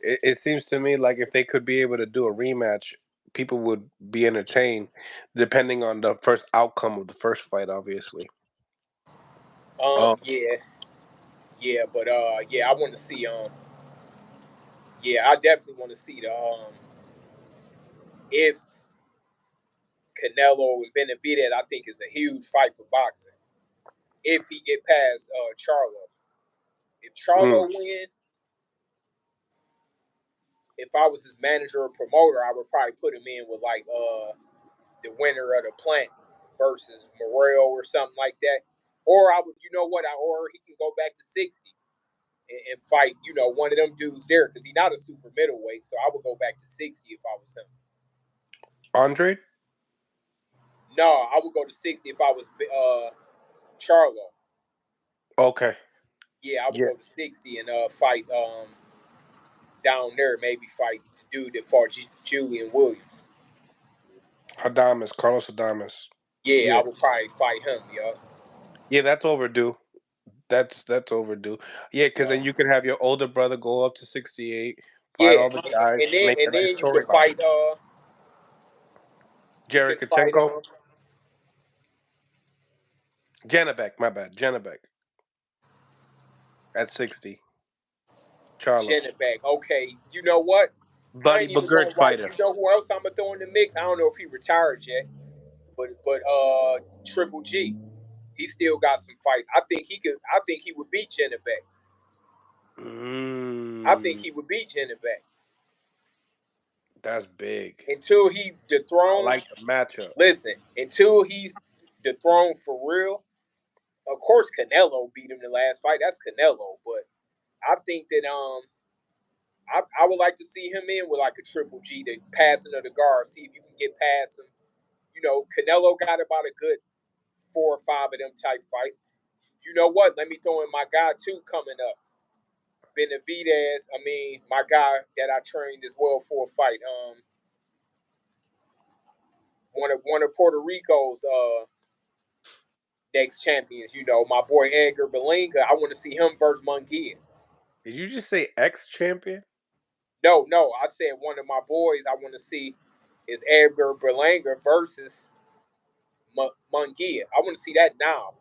it seems to me like if they could be able to do a rematch, people would be entertained, depending on the first outcome of the first fight, obviously. Um, Yeah, yeah, but yeah, I want to see yeah, I definitely want to see the if Canelo and Benavidez, I think is a huge fight for boxing. If he get past Charlo, if mm, Charlo win, if I was his manager or promoter, I would probably put him in with like the winner of the plant versus Morrell or something like that. Or I would, or he can go back to 60 and fight, one of them dudes there because he's not a super middleweight. So I would go back to 60 if I was him. Andre? No, I would go to 60 if I was Charlo. Okay. Yeah, I would Yeah. go to 60 and fight down there. Maybe fight the dude that fought Julian Williams. Adamas, Carlos Adamas. Yeah, Yeah, I would probably fight him, yo. yeah, that's overdue. That's overdue. Yeah, because Yeah. then you can have your older brother go up to 68, fight all the guys, make a And nice then you could storyline. fight you could fight Jericho, Janabek, my bad, Janabek at 60, Charlo, Jennebeck. Okay, you know what? I Buddy ain't even gonna McGirt write. fighter. You know who else I'm gonna throw in the mix? I don't know if he retired yet, but Triple G, he still got some fights. I think he could. I think he would beat Jennebeck. I think Mm, he would beat Jennebeck that's big. until he I dethroned. like the matchup. Listen, until he's dethroned for real. Of course, Canelo beat him the last fight. That's Canelo, but I think that I would like to see him in with like a Triple G, the passing of the guard. See if you can get past him. You know, Canelo got about a good 4 or 5 of them type fights. You know what? Let me throw in my guy too coming up. Benavidez. I mean, my guy that I trained as well for a fight. One of Puerto Rico's next champions. You know, my boy Edgar Berlanga. I want to see him versus Munguia. Did you just say ex champion? No, I said one of my boys I want to see is Edgar Berlanga versus Munguia. I want to see that now.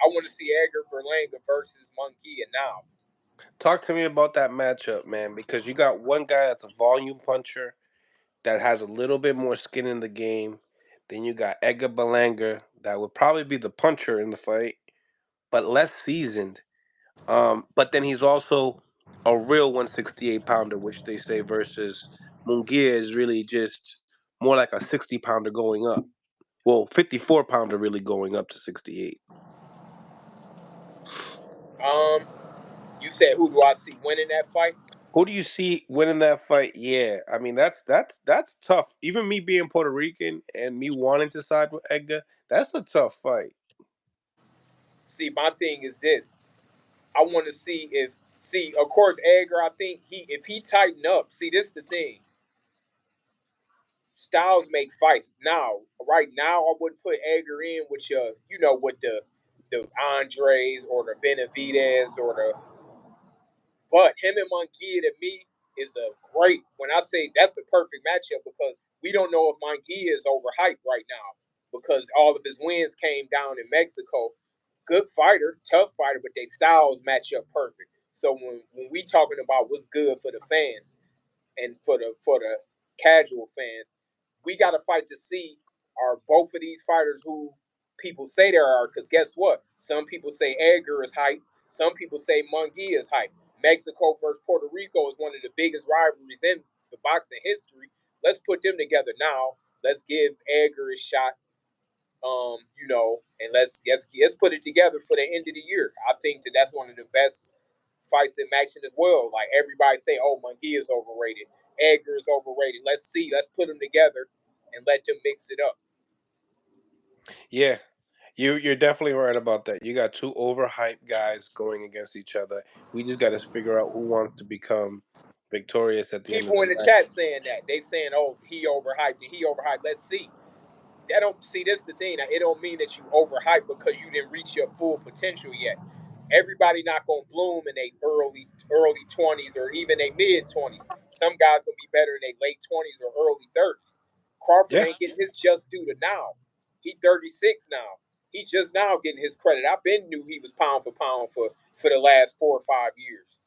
I want to see Edgar Berlanga versus Munguia now. Talk to me about that matchup, man, because you got one guy that's a volume puncher that has a little bit more skin in the game. Then you got Edgar Berlanga that would probably be the puncher in the fight, but less seasoned. But then he's also a real 168 pounder, which they say versus Munguia is really just more like a 60 pounder going up. Well, 54 pounder really going up to 68. Um, you said who do I see winning that fight? Who do you see winning that fight? Yeah, I mean that's tough. Even me being Puerto Rican and me wanting to side with Edgar, that's a tough fight. See, my thing is this. I want to see if of course Edgar. I think if he tighten up. See, this is the thing. Styles make fights now. Right now, I wouldn't put Edgar in with your, with the Andres or the Benavidez or the. But him and Munguia to me is a great. When I say that's a perfect matchup because we don't know if Munguia is overhyped right now because all of his wins came down in Mexico. Good fighter, tough fighter, but they styles match up perfect. So when we talking about what's good for the fans and for the casual fans, we got to fight to see are both of these fighters who people say there are. Because guess what? Some people say Edgar is hype. Some people say Munguia is hype. Mexico versus Puerto Rico is one of the biggest rivalries in the boxing history. Let's put them together now. Let's give Edgar a shot. And let's put it together for the end of the year. I think that's one of the best fights in action as well. Like everybody say, oh, Munguia is overrated. Edgar is overrated. Let's see. Let's put them together and let them mix it up. Yeah, you're definitely right about that. You got two overhyped guys going against each other. We just got to figure out who wants to become victorious at the end of People the in the night. chat saying that. They saying, oh, he overhyped and he overhyped. Let's see. That don't see this the thing. It don't mean that you overhyped because you didn't reach your full potential yet. Everybody not gonna bloom in their early 20s or even their mid 20s. Some guys gonna be better in their late 20s or early 30s. Crawford Yeah, ain't getting his just due to now. He 36 now. He just now getting his credit. I've been knew he was pound for pound for the last 4 or 5 years.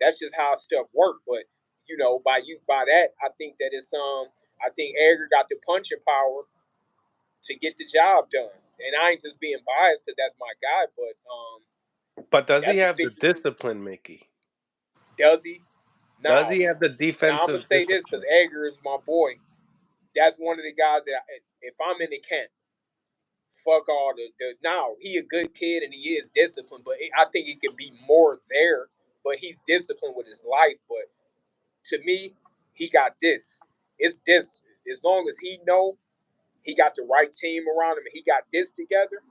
That's just how stuff worked. But by that, I think that it's I think Edgar got the punching power to get the job done. And I ain't just being biased because that's my guy, but but does he that's a have the 50. discipline, Mickey? Does he? Does Now, he have the I'm gonna defensive say this because discipline? Edgar is my boy. That's one of the guys that if I'm in the camp, fuck all the. Now he a good kid and he is disciplined, but I think it can be more there. But he's disciplined with his life. But to me, he got this. It's this. As long as he know he got the right team around him and he got this together,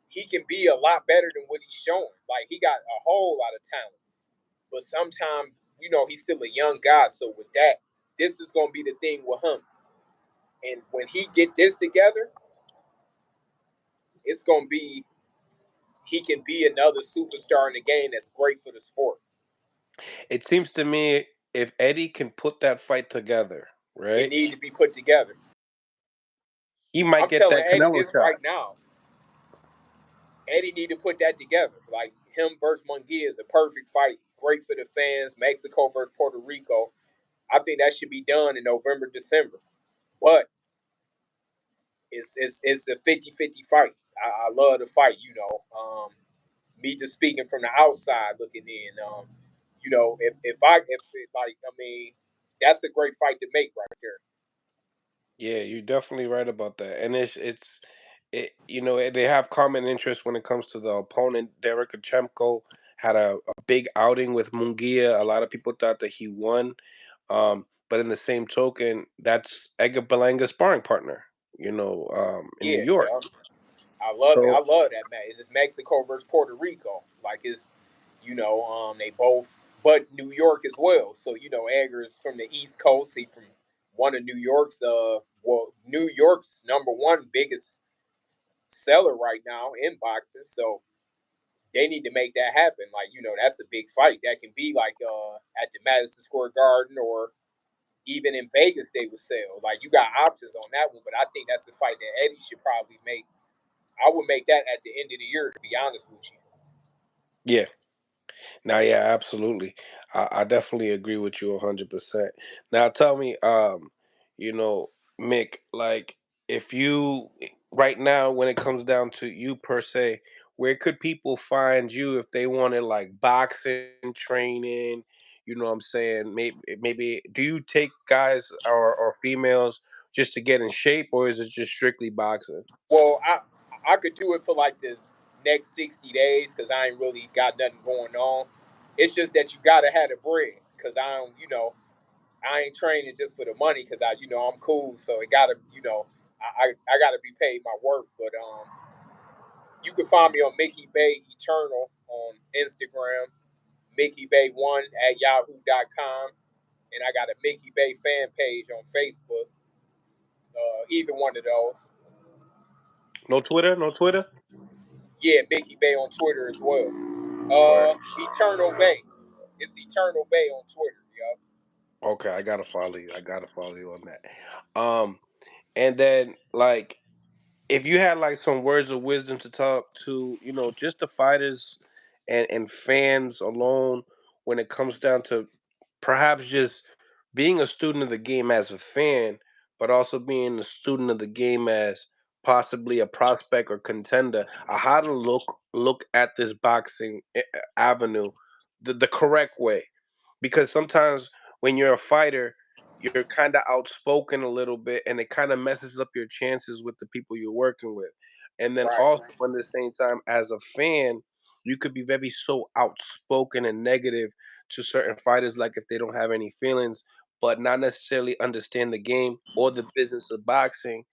he can be a lot better than what he's showing. Like he got a whole lot of talent. But sometimes, he's still a young guy. So with that, this is gonna be the thing with him. And when he get this together, it's gonna be he can be another superstar in the game that's great for the sport. It seems to me if Eddie can put that fight together, It right, need to be put together. he might I'm get telling that Eddie Canelo this shot. right now. Eddie need to put that together. Like him versus Munguia is a perfect fight. Great for the fans. Mexico versus Puerto Rico. I think that should be done in November, December. But it's a 50-50 fight. I love the fight, you know. Me just speaking from the outside looking in. You know, that's a great fight to make right there. Yeah, you're definitely right about that. And they have common interest when it comes to the opponent. Derek Achemko had a big outing with Munguia. A lot of people thought that he won. But in the same token, that's Edgar Belanga's sparring partner, in New Yeah, York. yeah. I love it. I So love that match. It's Mexico versus Puerto Rico. Like it's, they both, but New York as well. So Edgar is from the East Coast. He from one of New York's, New York's number one biggest seller right now in boxing. So they need to make that happen. Like that's a big fight. That can be like at the Madison Square Garden or even in Vegas they would sell. Like you got options on that one, but I think that's a fight that Eddie should probably make. I would make that at the end of the year, to be honest with you. yeah, now yeah, absolutely. I definitely agree with you 100%. Now tell me, you know, Mick, like if you right now when it comes down to you per se, where could people find you if they wanted like boxing training? You know what I'm saying? Maybe do you take guys or females just to get in shape, or is it just strictly boxing? Well, I could do it for like the next 60 days because I ain't really got nothing going on. It's just that you gotta have the bread because I ain't training just for the money because I'm cool. So it gotta I gotta be paid my worth. But you can find me on Mickey Bey Eternal on Instagram, Mickey Bey one at yahoo.com, and I got a Mickey Bey fan page on Facebook. Either one of those. No Twitter, no Twitter. Yeah, Mickey Bey on Twitter as well. Or Eternal Bay. It's Eternal Bay on Twitter, yo. okay, I gotta follow you. I gotta follow you on that. And then like if you had like some words of wisdom to talk to, just the fighters and fans alone when it comes down to perhaps just being a student of the game as a fan, but also being a student of the game as possibly a prospect or contender, how to look at this boxing avenue the correct way, because sometimes when you're a fighter, you're kind of outspoken a little bit, and it kind of messes up your chances with the people you're working with. And then Right. also at the same time, as a fan, you could be very so outspoken and negative to certain fighters, like if they don't have any feelings, but not necessarily understand the game or the business of boxing,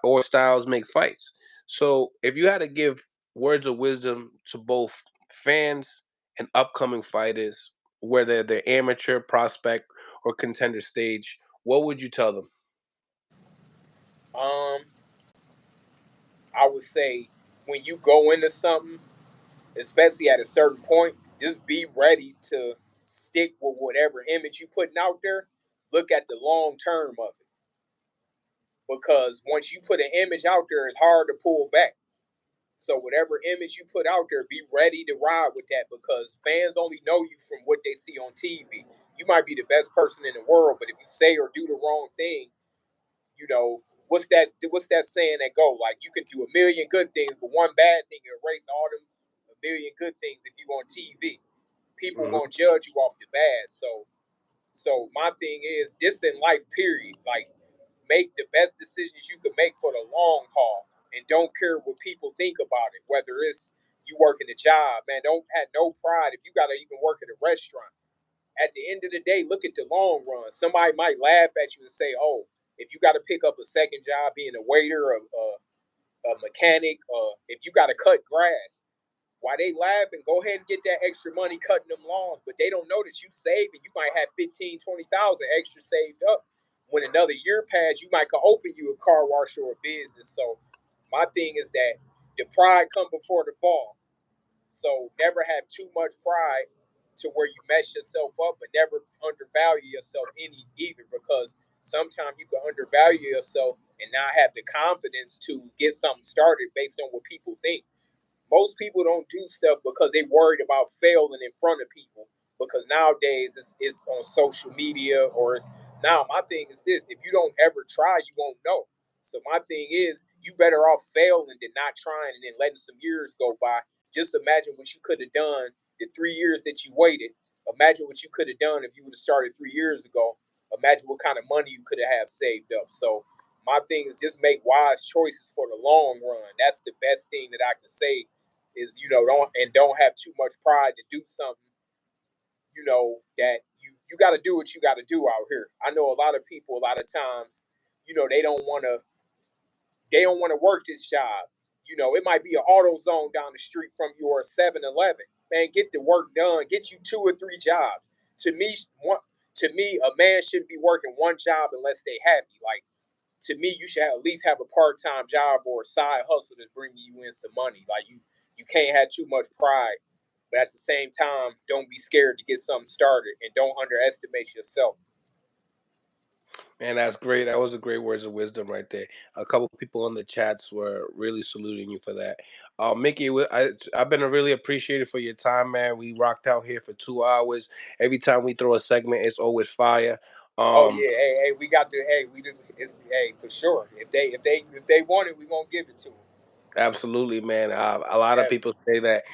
or styles make fights. So if you had to give words of wisdom to both fans and upcoming fighters, whether they're amateur, prospect, or contender stage, what would you tell them? Um, I would say when you go into something, especially at a certain point, just be ready to stick with whatever image you putting out there. Look at the long term of it. Because once you put an image out there, it's hard to pull back. So whatever image you put out there, be ready to ride with that because fans only know you from what they see on TV. You might be the best person in the world, but if you say or do the wrong thing, what's that saying that go? Like you can do a million good things, but one bad thing erase all them a million good things if you on TV. People Mhm. gonna judge you off the bad. So my thing is this in life, period. Like make the best decisions you can make for the long haul and don't care what people think about it. Whether it's you working a job, man, don't have no pride if you gotta even work at a restaurant. At the end of the day, look at the long run. Somebody might laugh at you and say, "Oh, if you got to pick up a second job, being a waiter, a mechanic, if you got to cut grass, why they laugh and go ahead and get that extra money cutting them lawns, but they don't know that you saved and you might have 15, 20,000 extra saved up when another year passed, you might could open you a car wash or a business. So my thing is that the pride come before the fall. So never have too much pride to where you mess yourself up, but never undervalue yourself any either, because sometimes you can undervalue yourself and not have the confidence to get something started based on what people think. Most people don't do stuff because they worried about failing in front of people. Because nowadays it's on social media, or it's now my thing is this: if you don't ever try, you won't know. So my thing is, you better off failing than not trying and then letting some years go by. Just imagine what you could have done the 3 years that you waited. Imagine what you could have done if you would have started 3 years ago. Imagine what kind of money you could have saved up. So my thing is just make wise choices for the long run. That's the best thing that I can say is, don't have too much pride to do something, that you got to do what you got to do out here. I know a lot of people a lot of times, they don't want to work this job. It might be an auto zone down the street from your 7-Eleven. Man, get the work done. Get you 2 or 3 jobs. To me, a man shouldn't be working one job unless they happy. Like, to me, you should at least have a part-time job or a side hustle that's bringing you in some money. Like, you can't have too much pride, but at the same time, don't be scared to get something started and don't underestimate yourself. Man, that's great. That was a great words of wisdom right there. A couple people in the chats were really saluting you for that. Mickey, I've been really appreciated for your time, man. We rocked out here for 2 hours. Every time we throw a segment, it's always fire. Oh Um, yeah, hey, we got the hey, we do it's hey for sure. If they want it, we gonna give it to them. Absolutely, man. A lot of Definitely. people say that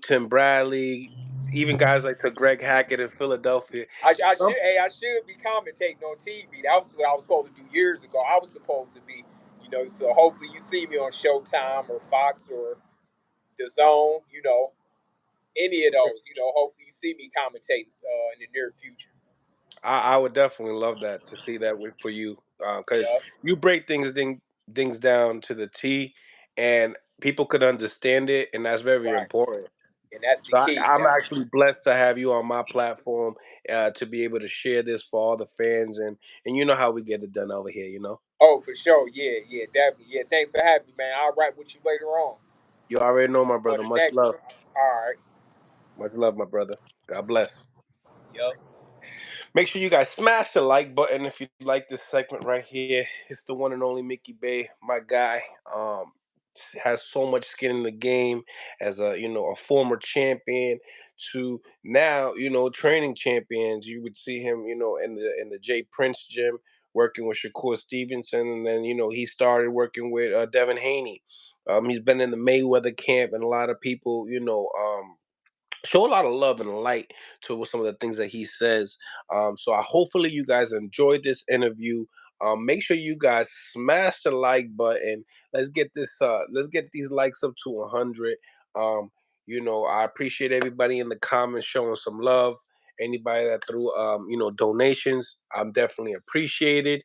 Tim Bradley, even guys like the Greg Hackett in Philadelphia. Some I should be commentating on TV. That was what I was supposed to do years ago. I was supposed to be, so hopefully you see me on Showtime or Fox or the Zone. Any of those. Hopefully you see me commentating in the near future. I would definitely love that to see that for you, because Yep. you break things down to the T, and people could understand it, and that's very Right. important. And that's the So key. I'm actually blessed to have you on my platform, to be able to share this for all the fans, and you know how we get it done over here. Oh, for sure. Yeah, yeah, definitely. Yeah, thanks for having me, man. I'll write with you later on You already know, my for brother. the Much next love, one. All right. much love, my brother. God bless. Yep. Make sure you guys smash the like button if you like this segment right here. It's the one and only Mickey Bey, my guy. Has so much skin in the game as a former champion to now training champions. You would see him in the J Prince gym working with Shakur Stevenson, and then he started working with Devin Haney. He's been in the Mayweather camp, and a lot of people show a lot of love and light to some of the things that he says. So hopefully you guys enjoyed this interview. Make sure you guys smash the like button. Let's get these likes up to 100. I appreciate everybody in the comments showing some love. Anybody that threw donations, I'm definitely appreciated.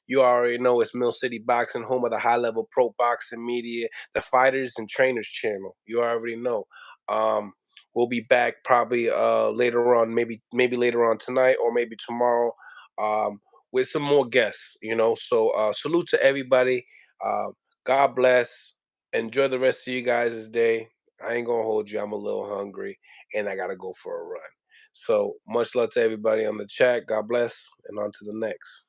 You already know it's Mill City Boxing, home of the high level pro boxing media, the fighters and trainers channel. You already know. Um, We'll be back probably later on, maybe later on tonight or maybe tomorrow, um, with some more guests. So salute to everybody. Uh, God bless. Enjoy the rest of you guys' day. I ain't gonna hold you. I'm a little hungry and I gotta go for a run. So much love to everybody on the chat. God bless, and on to the next.